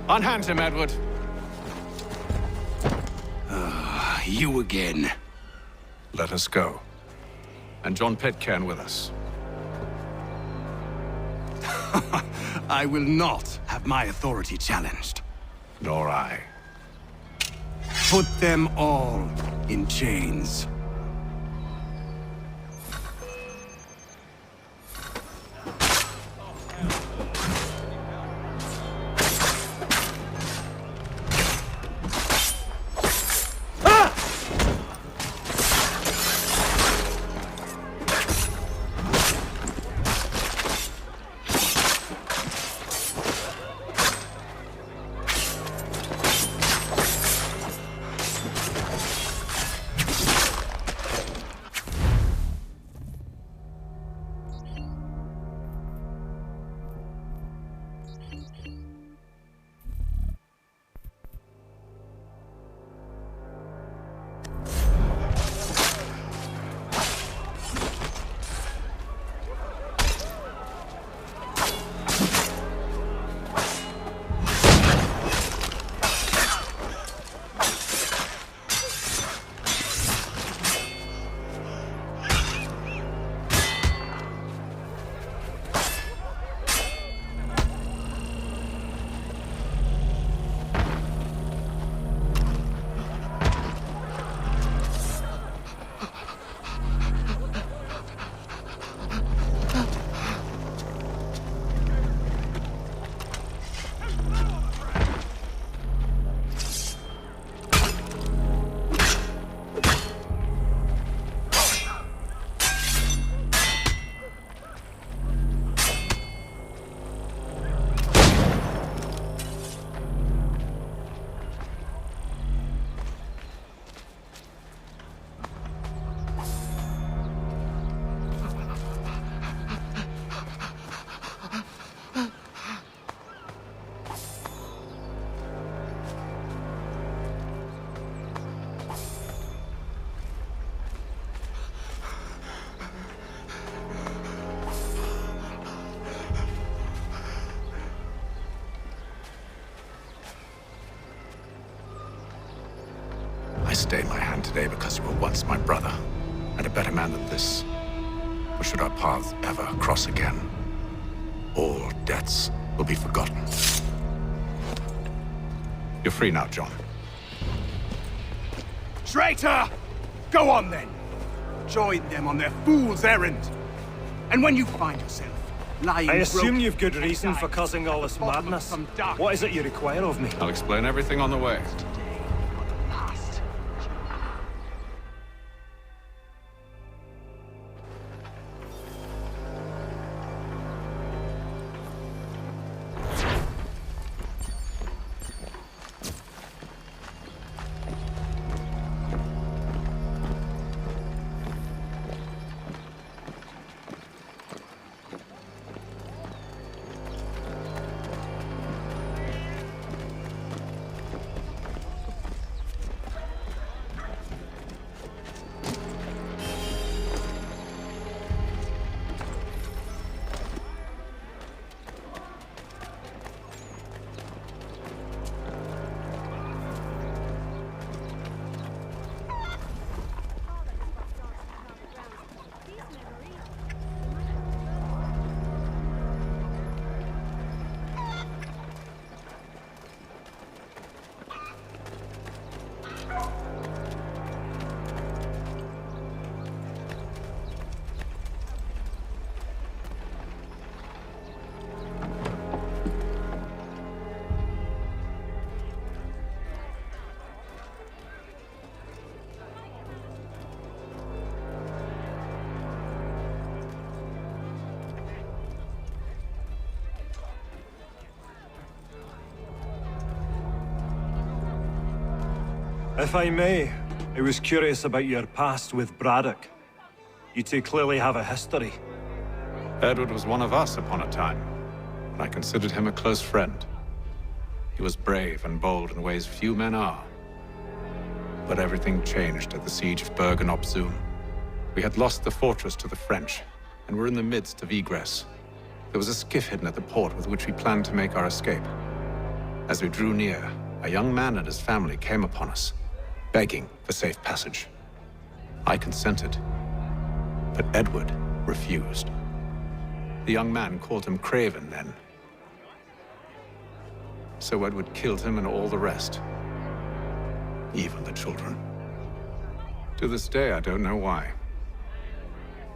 Unhand him, Edward. You again. Let us go. And John Pitcairn with us. I will not have my authority challenged. Nor I. Put them all in chains. stay my hand today because you were once my brother, and a better man than this. Or should our paths ever cross again, all debts will be forgotten. You're free now, John. Traitor! Go on then! Join them on their fool's errand. And when you find yourself lying... I assume you've good reason for causing all this madness. What is it you require of me? I'll explain everything on the way. If I may, I was curious about your past with Braddock. You two clearly have a history. Edward was one of us upon a time, and I considered him a close friend. He was brave and bold in ways few men are. But everything changed at the siege of Bergen op Zoom. We had lost the fortress to the French, and were in the midst of egress. There was a skiff hidden at the port with which we planned to make our escape. As we drew near, a young man and his family came upon us, begging for safe passage. I consented, but Edward refused. The young man called him Craven then. So Edward killed him and all the rest, even the children. To this day, I don't know why.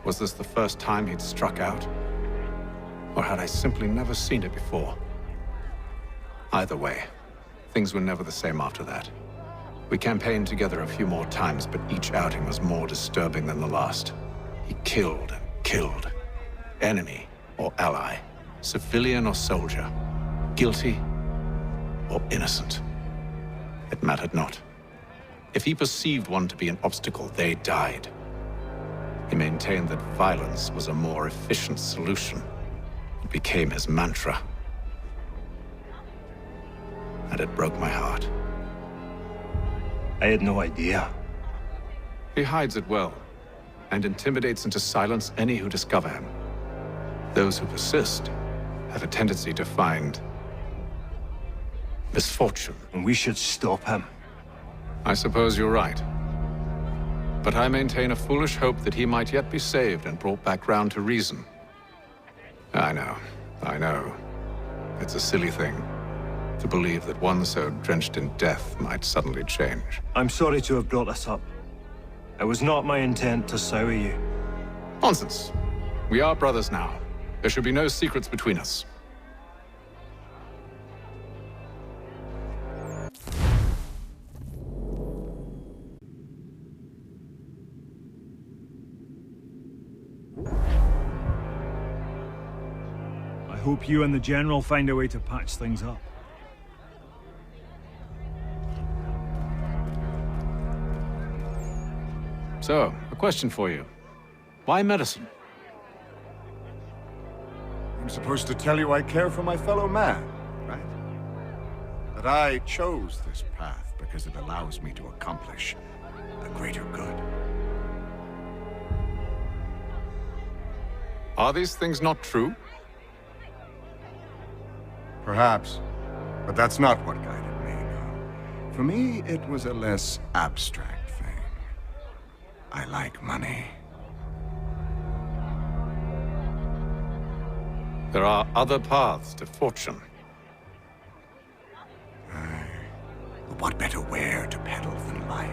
Was this the first time he'd struck out? Or had I simply never seen it before? Either way, things were never the same after that. We campaigned together a few more times, but each outing was more disturbing than the last. He killed and killed. Enemy or ally, civilian or soldier, guilty or innocent. It mattered not. If he perceived one to be an obstacle, they died. He maintained that violence was a more efficient solution. It became his mantra. And it broke my heart. I had no idea. He hides it well, and intimidates into silence any who discover him. Those who persist have a tendency to find misfortune. And we should stop him. I suppose you're right. But I maintain a foolish hope that he might yet be saved and brought back round to reason. I know. It's a silly thing to believe that one so drenched in death might suddenly change. I'm sorry to have brought this up. It was not my intent to sour you. Nonsense. We are brothers now. There should be no secrets between us. I hope you and the General find a way to patch things up. So, a question for you. Why medicine? I'm supposed to tell you I care for my fellow man, right? That I chose this path because it allows me to accomplish a greater good. Are these things not true? Perhaps, but that's not what guided me, no. For me, it was a less abstract I like money. There are other paths to fortune. But what better ware to peddle than life?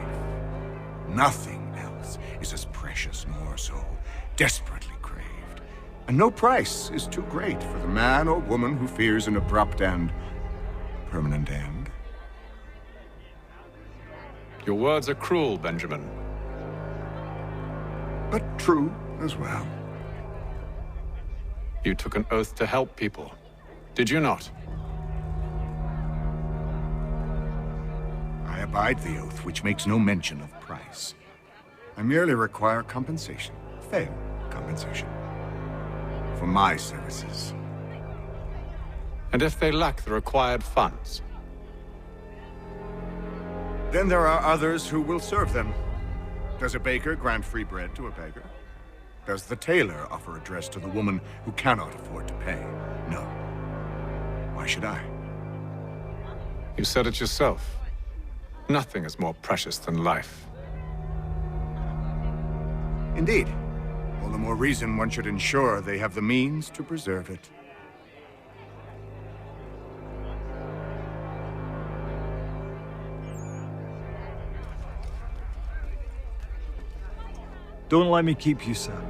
Nothing else is as precious nor so desperately craved. And no price is too great for the man or woman who fears an abrupt and permanent end. Your words are cruel, Benjamin. But true as well. You took an oath to help people, did you not? I abide the oath, which makes no mention of price. I merely require compensation, fair compensation, for my services. And if they lack the required funds? Then there are others who will serve them. Does a baker grant free bread to a beggar? Does the tailor offer a dress to the woman who cannot afford to pay? No. Why should I? You said it yourself. Nothing is more precious than life. Indeed. All the more reason one should ensure they have the means to preserve it. Don't let me keep you, sir.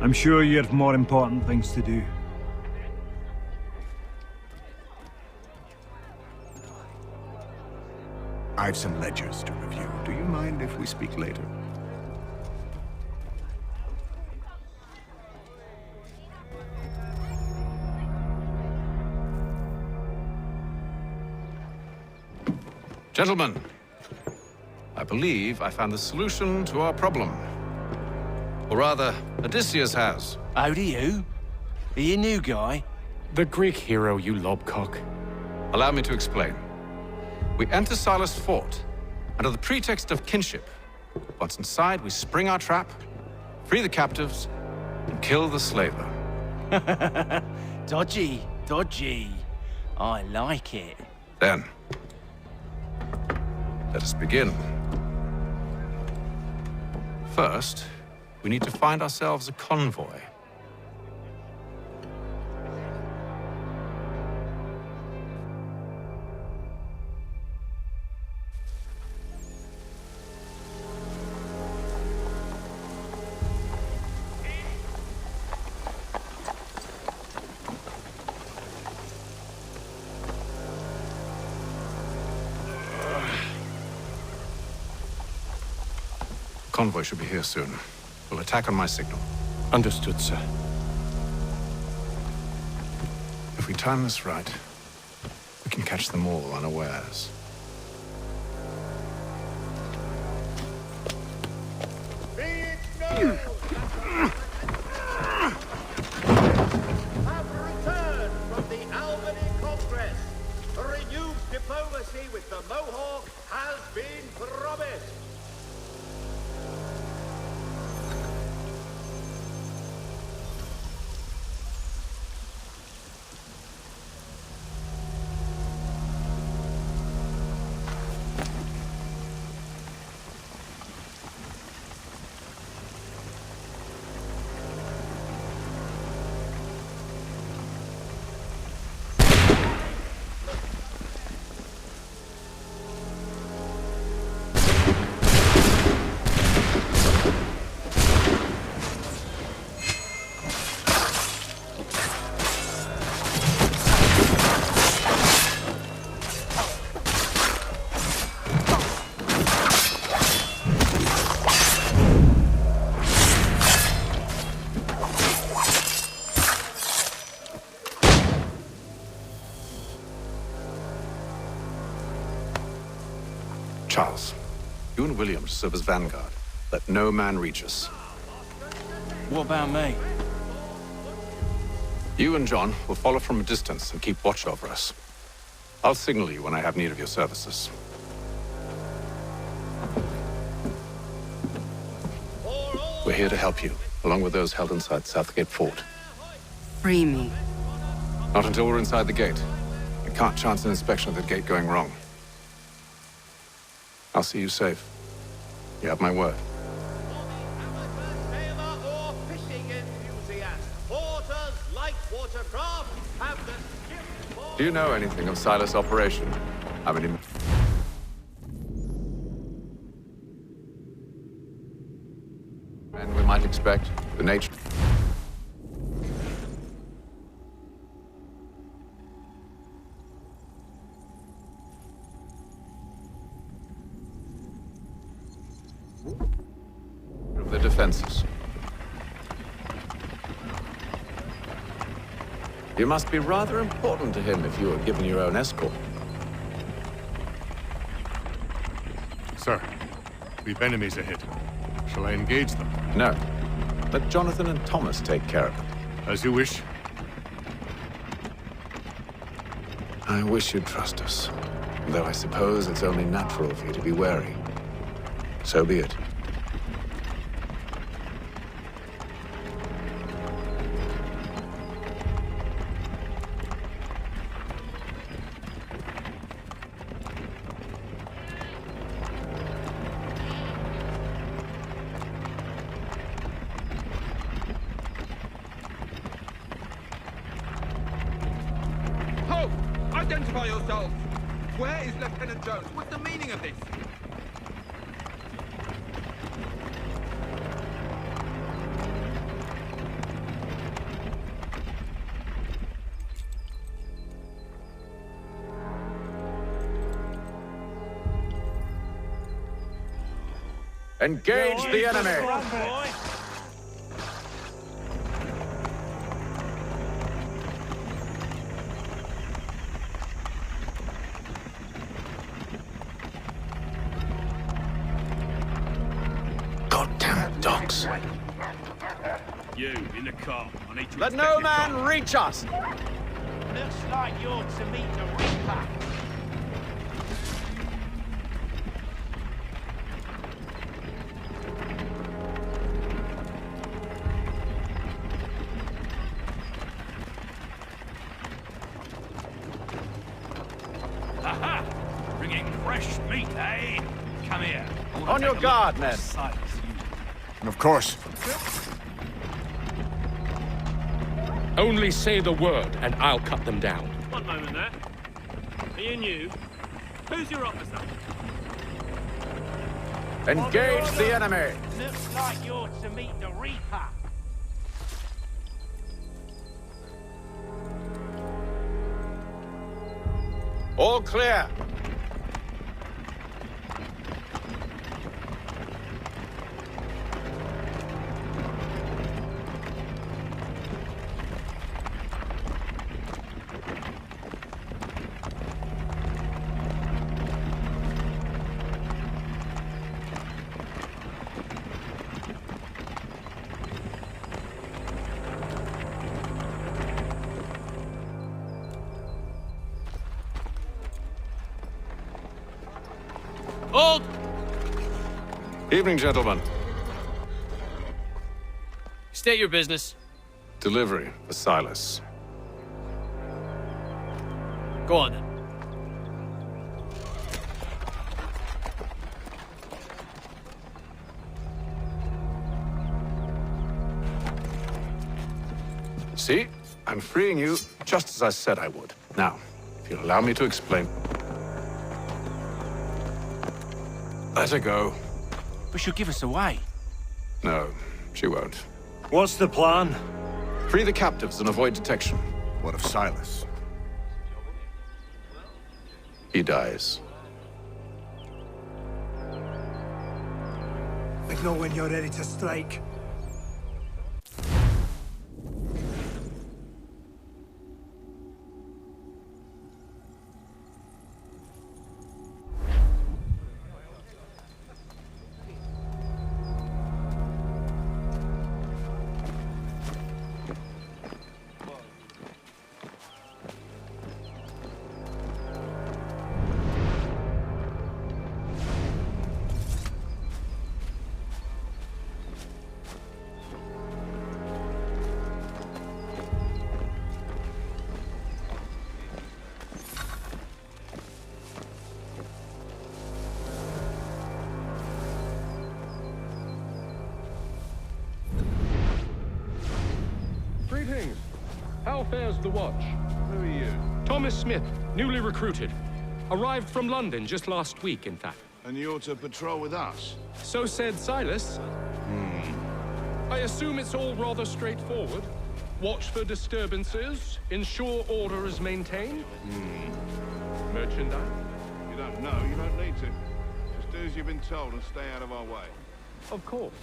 I'm sure you have more important things to do. I've some ledgers to review. Do you mind if we speak later? Gentlemen, I believe I found the solution to our problem. Or rather, Odysseus has. Oh, do you? Are you a new guy? The Greek hero, you lobcock. Allow me to explain. We enter Silas' fort, under the pretext of kinship. Once inside, we spring our trap, free the captives, and kill the slaver. Dodgy, dodgy. I like it. Then, let us begin. First, we need to find ourselves a convoy. Convoy should be here soon. We'll attack on my signal. Understood, sir. If we time this right, we can catch them all unawares. Have returned from the Albany Congress. A renewed diplomacy with the Mohawk has been promised. Charles, you and William serve as vanguard. Let no man reach us. What about me? You and John will follow from a distance and keep watch over us. I'll signal you when I have need of your services. We're here to help you, along with those held inside Southgate Fort. Free me. Not until we're inside the gate. We can't chance an inspection of the gate going wrong. I'll see you safe. You have my word. Do you know anything of Silas' operation? I mean, and we might expect the nature. Of the defenses. You must be rather important to him if you are given your own escort. Sir, we've enemies ahead. Shall I engage them? No. Let Jonathan and Thomas take care of it. As you wish. I wish you'd trust us. Though I suppose it's only natural for you to be wary. So be it. Ho! Identify yourselves! Where is Lieutenant Jones? What's the meaning of this? Engage the enemy! Goddamn dogs. You, in the car. I need to Let no man reach us! Looks like you're to meet the Reaper. Aha! Bringing fresh meat, eh? Come here. On your guard, men. And of course. Only say the word, and I'll cut them down. One moment there. Are you new? Who's your officer? Engage the enemy! Looks like you're to meet the Reaper. All clear. Hold! Evening, gentlemen. State your business. Delivery for Silas. Go on then. See? I'm freeing you just as I said I would. Now, if you'll allow me to explain. Let her go. But she'll give us away. No, she won't. What's the plan? Free the captives and avoid detection. What of Silas? He dies. Signal when you're ready to strike. Greetings. How fares the watch? Who are you? Thomas Smith, newly recruited. Arrived from London just last week, in fact. And you're to patrol with us? So said Silas. I assume it's all rather straightforward. Watch for disturbances, ensure order is maintained. Merchandise? You don't know, you don't need to. Just do as you've been told and stay out of our way. Of course.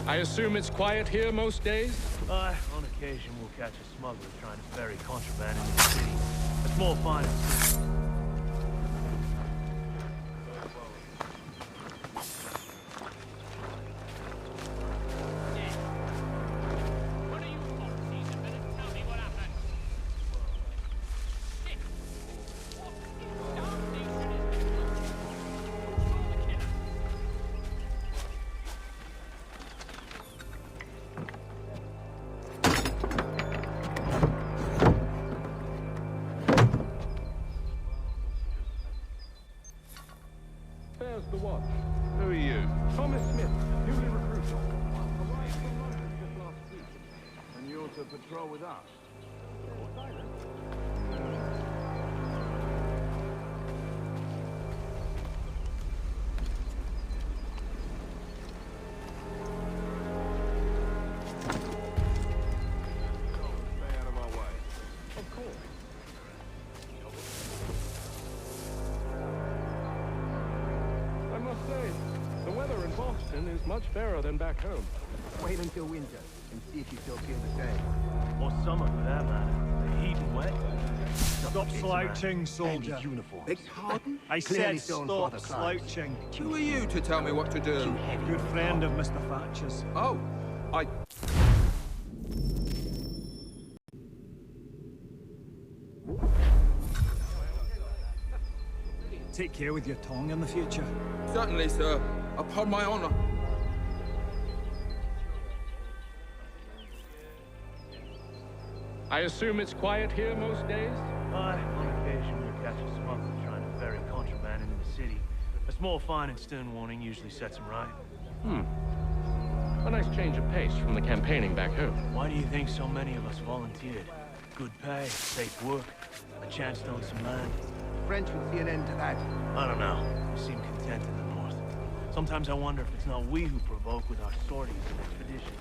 I assume it's quiet here most days? On occasion we'll catch a smuggler trying to ferry contraband into the city. A small fine. The watch. Who are you? Thomas Smith, newly recruited. Arrived from London just last week. And you're to patrol with us? Stay out of our way. Of course. I must say, the weather in Boston is much fairer than back home. Wait until winter and see if you still feel the same. Or summer, for that matter. The heat and wet. Stop slouching, soldier. Beg pardon? I Clearly said stolen stop for the crimes. slouching. Who are you to tell me what to do? Good friend of Mr. Thatcher's. Oh, I... Take care with your tongue in the future. Certainly, sir. Upon my honor. I assume it's quiet here most days? On occasion we'll catch a smuggler trying to ferry contraband into the city. A small fine and stern warning usually sets him right. A nice change of pace from the campaigning back home. Why do you think so many of us volunteered? Good pay, safe work, a chance to own some land. The French would see an end to that. I don't know. We seem content in the north. Sometimes I wonder if it's not we who provoke with our sorties and expeditions.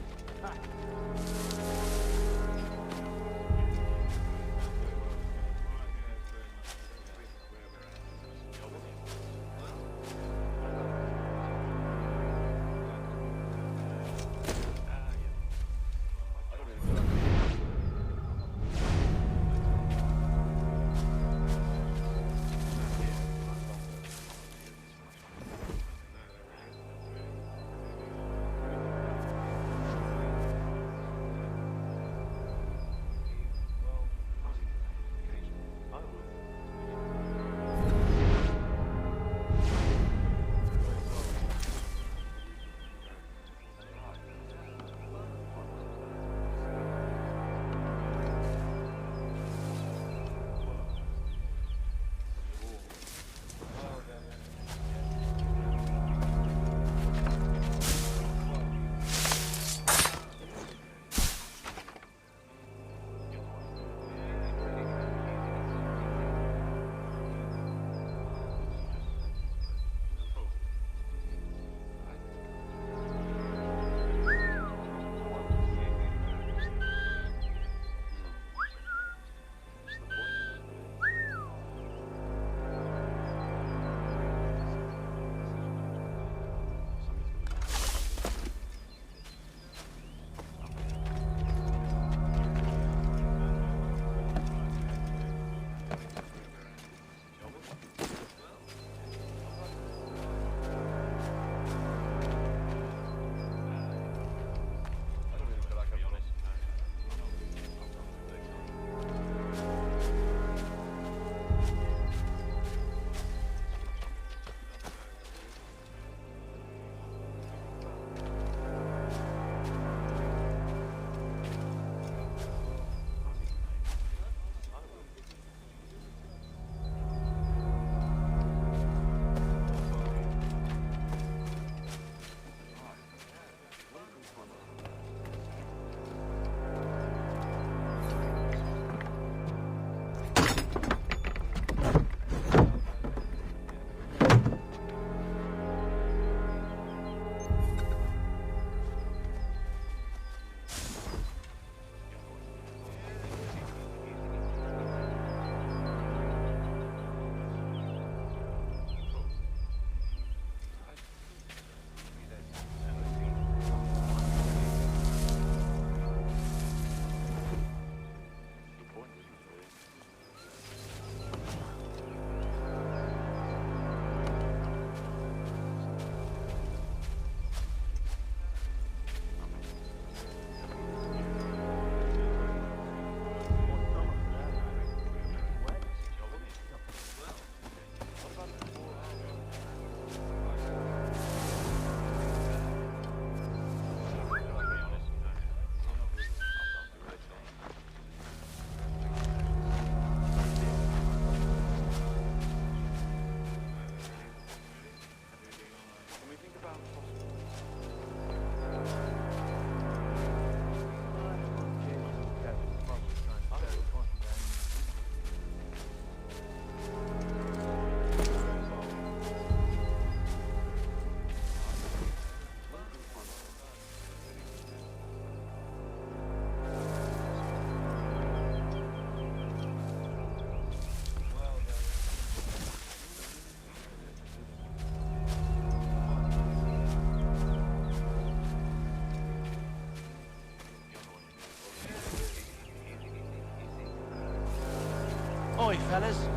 fellas.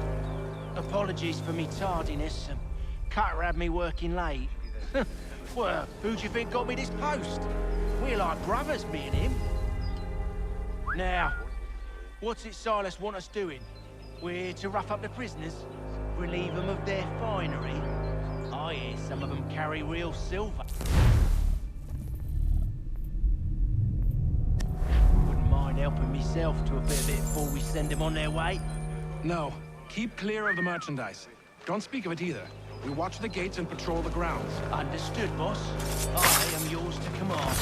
Apologies for me tardiness. Cutter had me working late. Well, who do you think got me this post? We're like brothers, me and him. Now, what's it Silas want us doing? We're to rough up the prisoners, relieve them of their finery. I hear some of them carry real silver. Wouldn't mind helping myself to a bit of it before we send them on their way. No, keep clear of the merchandise. Don't speak of it either. We watch the gates and patrol the grounds. Understood, boss. I am yours to command.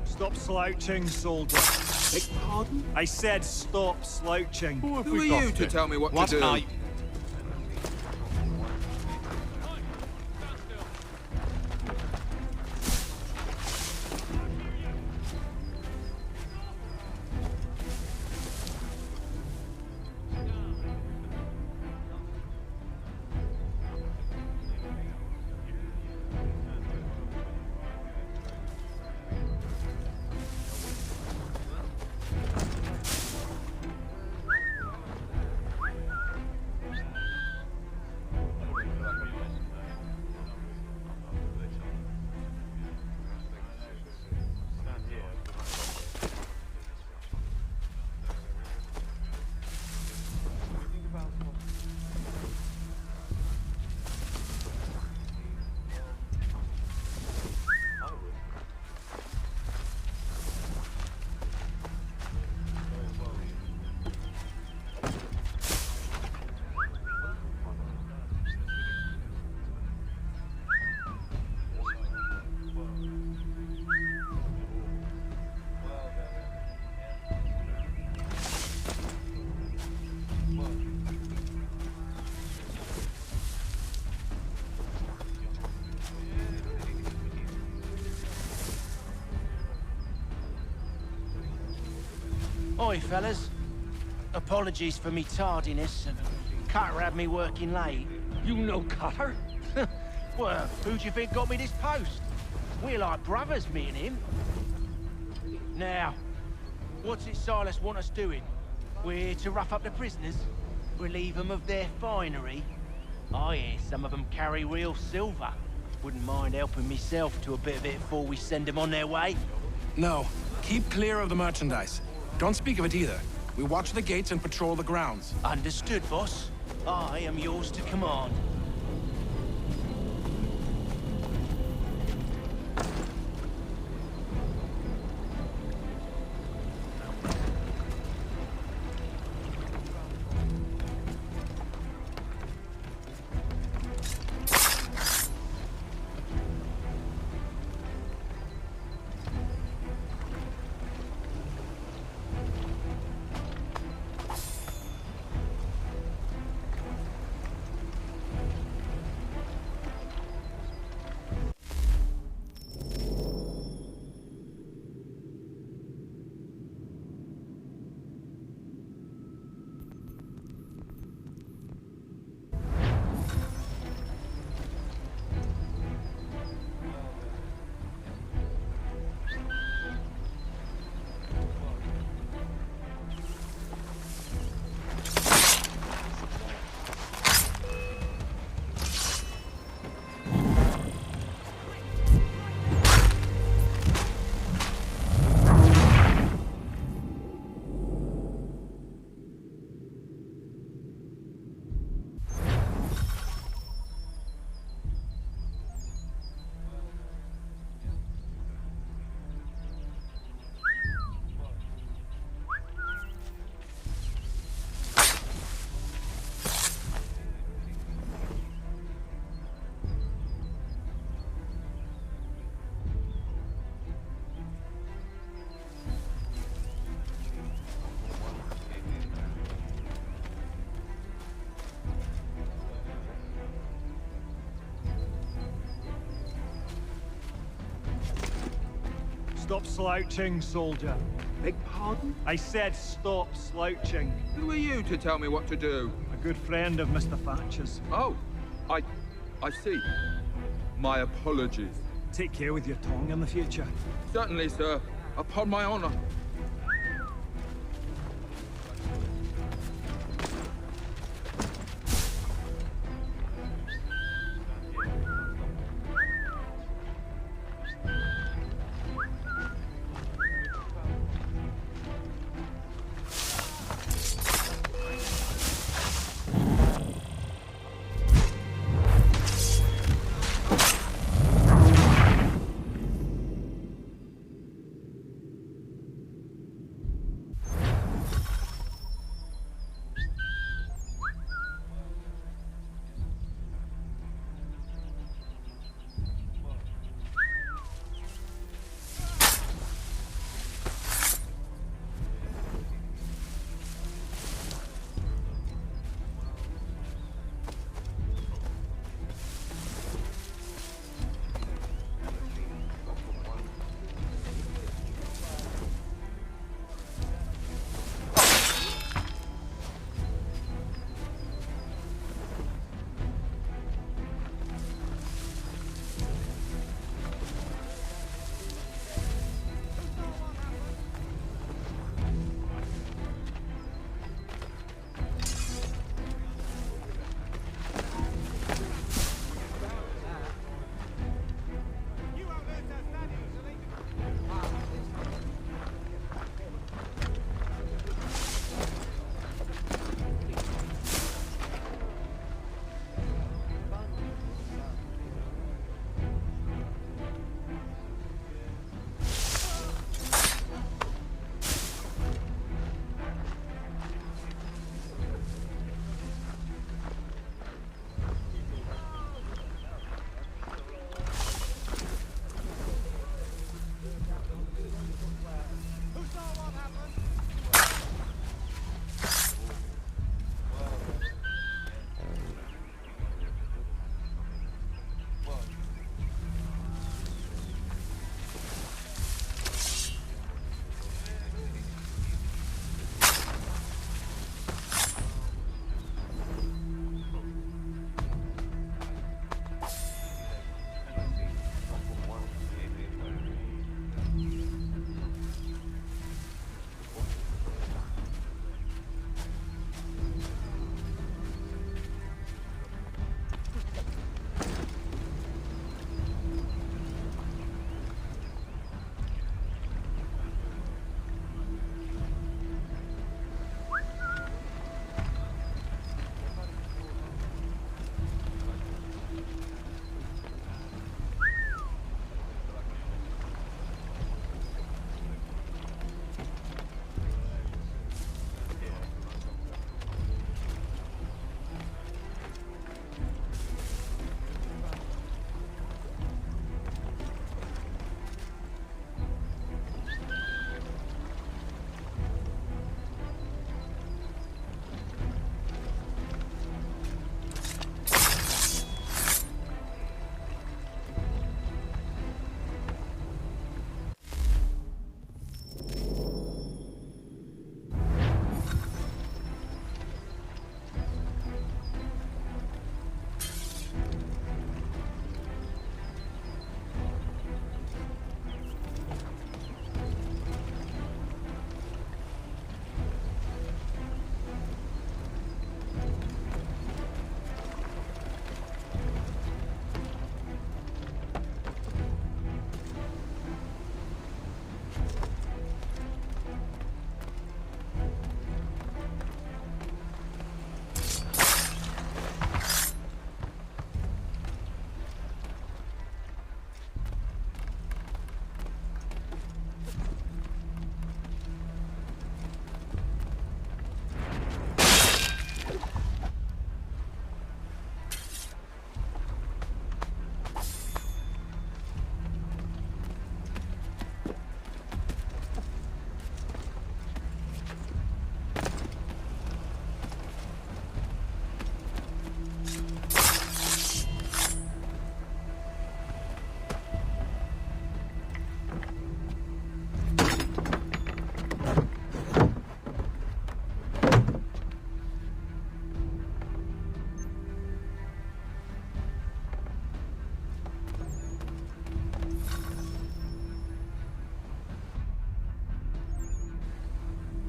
Stop slouching, soldier. Beg pardon? I said stop slouching. Who are you to tell me what to do? Oi, fellas. Apologies for me tardiness. Cutter had me working late. You know Cutter? Well, who do you think got me this post? We're like brothers, me and him. Now, what's it Silas want us doing? We're to rough up the prisoners, relieve them of their finery. I hear some of them carry real silver. Wouldn't mind helping myself to a bit of it before we send them on their way. No, keep clear of the merchandise. Don't speak of it either. We watch the gates and patrol the grounds. Understood, boss. I am yours to command. Stop slouching, soldier. Beg pardon? I said stop slouching. Who are you to tell me what to do? A good friend of Mr. Thatcher's. Oh, I see. My apologies. Take care with your tongue in the future. Certainly, sir. Upon my honor.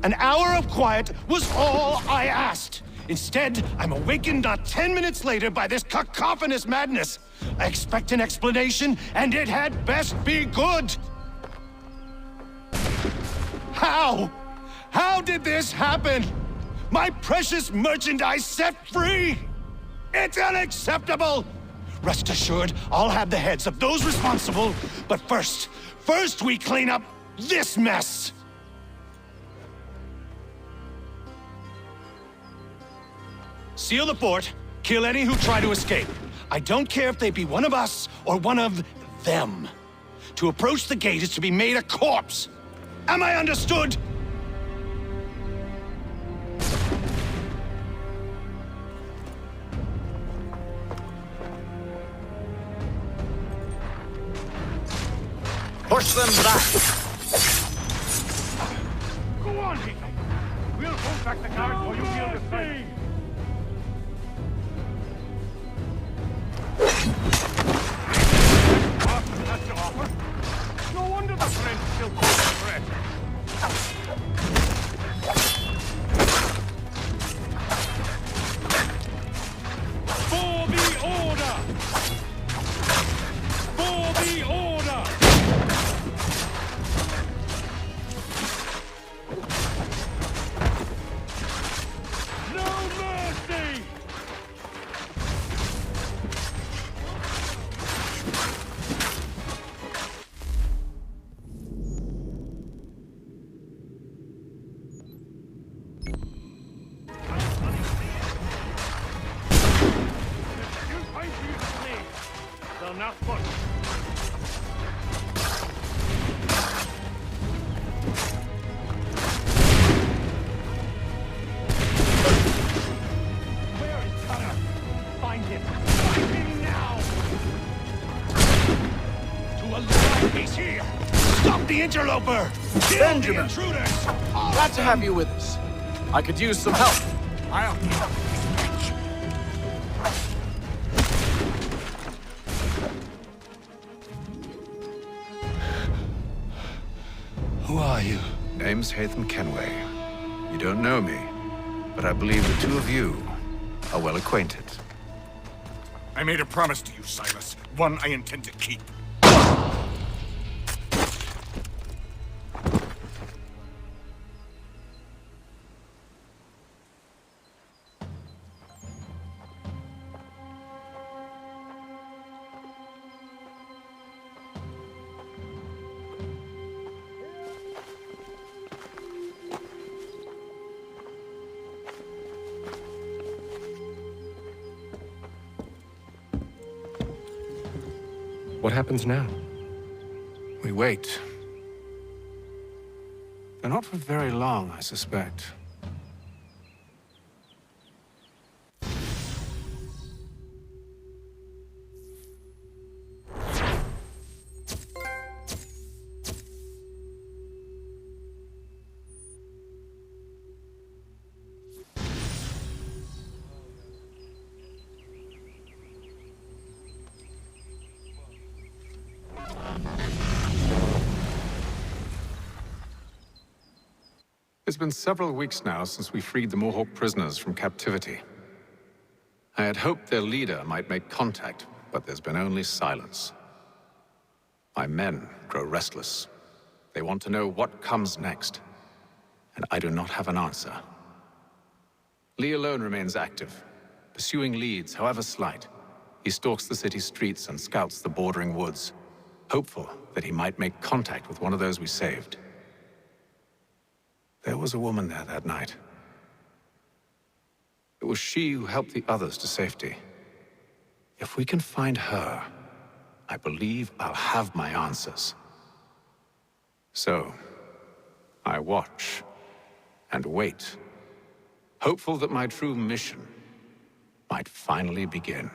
An hour of quiet was all I asked. Instead, I'm awakened not 10 minutes later by this cacophonous madness. I expect an explanation, and it had best be good. How? How did this happen? My precious merchandise set free! It's unacceptable! Rest assured, I'll have the heads of those responsible, but first we clean up this mess! Seal the fort, kill any who try to escape. I don't care if they be one of us or one of them. To approach the gate is to be made a corpse. Am I understood? Push them back! Go on, Hito! We'll hold back the guards while you deal with them. That's the offer. No wonder the French still call the threat. For the order! For the order! No mercy! Interloper! Benjamin! Glad to have you with us. I could use some help. I'll help. Who are you? Name's Hatham Kenway. You don't know me, but I believe the two of you are well acquainted. I made a promise to you, Silas. One I intend to keep. What happens now? We wait. But not for very long, I suspect. It's been several weeks now since we freed the Mohawk prisoners from captivity. I had hoped their leader might make contact, but there's been only silence. My men grow restless. They want to know what comes next, and I do not have an answer. Lee alone remains active, pursuing leads, however slight. He stalks the city streets and scouts the bordering woods, hopeful that he might make contact with one of those we saved. There was a woman there that night. It was she who helped the others to safety. If we can find her, I believe I'll have my answers. So, I watch and wait, hopeful that my true mission might finally begin.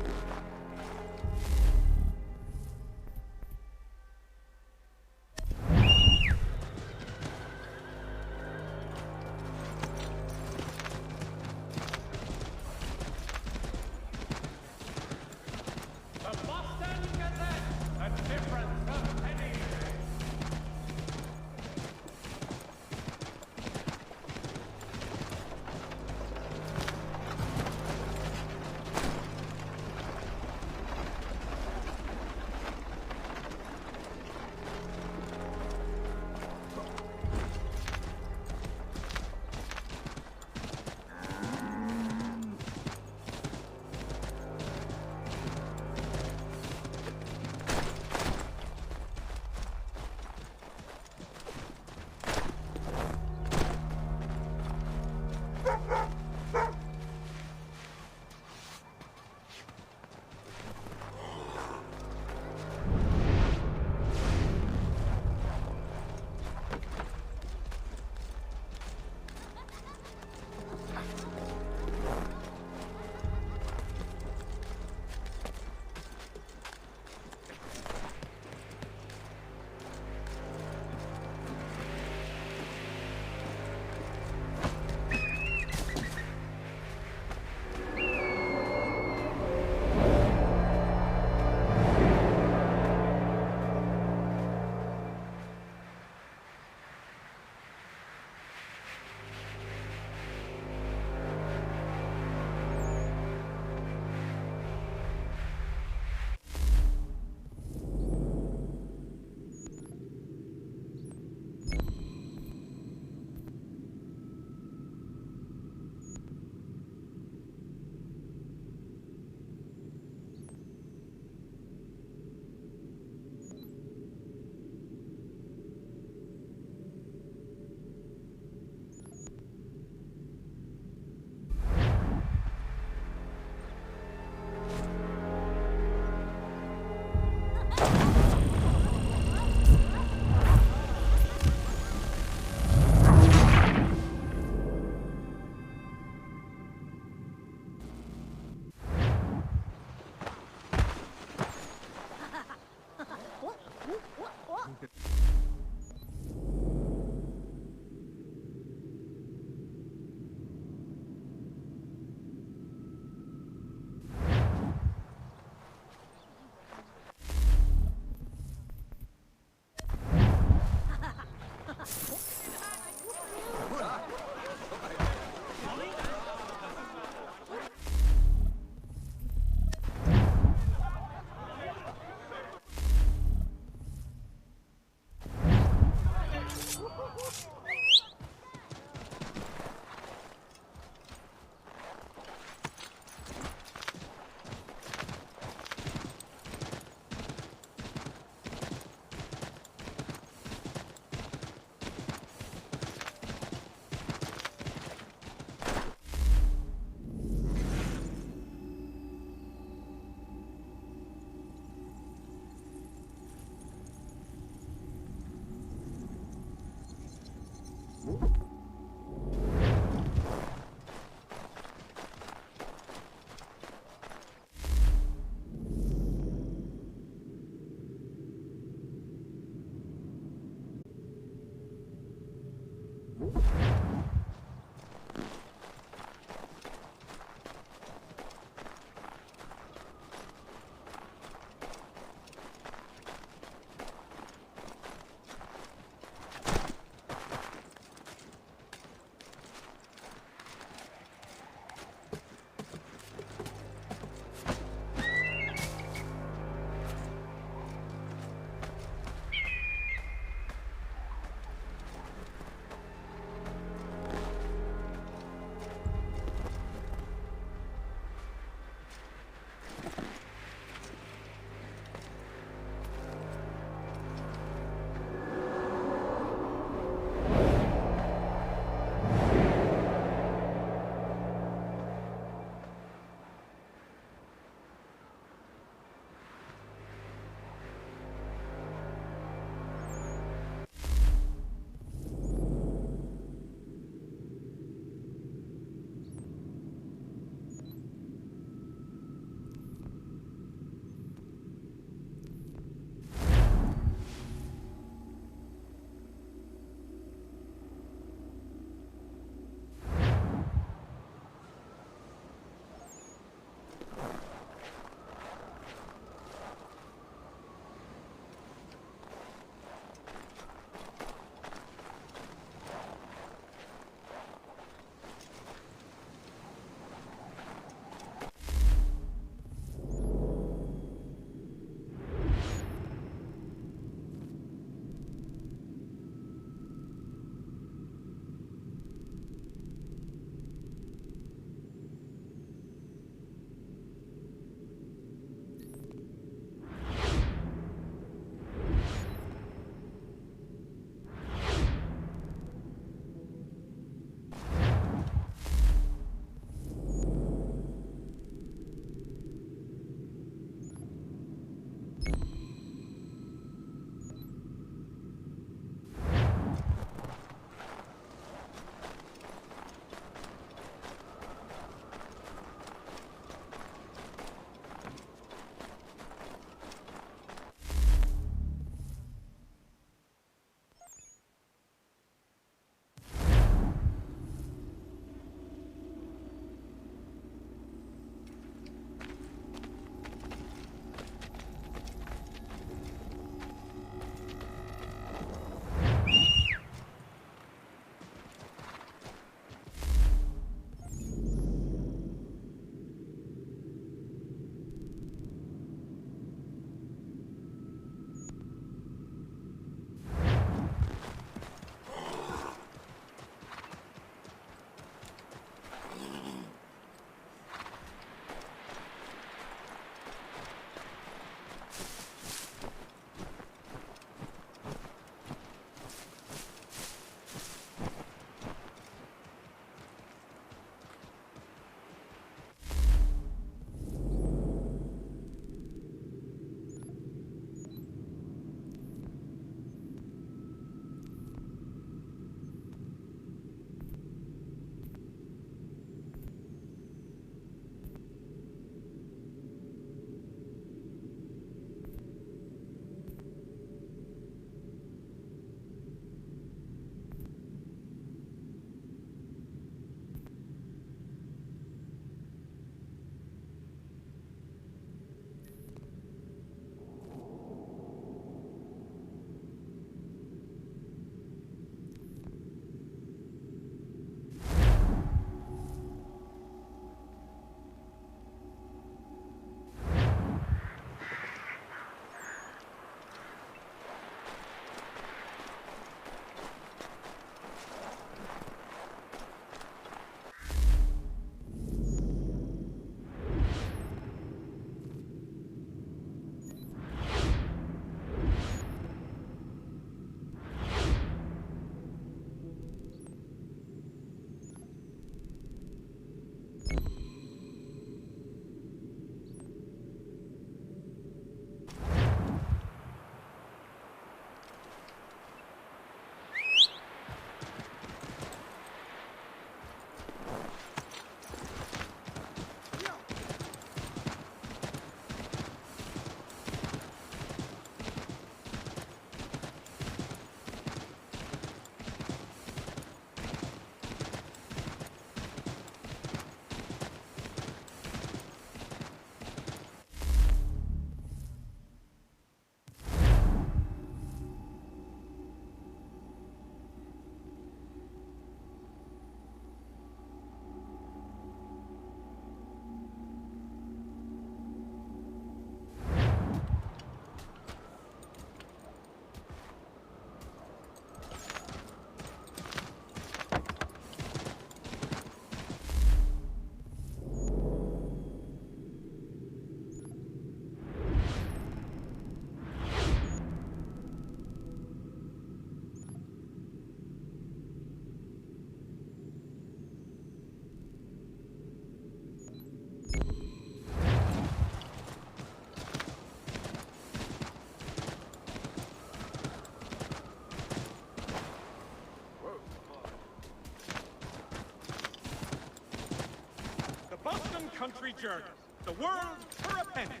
country journey. The world for a penny.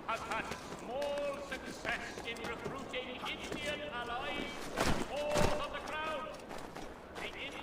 has had small success in recruiting Indian allies to the cause of the crown. The Indian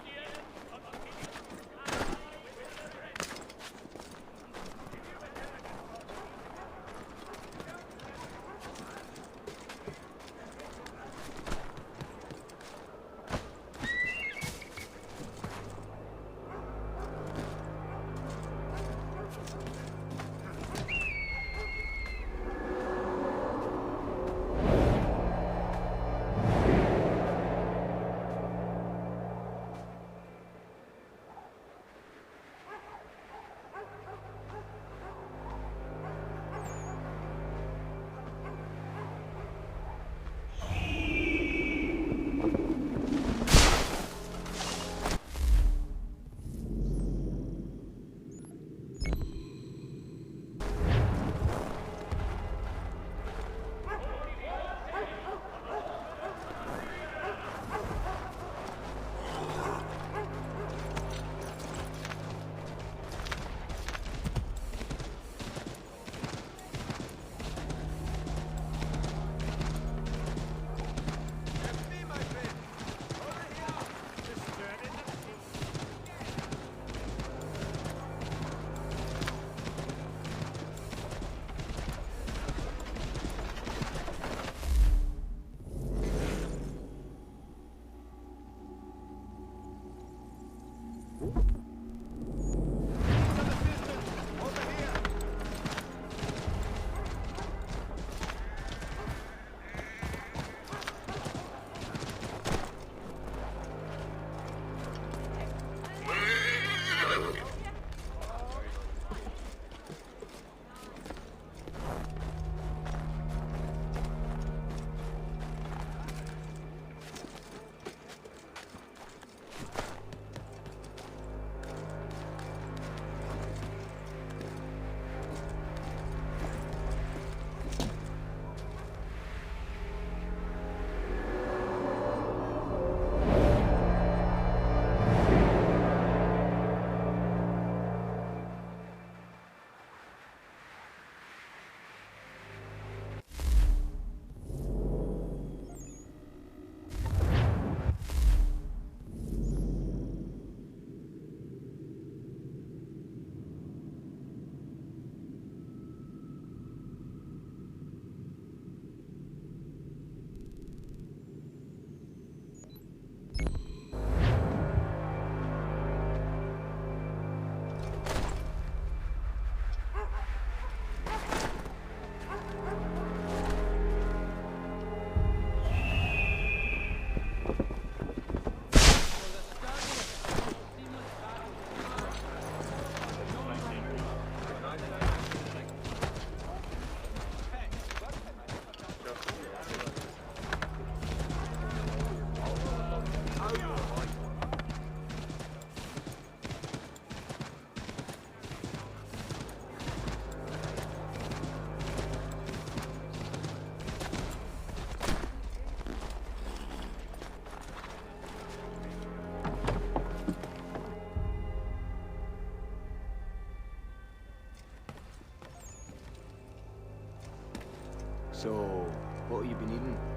So, What have you been eating?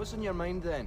What's on your mind then?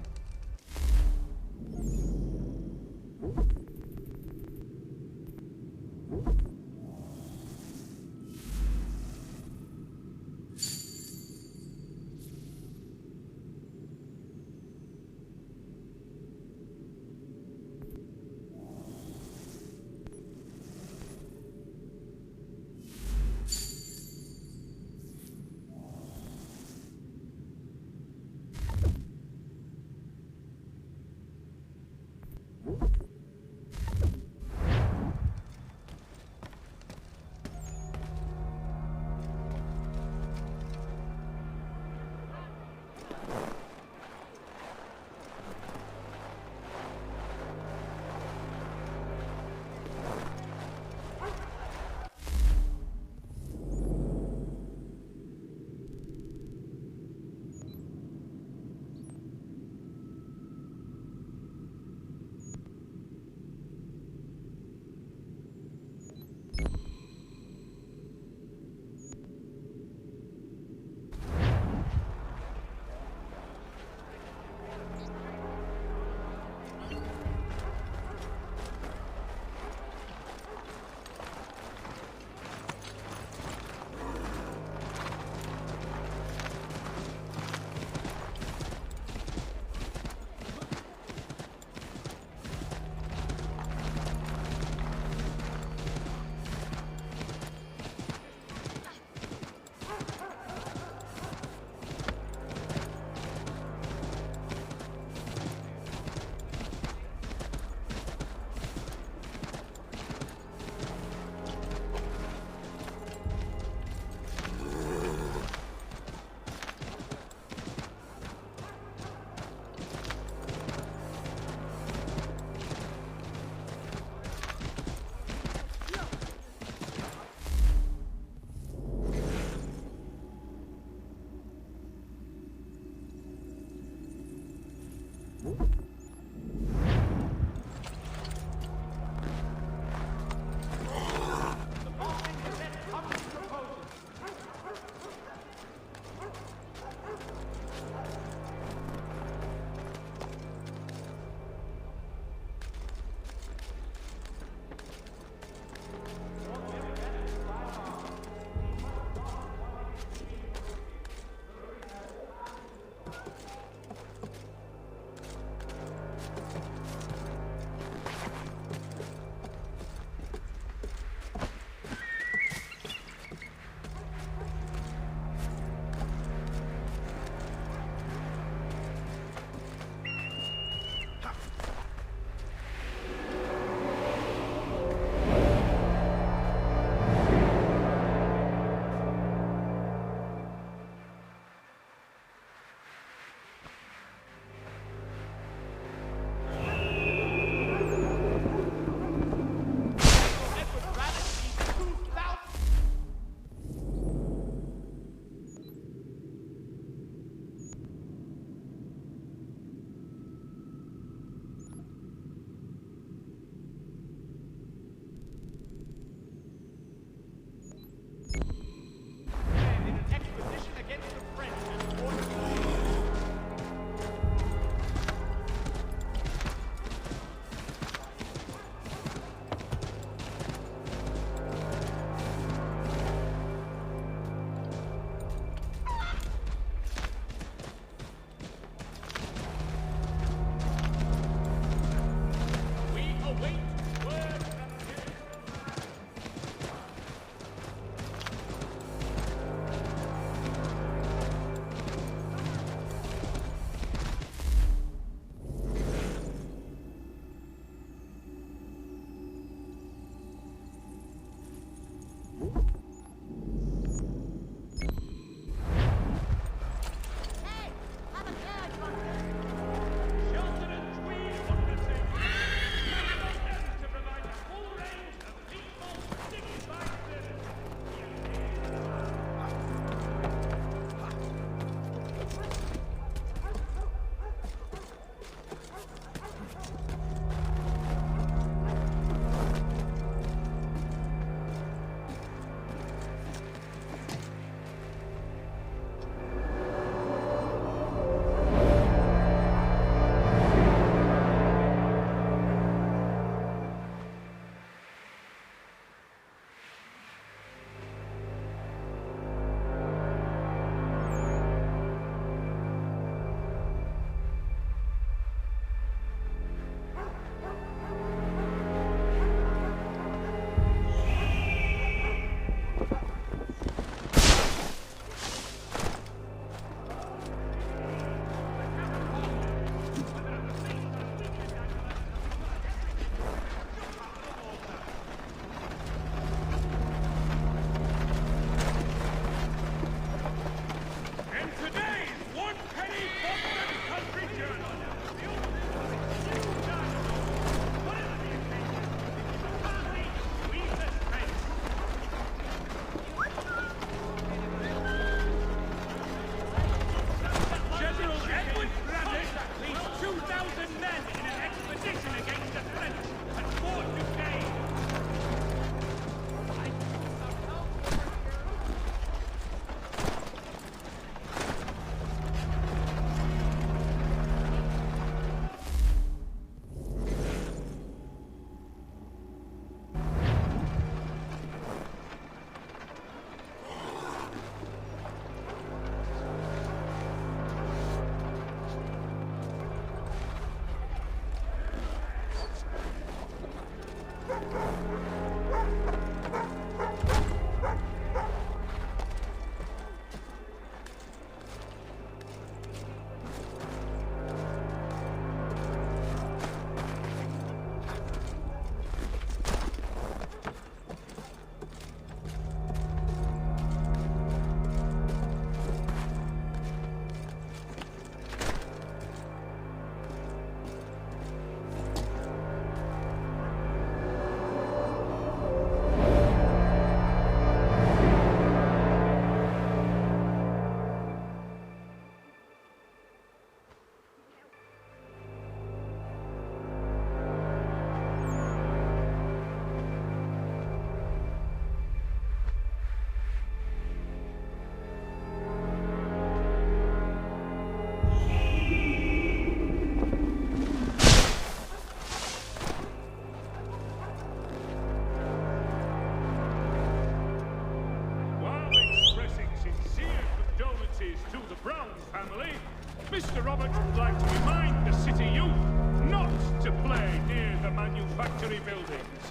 factory buildings.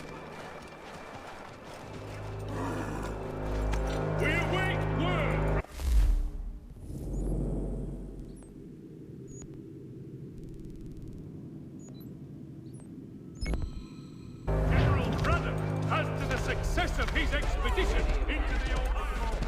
We await word! General Braddock, as to the success of his expedition into the open world.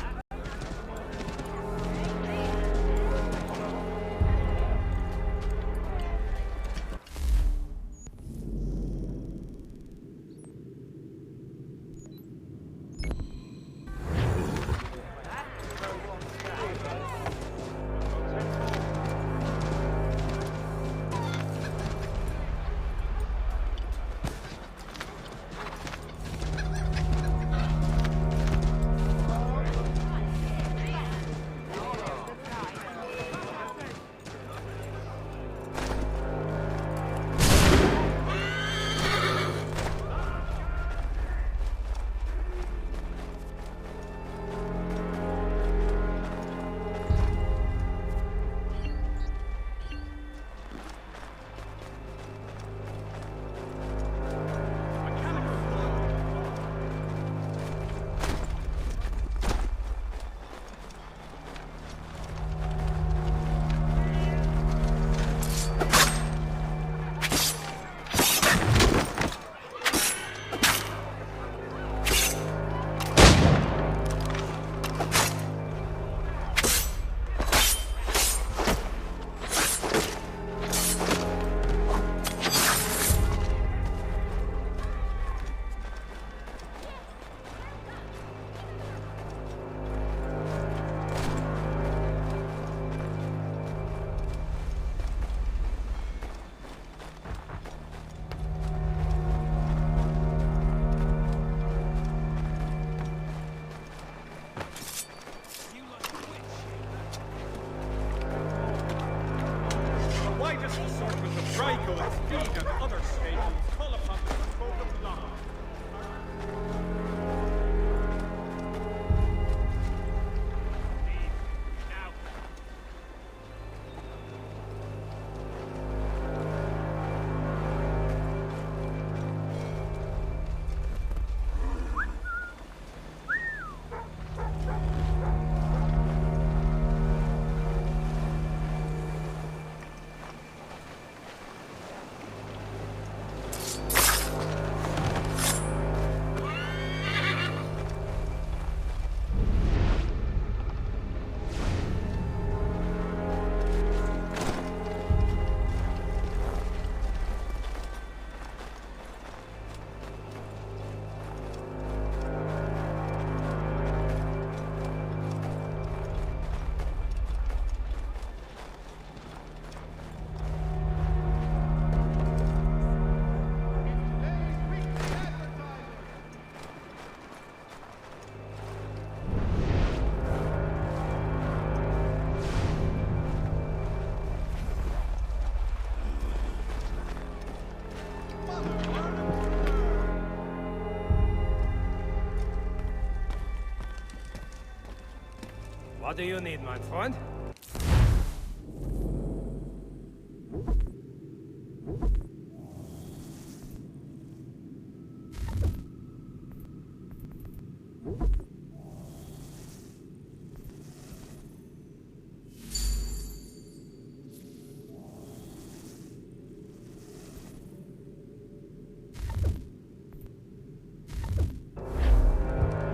What do you need, my friend?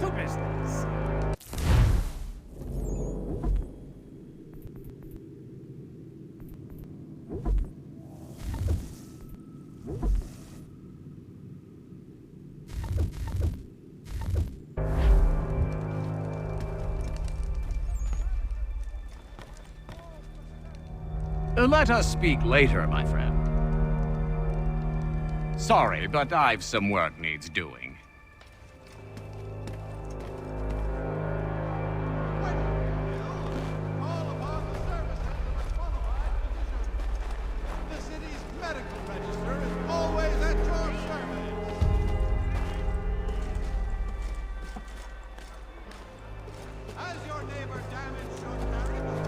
To business. Let us speak later, my friend. Sorry, but I've some work needs doing. The city's medical register is always at your service. Has your neighbor damaged your carriage?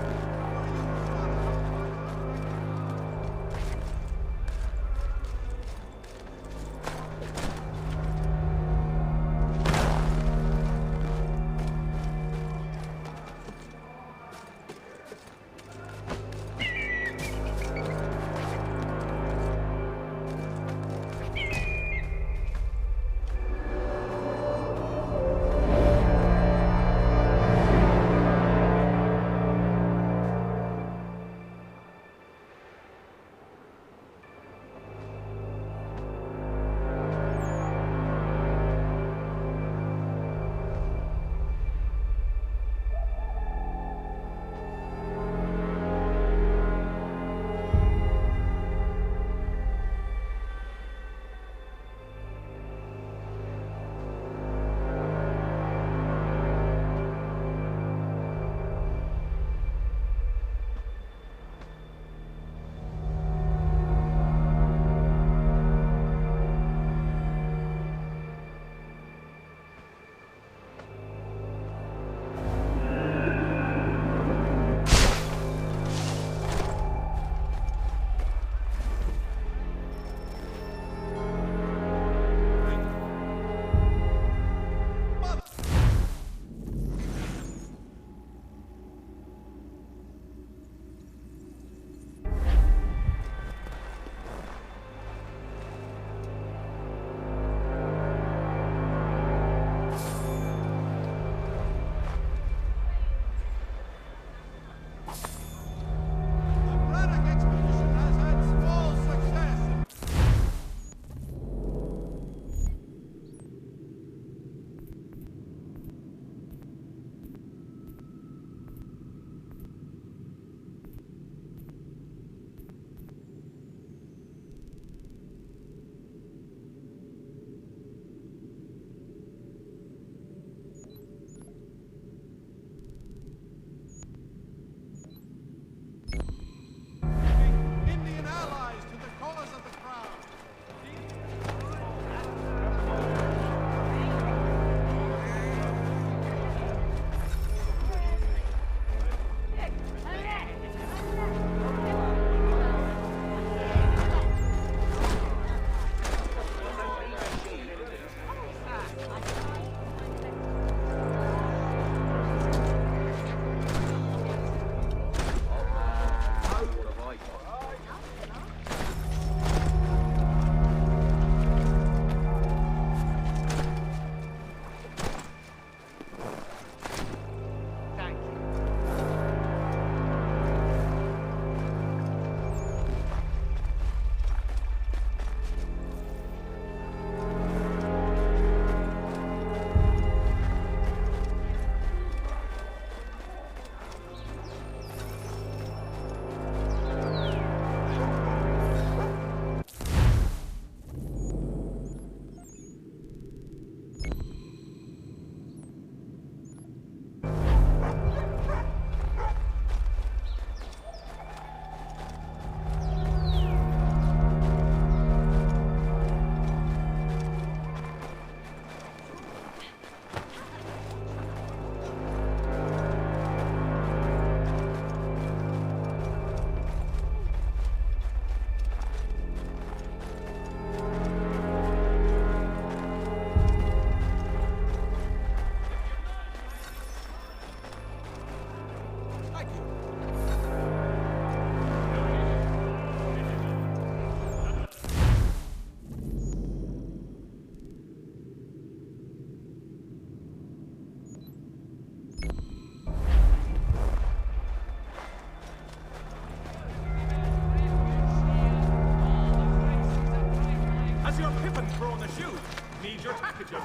shoes need your packages.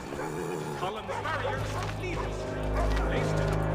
Columns barriers lead the street. Placed in the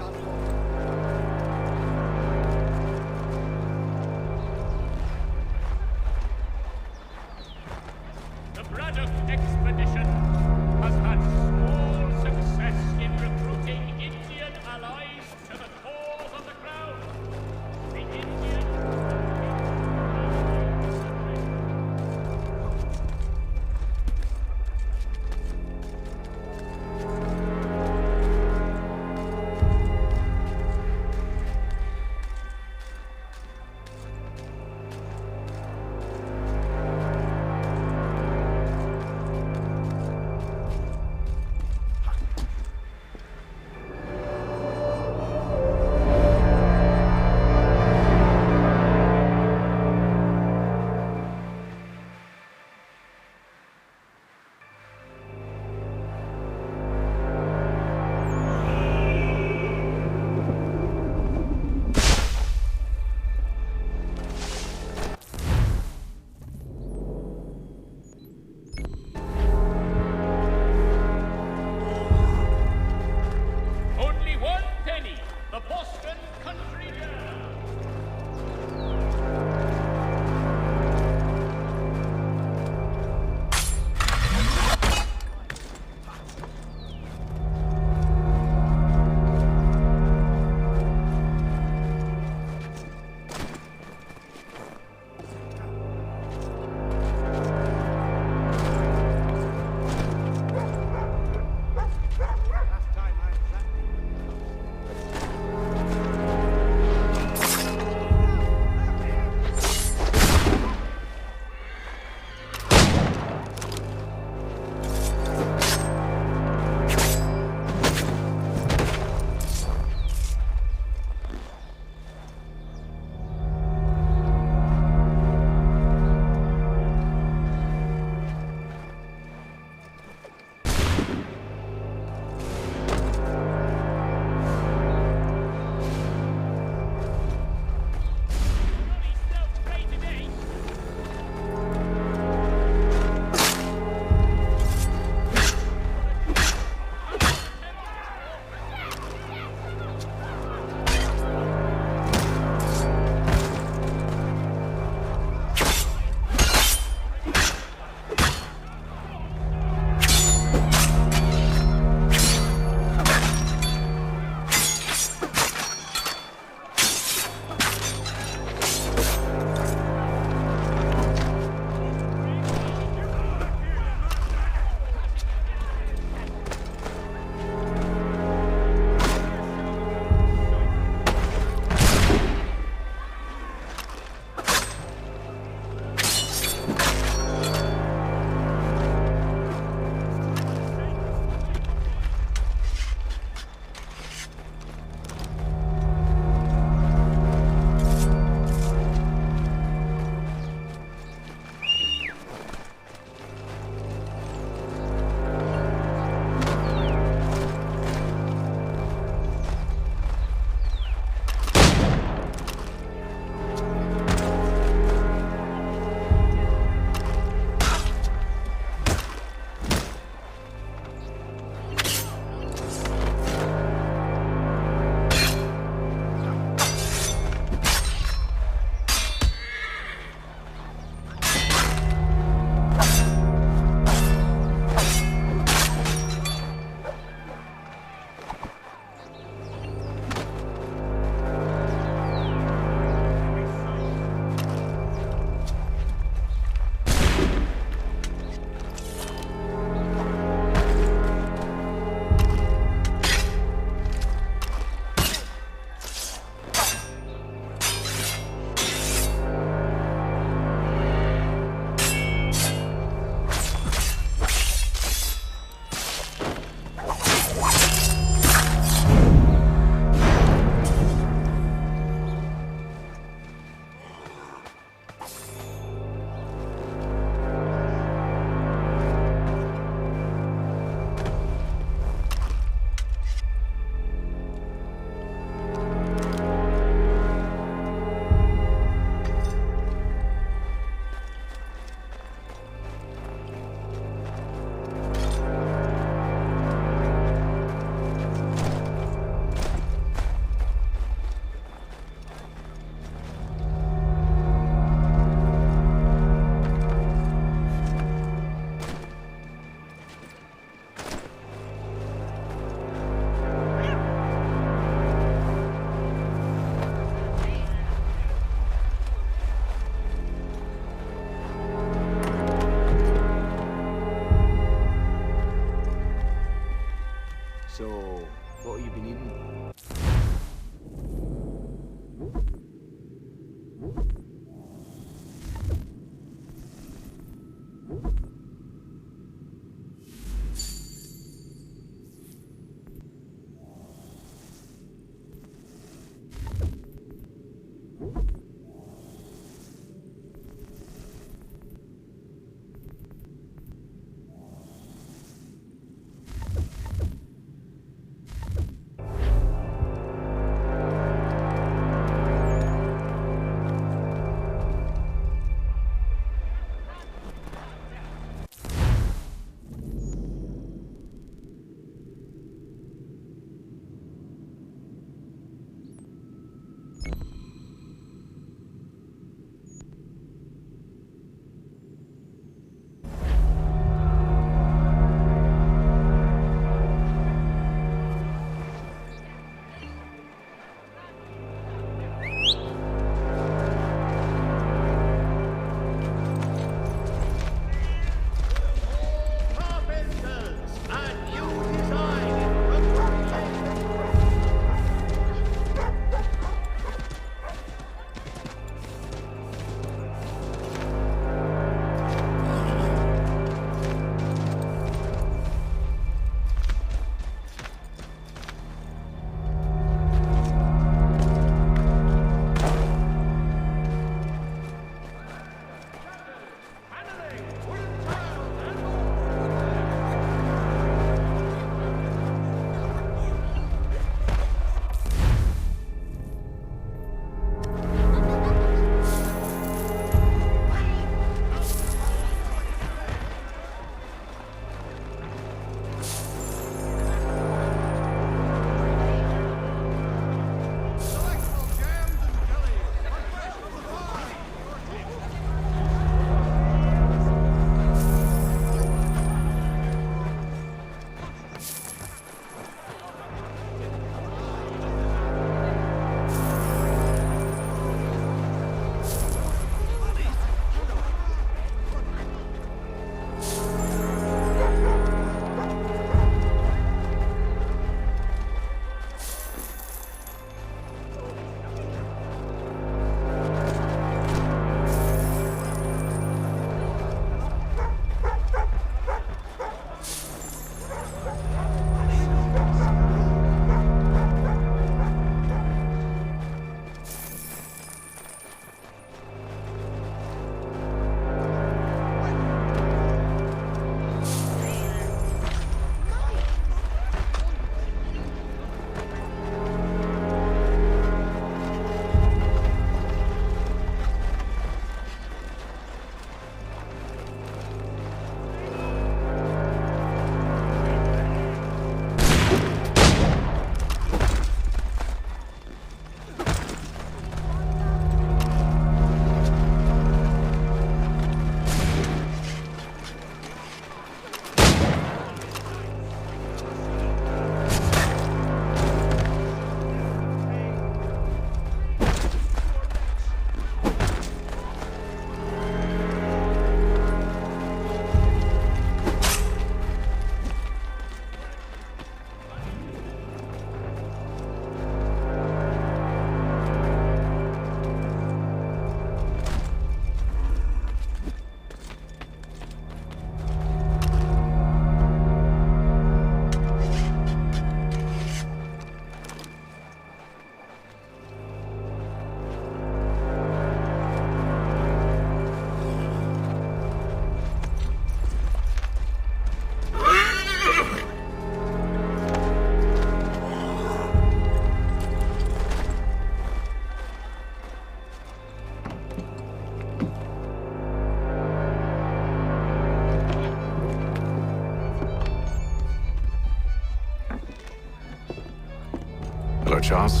Charles.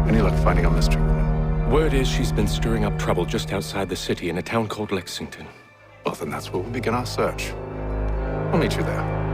Any luck finding our mystery woman? Word is she's been stirring up trouble just outside the city in a town called Lexington. Well, then that's where we'll begin our search. I'll meet you there.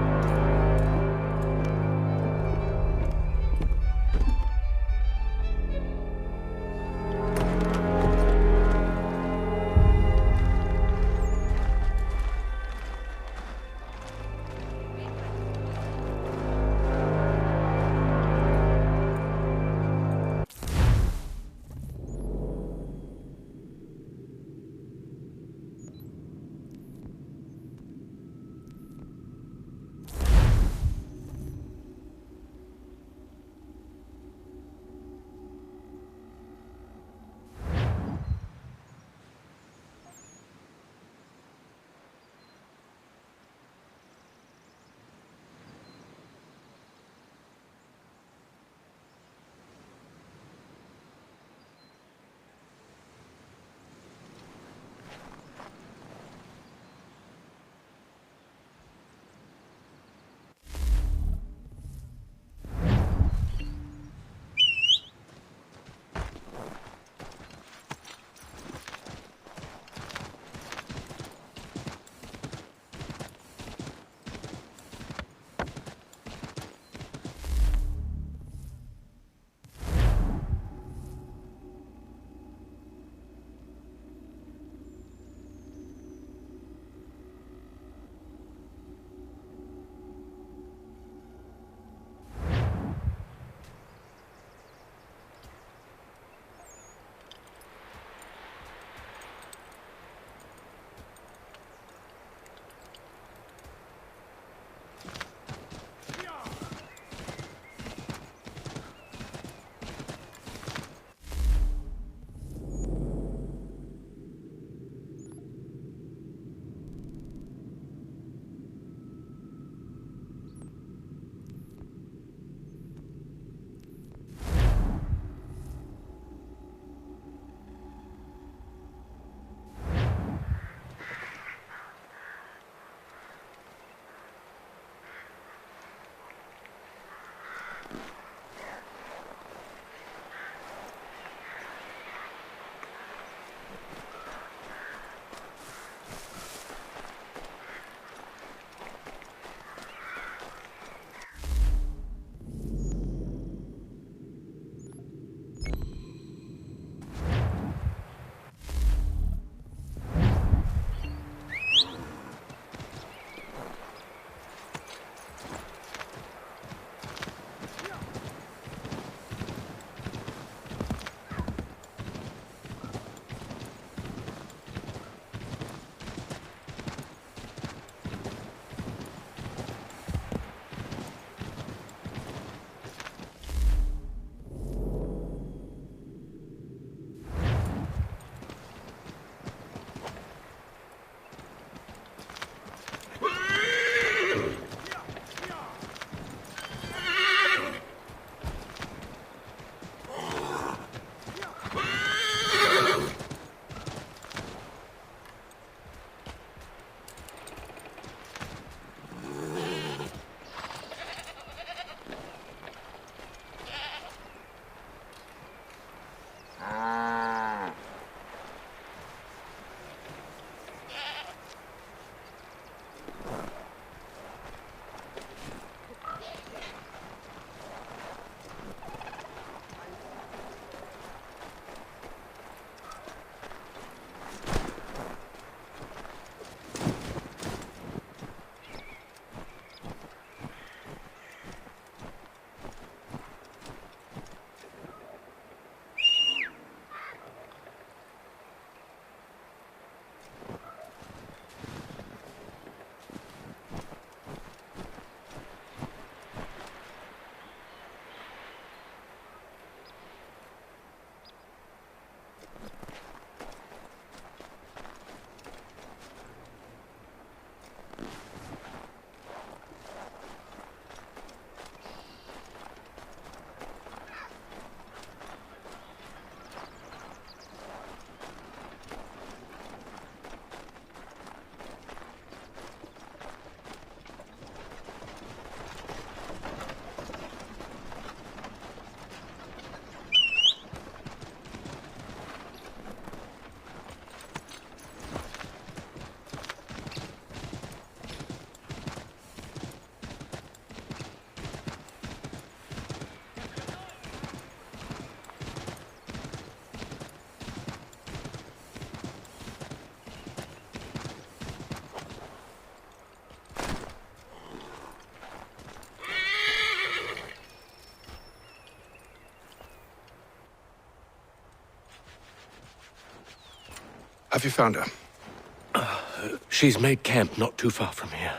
Have you found her? She's made camp not too far from here.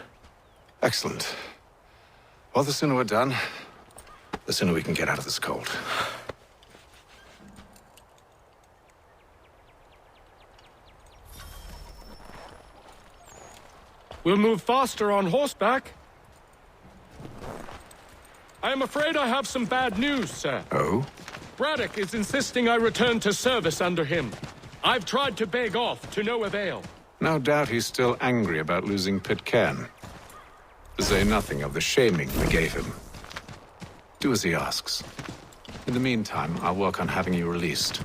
Excellent. Well, the sooner we're done, the sooner we can get out of this cold. We'll move faster on horseback. I am afraid I have some bad news, sir. Oh? Braddock is insisting I return to service under him. I've tried to beg off, to no avail. No doubt he's still angry about losing Pitcairn. To say nothing of the shaming we gave him. Do as he asks. In the meantime, I'll work on having you released.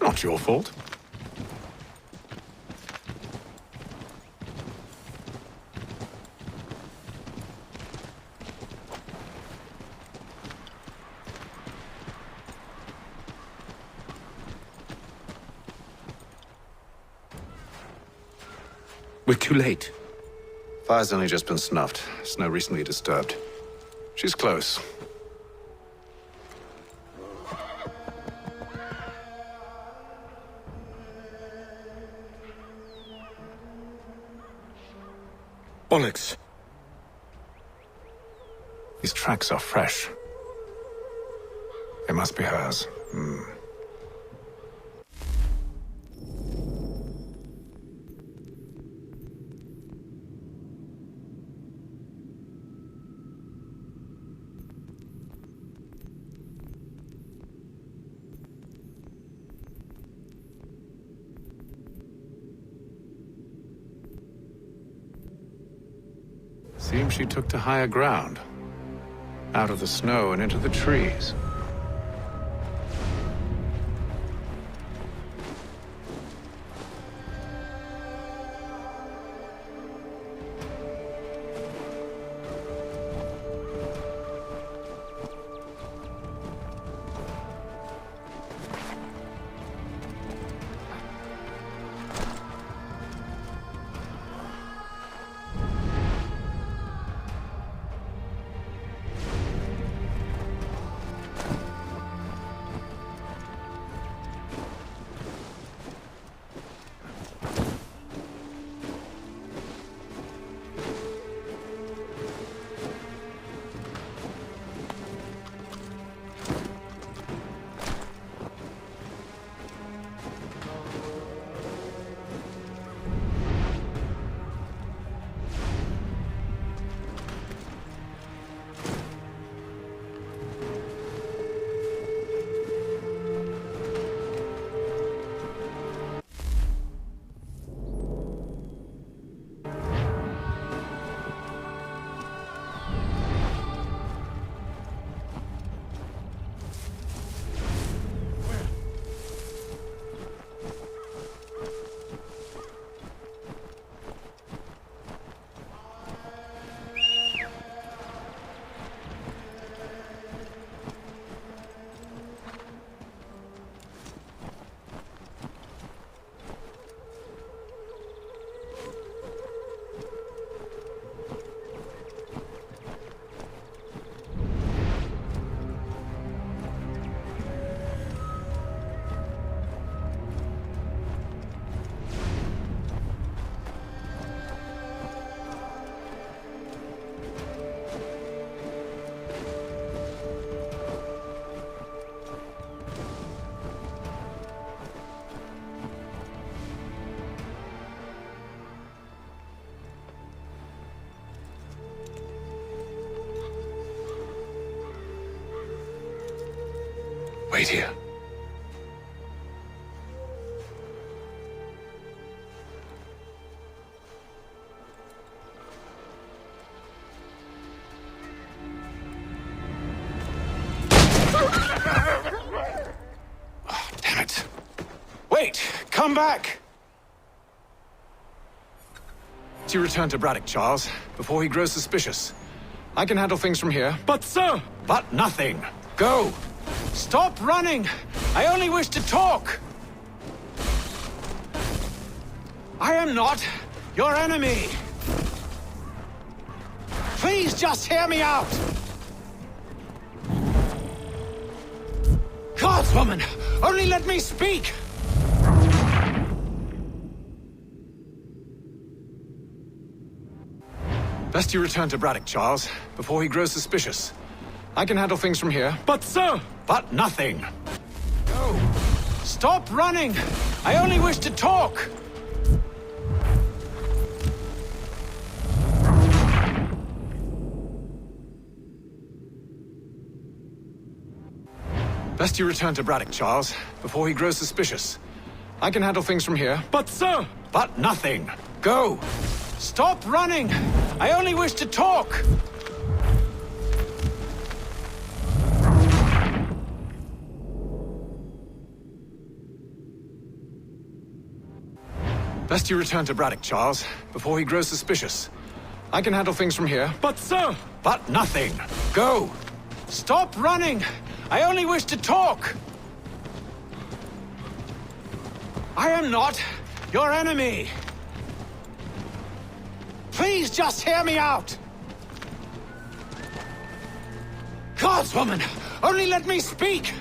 Not your fault. We're too late. Fire's only just been snuffed. Snow recently disturbed. She's close. Bollocks. These tracks are fresh. They must be hers. Seems she took to higher ground. Out of the snow and into the trees. Wait here. Oh, damn it. Wait! Come back! You return to Braddock, Charles, before he grows suspicious. I can handle things from here. But, sir! But nothing. Go! Stop running! I only wish to talk! I am not your enemy! Please just hear me out! Gods, woman! Only let me speak! Best you return to Braddock, Charles, before he grows suspicious. I can handle things from here. But, sir! But nothing. Go. Stop running! I only wish to talk! Best you return to Braddock, Charles, before he grows suspicious. I can handle things from here. But, sir! But nothing. Go. Stop running! I only wish to talk! Best you return to Braddock, Charles, before he grows suspicious. I can handle things from here. But, sir! But nothing. Go. Stop running! I only wish to talk! I am not your enemy! Please just hear me out! Godswoman, only let me speak!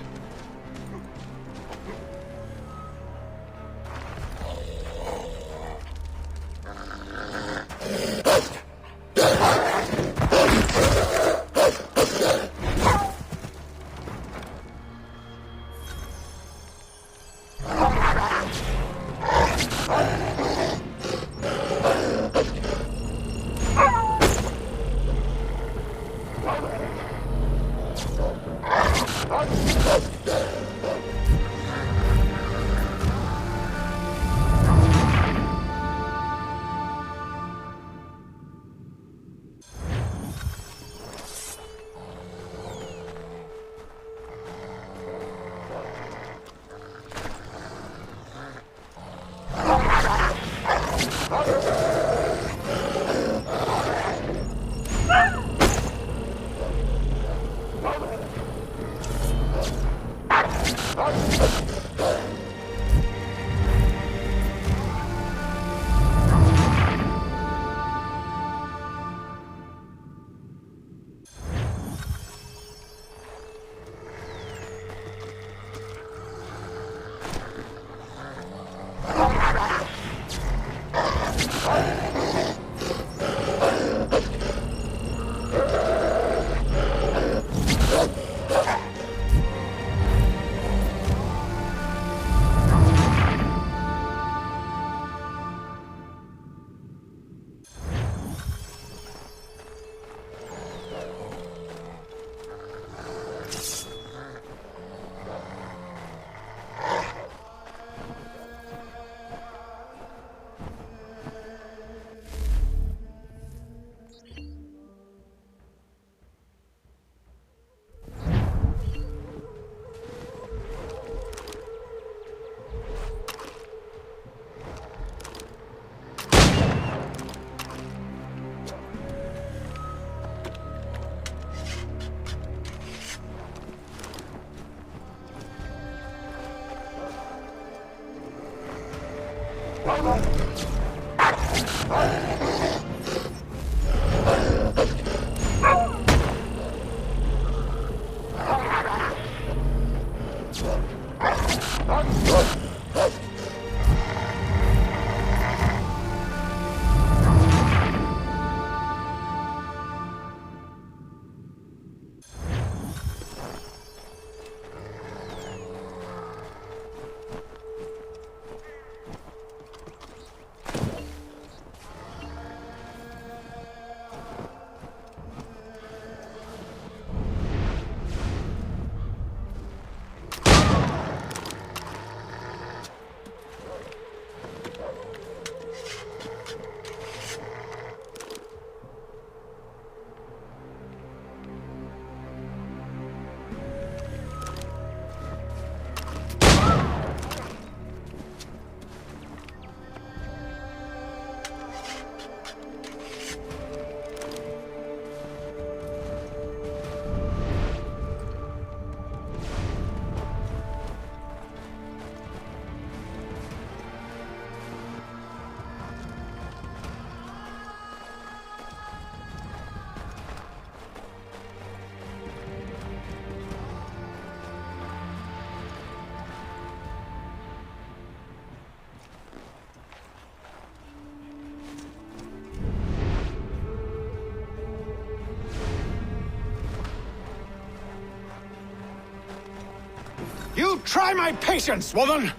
Try my patience, woman!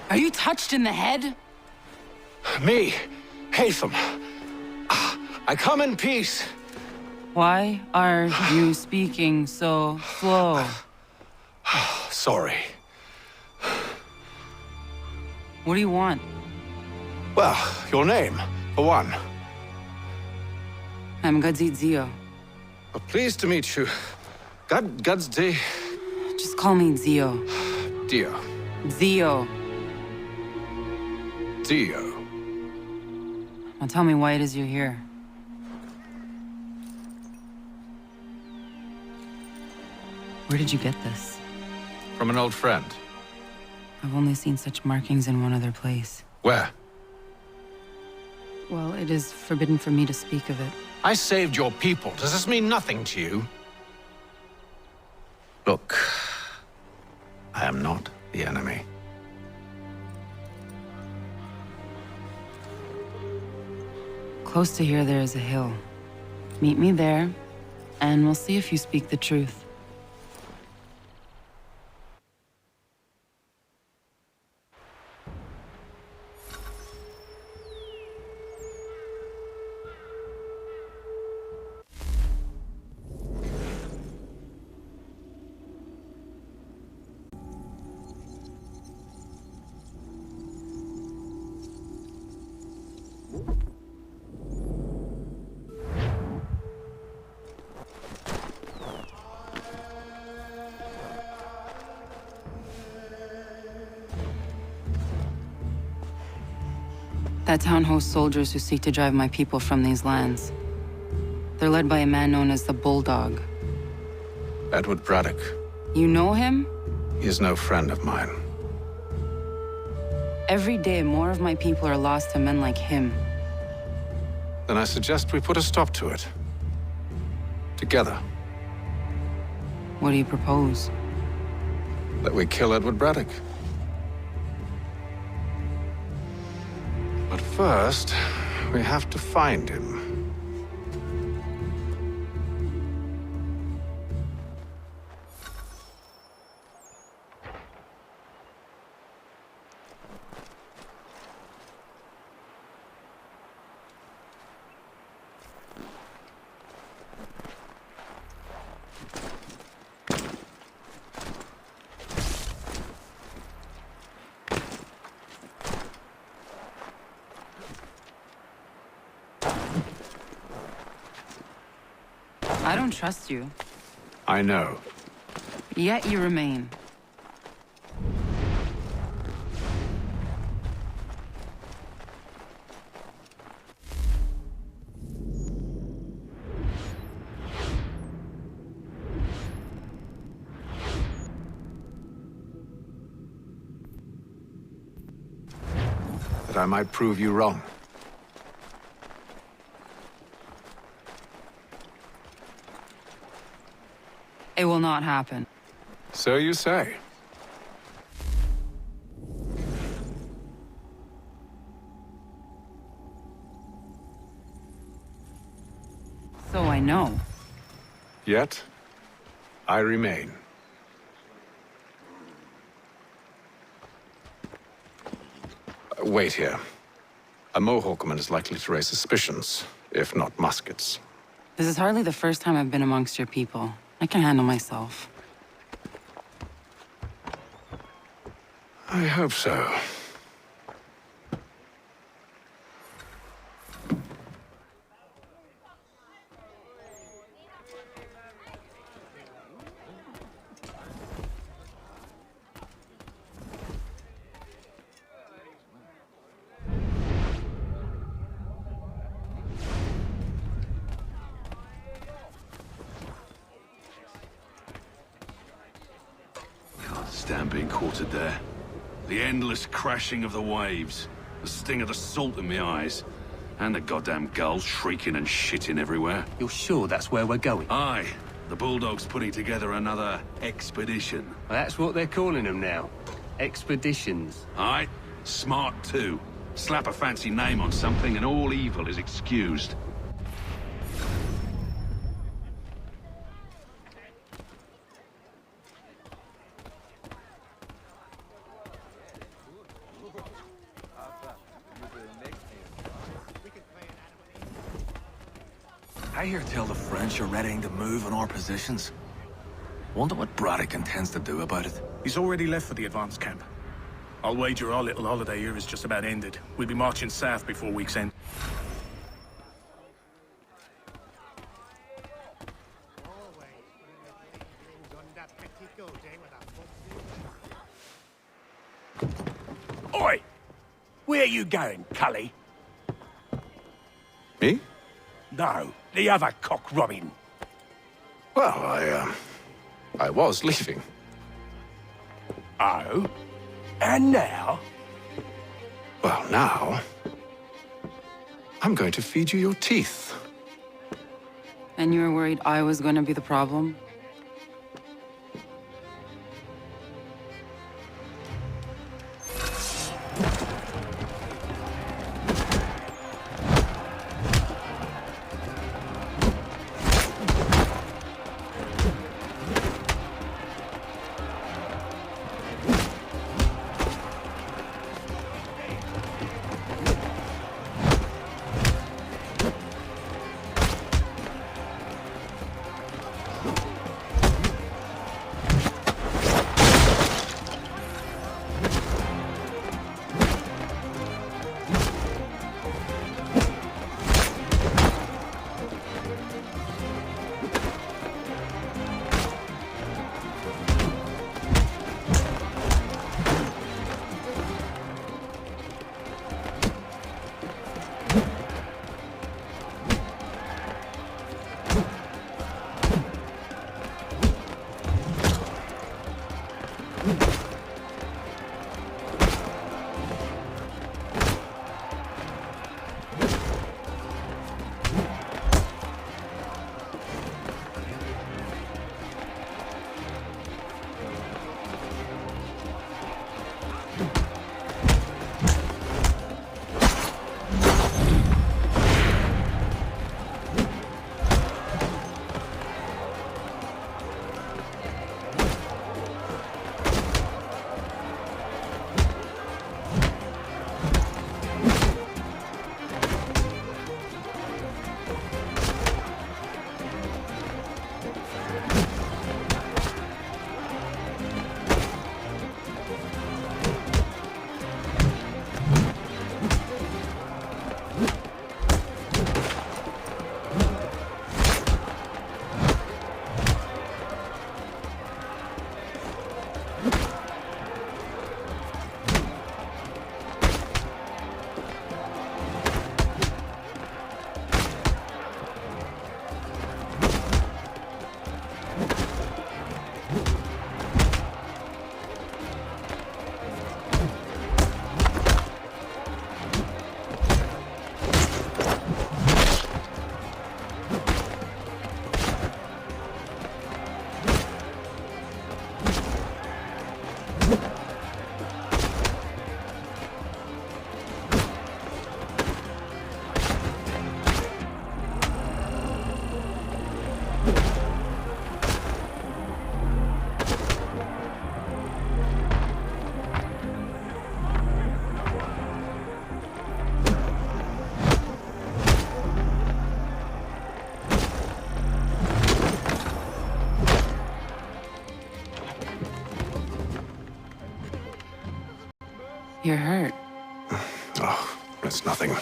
Are you touched in the head? Me, Hatham. I come in peace. Why are you speaking so slow? Sorry. What do you want? Well, your name, for one. I'm Gadzit Zio. Pleased to meet you. Gadzde. Just call me Zio. Dio. Zio. Dio. Now tell me why it is you're here. Where did you get this? From an old friend. I've only seen such markings in one other place. Where? Well, it is forbidden for me to speak of it. I saved your people. Does this mean nothing to you? Look, I am not the enemy. Close to here, there is a hill. Meet me there, and we'll see if you speak the truth. That town hosts soldiers who seek to drive my people from these lands. They're led by a man known as the Bulldog. Edward Braddock. You know him? He is no friend of mine. Every day, more of my people are lost to men like him. Then I suggest we put a stop to it. Together. What do you propose? That we kill Edward Braddock. But first, we have to find him. I don't trust you. I know. Yet you remain. That I might prove you wrong. It will not happen. So you say. So I know. Yet, I remain. Wait here. A Mohawkman is likely to raise suspicions, if not muskets. This is hardly the first time I've been amongst your people. I can handle myself. I hope so. stand being quartered there. The endless crashing of the waves, the sting of the salt in my eyes, and the goddamn gulls shrieking and shitting everywhere. You're sure that's where we're going? Aye. The Bulldog's putting together another expedition. Well, that's what they're calling them now. Expeditions. Aye. Smart too. Slap a fancy name on something and all evil is excused. I hear tell the French are readying to move on our positions. Wonder what Braddock intends to do about it. He's already left for the advance camp. I'll wager our little holiday here is just about ended. We'll be marching south before week's end. Oi! Where you going, Cully? Me? No, the other cock Robin. Well, I was leaving. Oh? And now? Well, now... I'm going to feed you your teeth. And you were worried I was going to be the problem? You're hurt. Oh, it's nothing.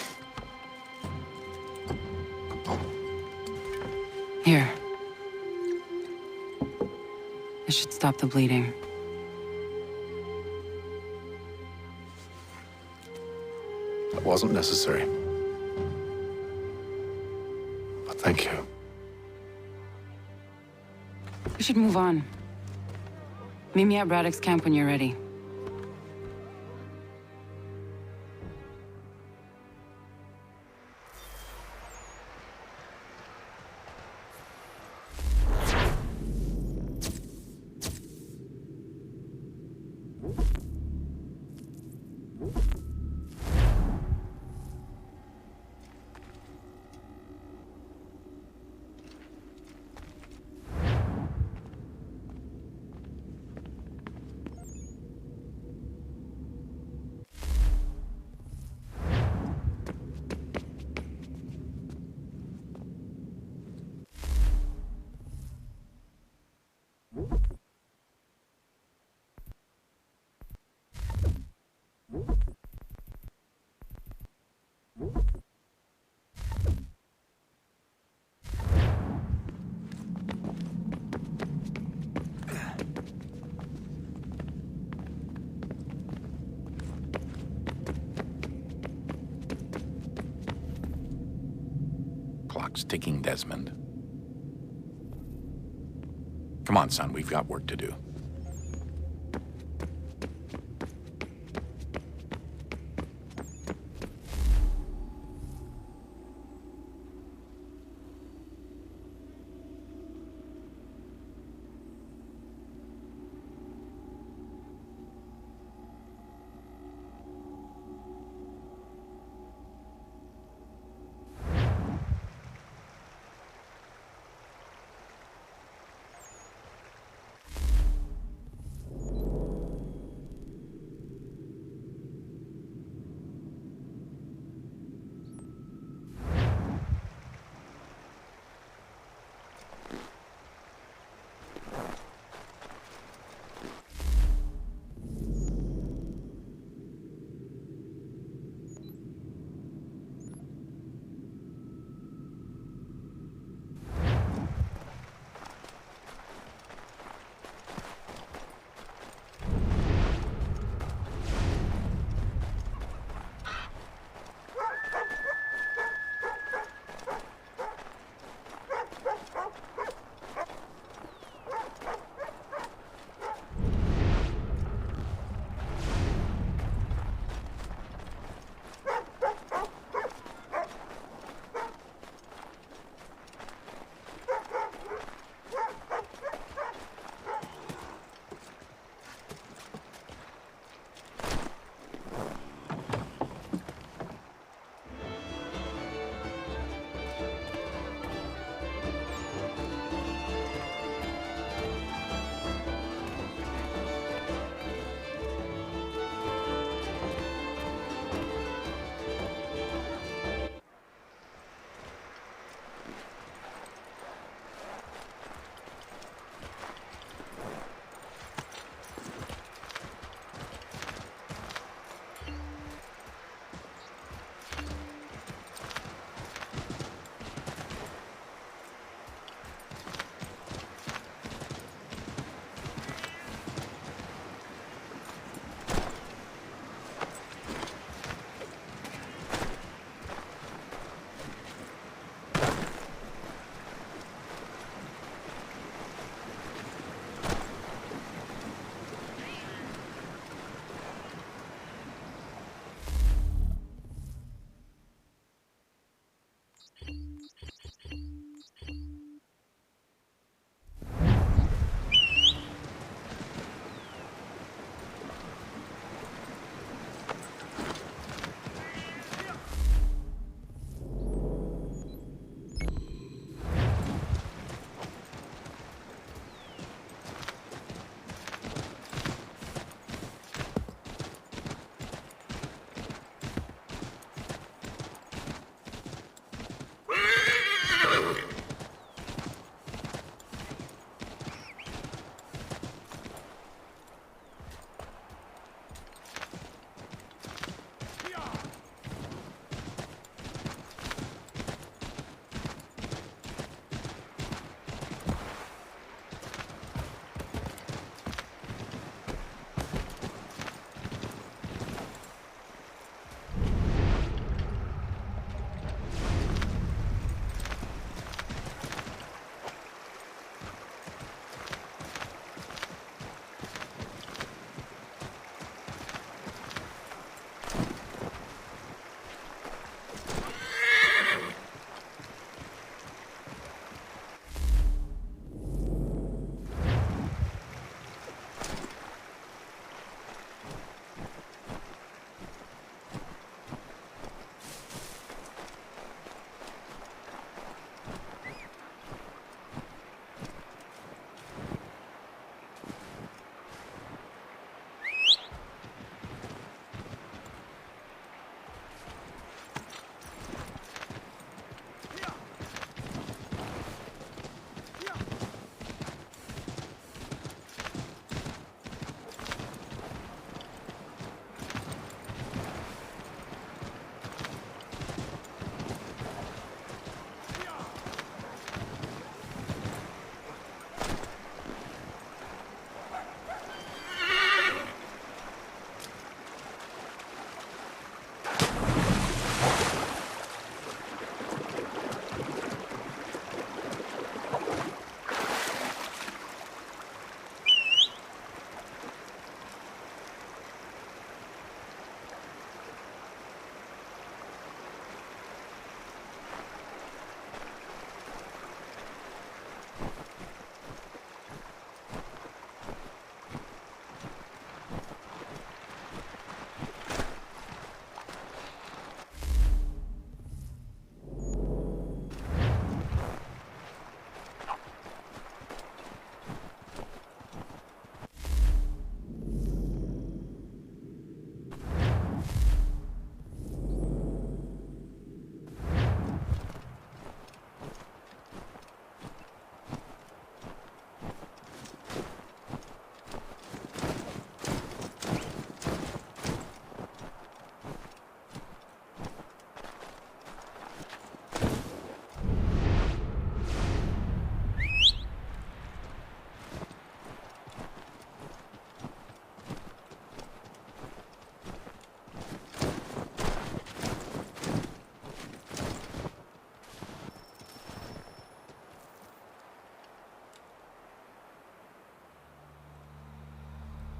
Here. This should stop the bleeding. That wasn't necessary. But thank you. We should move on. Meet me at Braddock's camp when you're ready. Clock's ticking, Desmond. Come on, son, we've got work to do.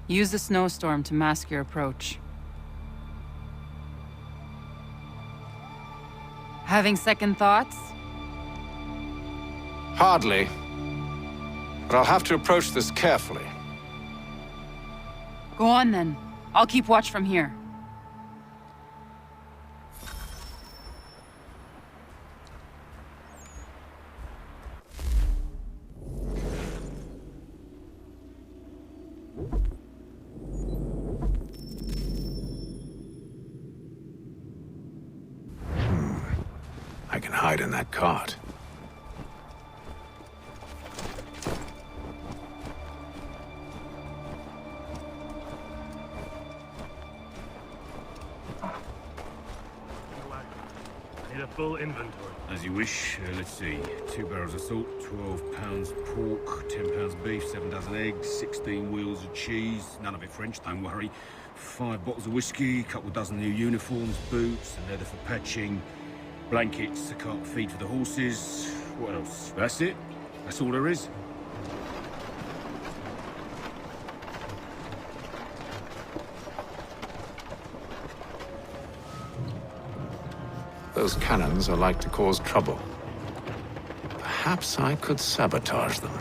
Use the snowstorm to mask your approach. Having second thoughts? Hardly. But I'll have to approach this carefully. Go on then. I'll keep watch from here. I can hide in that cart. I need a full inventory. As you wish. Let's see. 2 barrels of salt, 12 pounds pork, 10 pounds beef, 7 dozen eggs, 16 wheels of cheese. None of it French, don't worry. 5 bottles of whiskey, couple dozen new uniforms, boots, and leather for patching, blankets, a cart feed for the horses. What else? That's it. That's all there is. Those cannons are like to cause trouble. Perhaps I could sabotage them.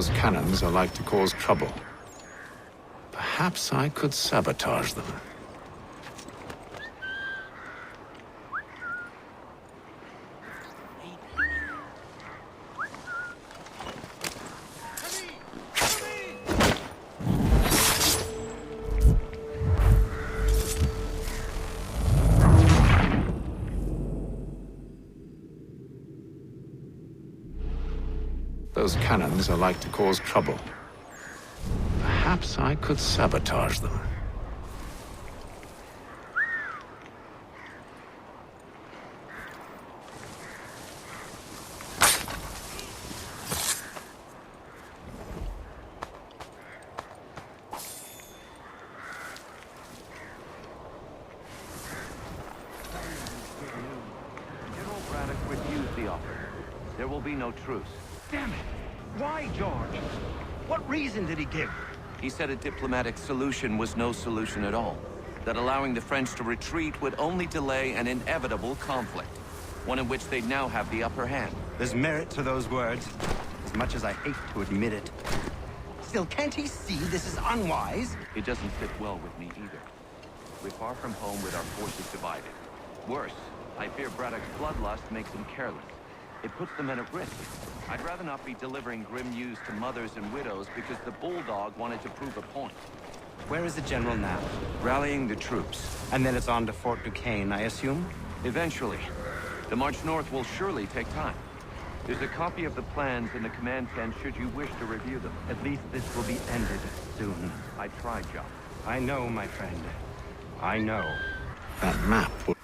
Those cannons are like to cause trouble. Perhaps I could sabotage them. Those cannons are like to cause trouble. Perhaps I could sabotage them. General Braddock refused the offer. There will be no truce. Damn it! Why, George? What reason did he give? He said a diplomatic solution was no solution at all. That allowing the French to retreat would only delay an inevitable conflict. One in which they'd now have the upper hand. There's merit to those words, as much as I hate to admit it. Still, can't he see this is unwise? It doesn't fit well with me either. We're far from home with our forces divided. Worse, I fear Braddock's bloodlust makes him careless. It puts the men at risk. I'd rather not be delivering grim news to mothers and widows because the Bulldog wanted to prove a point. Where is the general now? Rallying the troops. And then it's on to Fort Duquesne, I assume? Eventually. The march north will surely take time. There's a copy of the plans in the command tent should you wish to review them. At least this will be ended soon. I tried, John. I know, my friend. I know. That map would